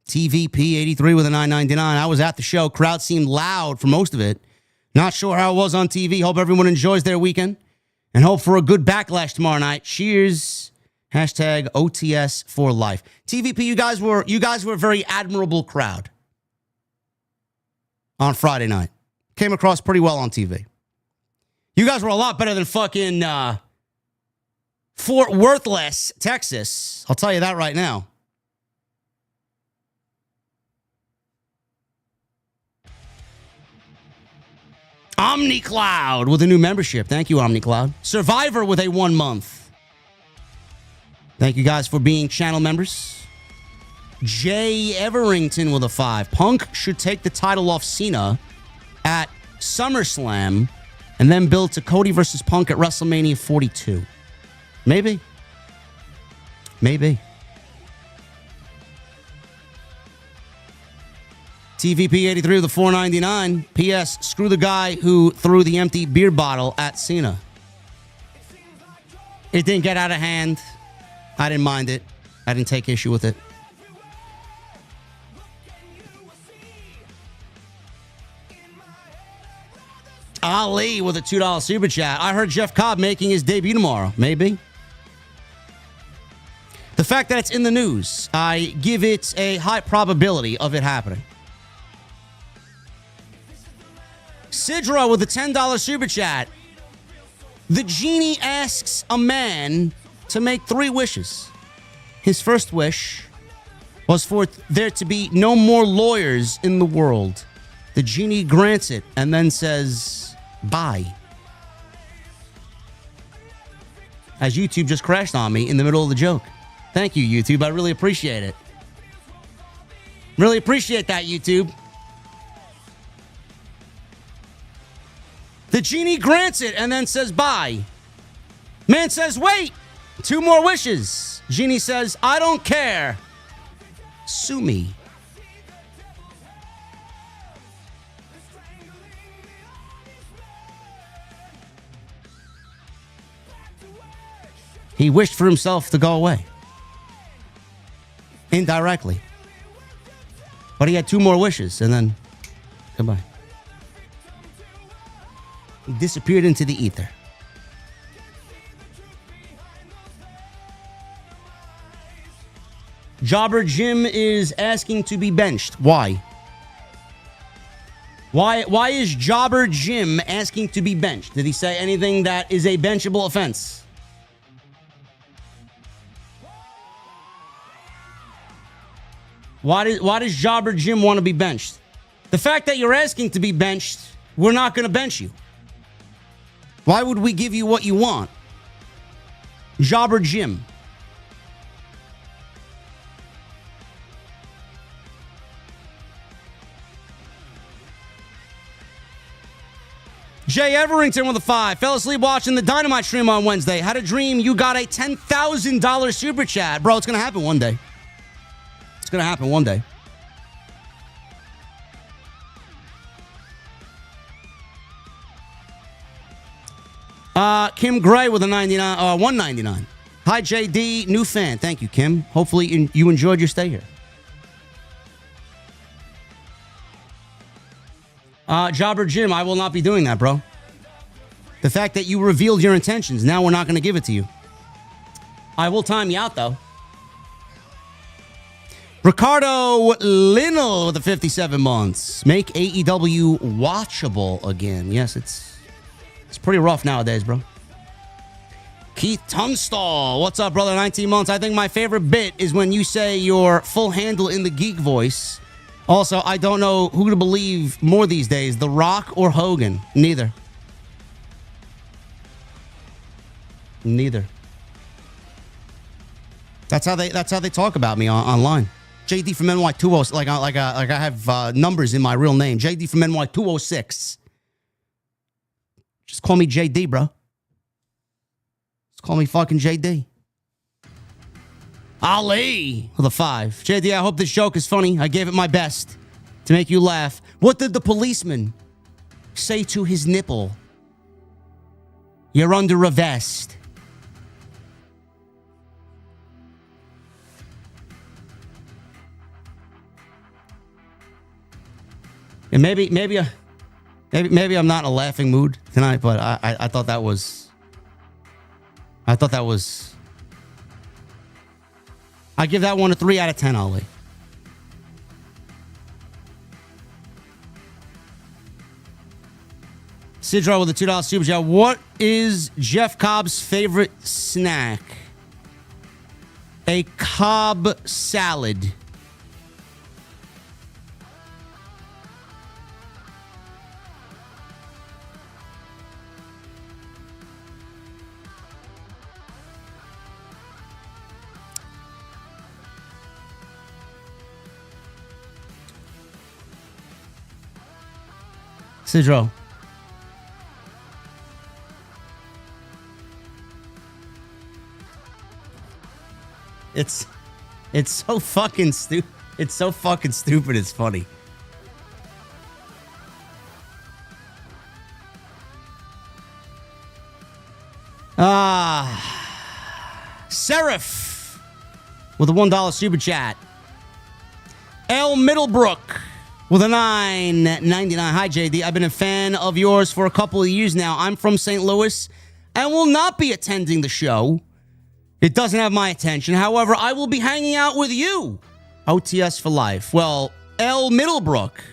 TVP83 with a $9.99. I was at the show. Crowd seemed loud for most of it. Not sure how it was on TV. Hope everyone enjoys their weekend. And hope for a good backlash tomorrow night. Cheers. Hashtag OTS for life. TVP, you guys were a very admirable crowd on Friday night. Came across pretty well on TV. You guys were a lot better than fucking Fort Worthless, Texas. I'll tell you that right now. OmniCloud with a new membership. Thank you, OmniCloud. Survivor with a 1 month. Thank you guys for being channel members. Jay Everington with a 5. Punk should take the title off Cena at SummerSlam and then build to Cody versus Punk at WrestleMania 42. Maybe. TVP83 with the $4.99. P.S. Screw the guy who threw the empty beer bottle at Cena. It didn't get out of hand. I didn't mind it. I didn't take issue with it. Ali with a $2 super chat. I heard Jeff Cobb making his debut tomorrow. Maybe. The fact that it's in the news, I give it a high probability of it happening. Sidra with a $10 super chat. The genie asks a man to make 3 wishes. His first wish was for there to be no more lawyers in the world. The genie grants it and then says, bye. As YouTube just crashed on me in the middle of the joke. Thank you, YouTube. I really appreciate it. Really appreciate that, YouTube. The genie grants it and then says bye. Man says, wait, 2 more wishes. Genie says, I don't care. Sue me. He wished for himself to go away. Indirectly. But he had 2 more wishes and then goodbye. He disappeared into the ether. Jobber Jim is asking to be benched. Why? Why is Jobber Jim asking to be benched? Did he say anything that is a benchable offense? Why does Jobber Jim want to be benched? The fact that you're asking to be benched, we're not going to bench you. Why would we give you what you want? Jobber Jim. Jay Everington with a 5. Fell asleep watching the Dynamite stream on Wednesday. Had a dream you got a $10,000 super chat. Bro, it's going to happen one day. It's going to happen one day. Kim Gray with a 199. Hi, JD. New fan. Thank you, Kim. Hopefully you enjoyed your stay here. Jobber Jim, I will not be doing that, bro. The fact that you revealed your intentions, now we're not going to give it to you. I will time you out, though. Ricardo Linnell with the 57 months. Make AEW watchable again. Yes, it's pretty rough nowadays, bro. Keith Tunstall. What's up, brother? 19 months. I think my favorite bit is when you say your full handle in the geek voice. Also, I don't know who to believe more these days, The Rock or Hogan. Neither. That's how they talk about me online. JD from NY 206, like I have numbers in my real name. JD from NY 206. Just call me JD, bro. Just call me fucking JD. Ali with a 5. JD, I hope this joke is funny. I gave it my best to make you laugh. What did the policeman say to his nipple? You're under arrest. And maybe I'm not in a laughing mood tonight, but I thought that was. I give that one a 3 out of 10, Ali. Sidro with a $2 super chat. What is Jeff Cobb's favorite snack? A Cobb salad. Sidro. It's so fucking stupid. It's so fucking stupid. It's funny. Seraph with a $1 super chat. L Middlebrook with a $9.99. Hi, JD. I've been a fan of yours for a couple of years now. I'm from St. Louis and will not be attending the show. It doesn't have my attention. However, I will be hanging out with you. OTS for life. Well, L Middlebrook,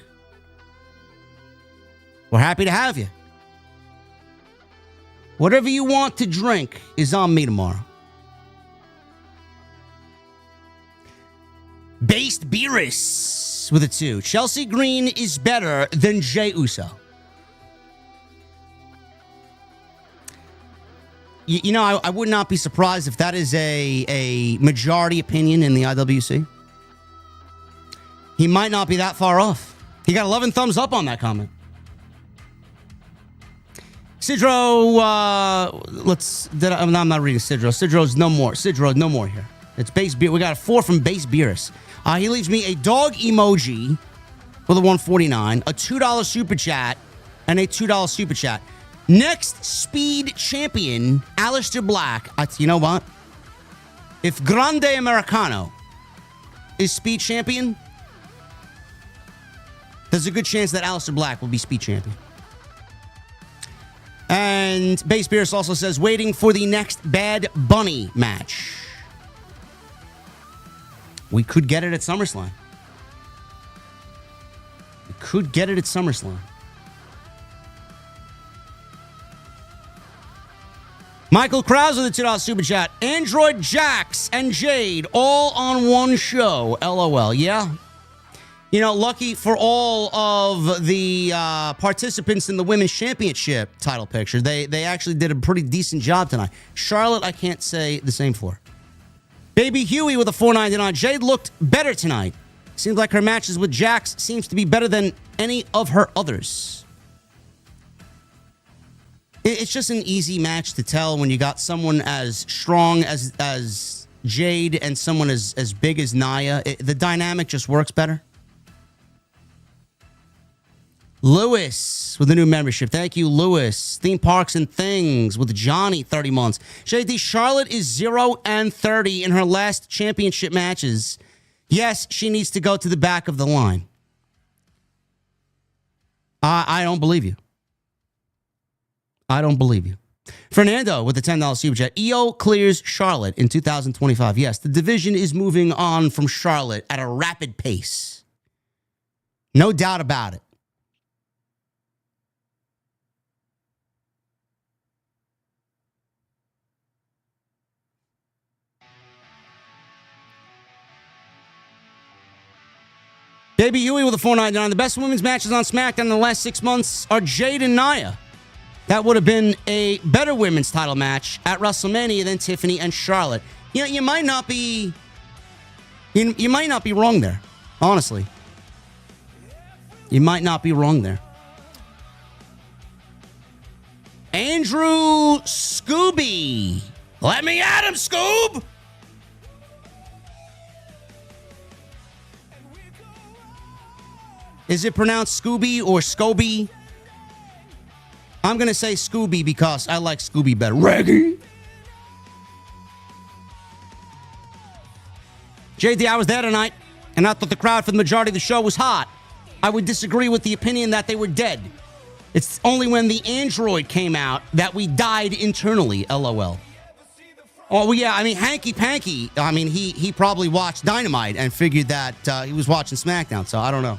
we're happy to have you. Whatever you want to drink is on me tomorrow. Based Beerus with a 2. Chelsea Green is better than Jey Uso. You know, I would not be surprised if that is a majority opinion in the IWC. He might not be that far off. He got 11 thumbs up on that comment. Sidro, I'm not reading Sidro. Sidro's no more. Sidro, no more here. It's Base Beer. We got a 4 from Base Beerus. He leaves me a dog emoji with a 149, a $2 super chat, and a $2 super chat. Next speed champion, Alistair Black. You know what? If Grande Americano is speed champion, there's a good chance that Alistair Black will be speed champion. And Base Beerus also says, waiting for the next Bad Bunny match. We could get it at SummerSlam. Michael Krause with a $2 super chat. Android, Jax, and Jade all on one show. LOL. Yeah. You know, lucky for all of the participants in the Women's Championship title picture. They actually did a pretty decent job tonight. Charlotte, I can't say the same for. Baby Huey with a $4.99. Jade looked better tonight. Seems like her matches with Jax seems to be better than any of her others. It's just an easy match to tell when you got someone as strong as Jade and someone as big as Nia. The dynamic just works better. Lewis with a new membership. Thank you, Lewis. Theme Parks and Things with Johnny, 30 months. JD, Charlotte is 0-30 in her last championship matches. Yes, she needs to go to the back of the line. I don't believe you. I don't believe you. Fernando with the $10 super chat. EO clears Charlotte in 2025. Yes, the division is moving on from Charlotte at a rapid pace. No doubt about it. Baby Huey with a $4.99. The best women's matches on SmackDown in the last 6 months are Jade and Nia. That would have been a better women's title match at WrestleMania than Tiffany and Charlotte. You know, you might not be wrong there, honestly. You might not be wrong there. Andrew Scooby. Let me at him, Scoob. Is it pronounced Scooby or Scoby? I'm going to say Scooby because I like Scooby better. Reggie. JD, I was there tonight, and I thought the crowd for the majority of the show was hot. I would disagree with the opinion that they were dead. It's only when the android came out that we died internally, LOL. Oh, well, yeah, I mean, Hanky Panky, I mean, he probably watched Dynamite and figured that he was watching SmackDown, so I don't know.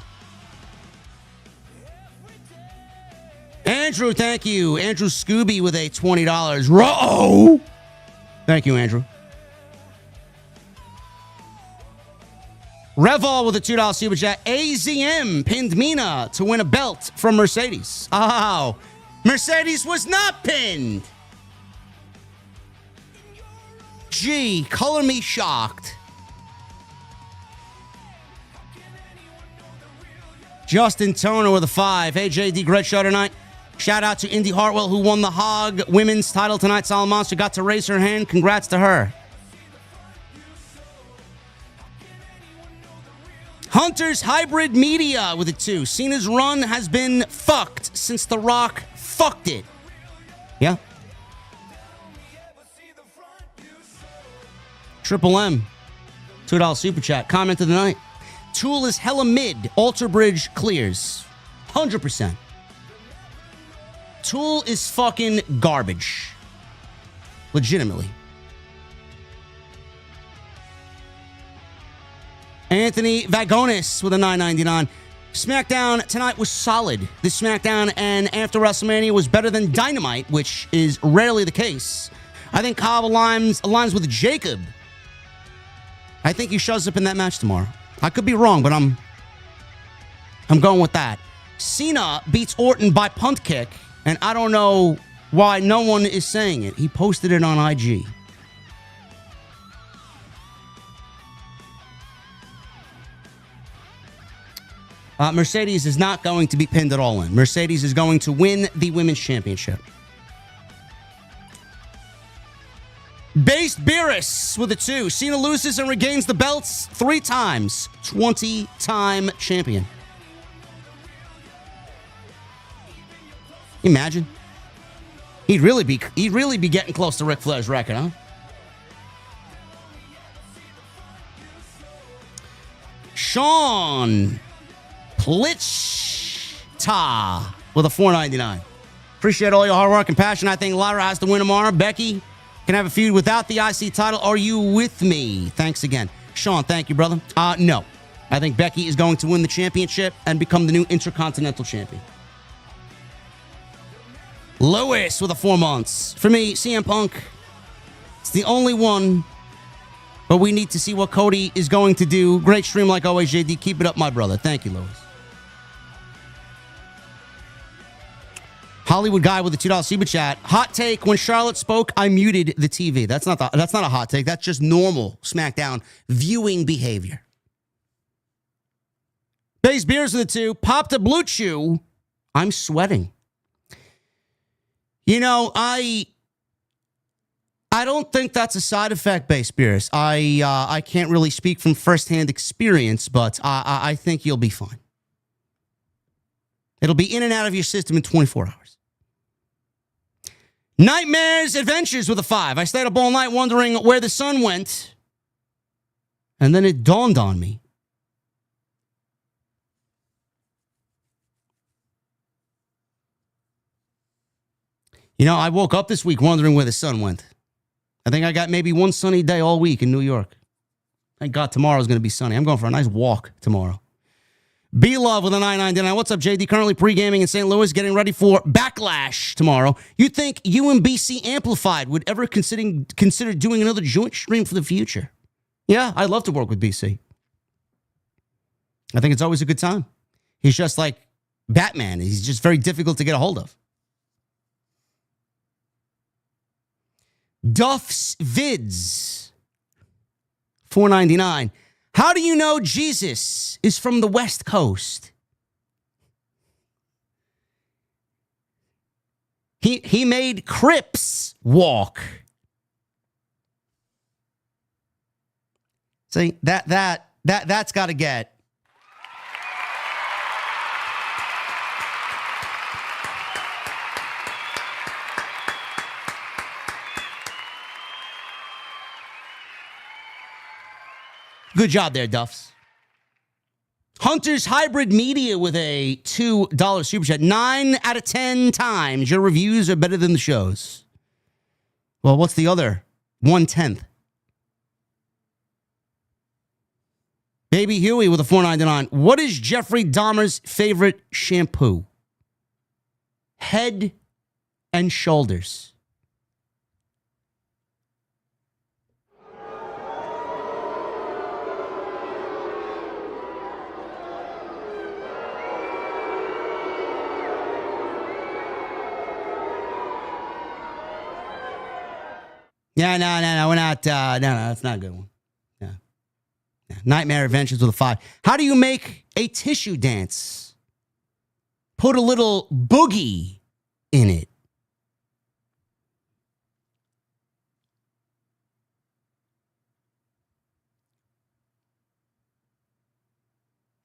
Andrew, thank you. Andrew Scooby with a $20. Ro! Thank you, Andrew. Revol with a $2 super chat. AZM pinned Mina to win a belt from Mercedes. Oh, Mercedes was not pinned. Gee, color me shocked. Justin Toner with a 5. Hey, JD, great show tonight. Shout out to Indy Hartwell, who won the Hog women's title tonight. Solid Monster got to raise her hand. Congrats to her. Hunter's Hybrid Media with a 2. Cena's run has been fucked since The Rock fucked it. Yeah. Triple M, $2 super chat. Comment of the night. Tool is hella mid. Alter Bridge clears. 100%. Tool is fucking garbage. Legitimately. Anthony Vagonis with a $9.99. SmackDown tonight was solid. This SmackDown and after WrestleMania was better than Dynamite, which is rarely the case. I think Cobb aligns with Jacob. I think he shows up in that match tomorrow. I could be wrong, but I'm going with that. Cena beats Orton by punt kick, and I don't know why no one is saying it. He posted it on IG. Mercedes is not going to be pinned at all in. Mercedes is going to win the Women's Championship. Based Beerus with a 2. Cena loses and regains the belts 3 times. 20-time champion. Imagine. He'd really be getting close to Ric Flair's record, huh? Sean Plichta with a $4.99. Appreciate all your hard work and passion. I think Lyra has to win tomorrow. Becky can have a feud without the IC title. Are you with me? Thanks again. Sean, thank you, brother. No. I think Becky is going to win the championship and become the new Intercontinental Champion. Lewis with the 4 months. For me, CM Punk, it's the only one, but we need to see what Cody is going to do. Great stream like always, JD. Keep it up, my brother. Thank you, Lewis. Hollywood guy with a $2 super chat. Hot take: when Charlotte spoke, I muted the TV. That's not a hot take. That's just normal SmackDown viewing behavior. Base beers with the 2. Popped a blue chew. I'm sweating. You know, I don't think that's a side effect, Base Beers. I can't really speak from firsthand experience, but I think you'll be fine. It'll be in and out of your system in 24 hours. Nightmares Adventures with a 5. I stayed up all night wondering where the sun went, and then it dawned on me. You know, I woke up this week wondering where the sun went. I think I got maybe one sunny day all week in New York. Thank God tomorrow's going to be sunny. I'm going for a nice walk tomorrow. B-Love with a 999. What's up, JD? Currently pre-gaming in St. Louis, getting ready for Backlash tomorrow. You think you and BC Amplified would ever consider doing another joint stream for the future? Yeah, I'd love to work with BC. I think it's always a good time. He's just like Batman. He's just very difficult to get a hold of. Duff's Vids, $4.99. How do you know Jesus is from the West Coast? He made Crips walk. See, that's got to get. Good job there, Duffs. Hunter's Hybrid Media with a $2 super chat. 9 out of 10 times your reviews are better than the shows. Well, what's the other 1/10? Baby Huey with a $4.99. What is Jeffrey Dahmer's favorite shampoo? Head and Shoulders. Yeah, no, we're not. No, that's not a good one. Yeah. Nightmare Adventures with a 5. How do you make a tissue dance? Put a little boogie in it.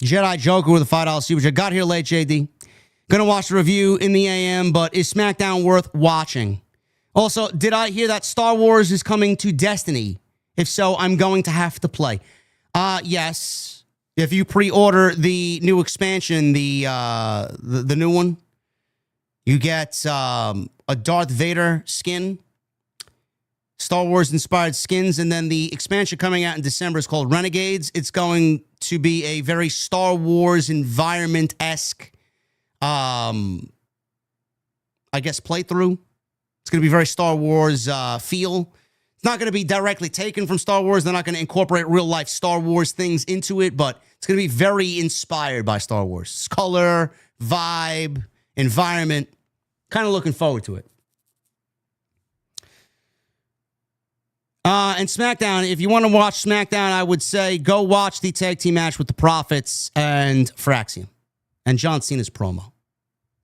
Jedi Joker with a $5 super chat. Got here late, JD. Gonna watch the review in the AM, but is SmackDown worth watching? Also, did I hear that Star Wars is coming to Destiny? If so, I'm going to have to play. Yes. If you pre-order the new expansion, the new one, you get a Darth Vader skin, Star Wars inspired skins, and then the expansion coming out in December is called Renegades. It's going to be a very Star Wars environment-esque, I guess, playthrough. It's going to be very Star Wars feel. It's not going to be directly taken from Star Wars. They're not going to incorporate real-life Star Wars things into it, but it's going to be very inspired by Star Wars. Color, vibe, environment. Kind of looking forward to it. And SmackDown, if you want to watch SmackDown, I would say go watch the tag team match with the Profits and Fraxium and John Cena's promo.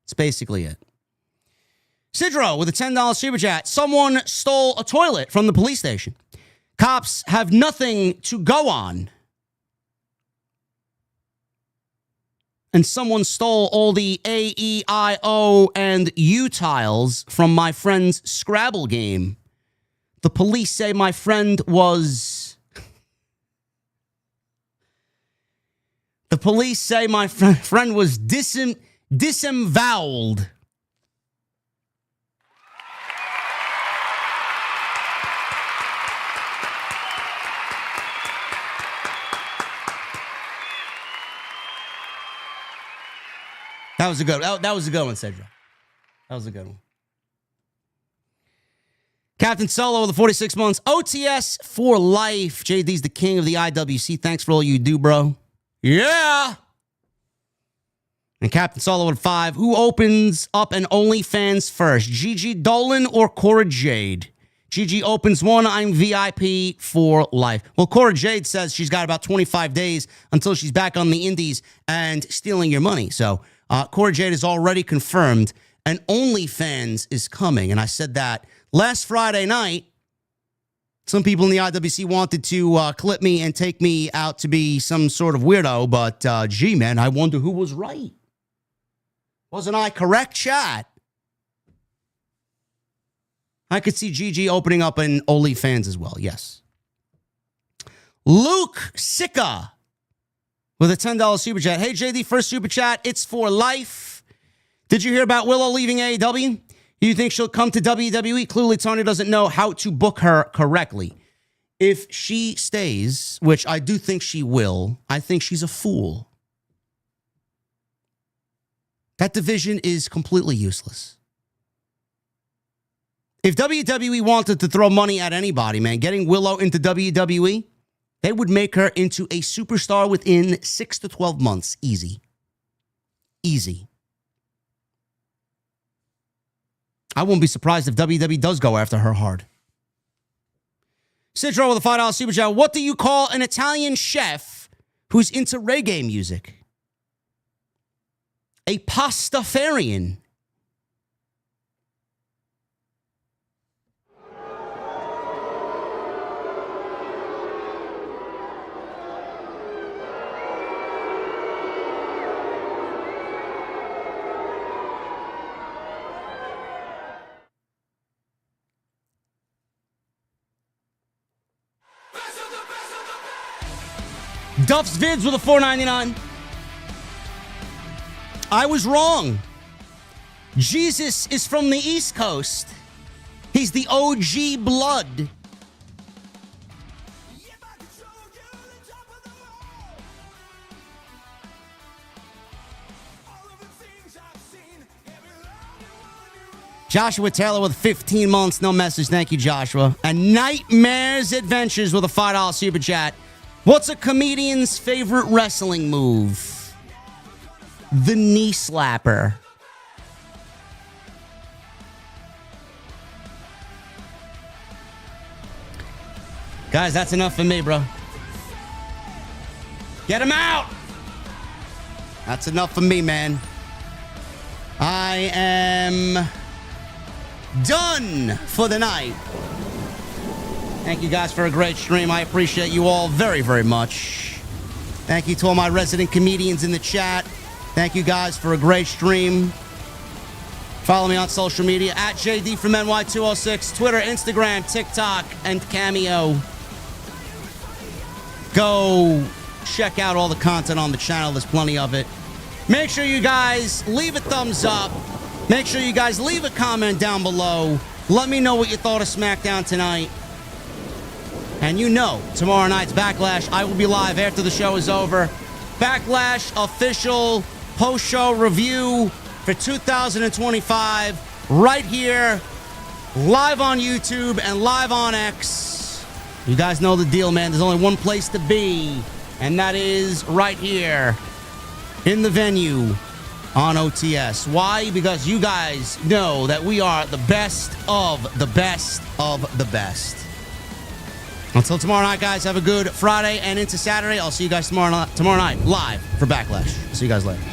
That's basically it. Sidro with a $10 super chat. Someone stole a toilet from the police station. Cops have nothing to go on. And someone stole all the A, E, I, O, and U tiles from my friend's Scrabble game. The police say my friend was... The police say my friend was disemboweled. That was a good one, Cedric. That was a good one. Captain Solo with the 46 months. OTS for life. JD's the king of the IWC. Thanks for all you do, bro. Yeah. And Captain Solo at 5. Who opens up an OnlyFans first? Gigi Dolan or Cora Jade? Gigi opens one. I'm VIP for life. Well, Cora Jade says she's got about 25 days until she's back on the indies and stealing your money. So Cora Jade has already confirmed an OnlyFans is coming. And I said that last Friday night. Some people in the IWC wanted to clip me and take me out to be some sort of weirdo. But, gee, man, I wonder who was right. Wasn't I correct, chat? I could see Gigi opening up an OnlyFans as well, yes. Luke Sicka with a $10 super chat. Hey, JD, first super chat. It's for life. Did you hear about Willow leaving AEW? You think she'll come to WWE? Clearly, Tony doesn't know how to book her correctly. If she stays, which I do think she will, I think she's a fool. That division is completely useless. If WWE wanted to throw money at anybody, man, getting Willow into WWE, they would make her into a superstar within 6 to 12 months. Easy. Easy. I wouldn't be surprised if WWE does go after her hard. Citro with a $5 super chat. What do you call an Italian chef who's into reggae music? A pastafarian. Duff's Vids with a $4.99. I was wrong. Jesus is from the East Coast. He's the OG blood. Joshua Taylor with 15 months, no message. Thank you, Joshua. And Nightmares Adventures with a $5 super chat. What's a comedian's favorite wrestling move? The knee slapper. Guys, that's enough for me, bro. Get him out! That's enough for me, man. I am done for the night. Thank you guys for a great stream. I appreciate you all very, very much. Thank you to all my resident comedians in the chat. Thank you guys for a great stream. Follow me on social media at JDfromNY206, Twitter, Instagram, TikTok, and Cameo. Go check out all the content on the channel. There's plenty of it. Make sure you guys leave a thumbs up. Make sure you guys leave a comment down below. Let me know what you thought of SmackDown tonight. And you know, tomorrow night's Backlash, I will be live after the show is over. Backlash official post-show review for 2025 right here, live on YouTube and live on X. You guys know the deal, man. There's only one place to be, and that is right here in the venue on OTS. Why? Because you guys know that we are the best of the best of the best. Until tomorrow night, guys, have a good Friday and into Saturday. I'll see you guys tomorrow night live for Backlash. See you guys later.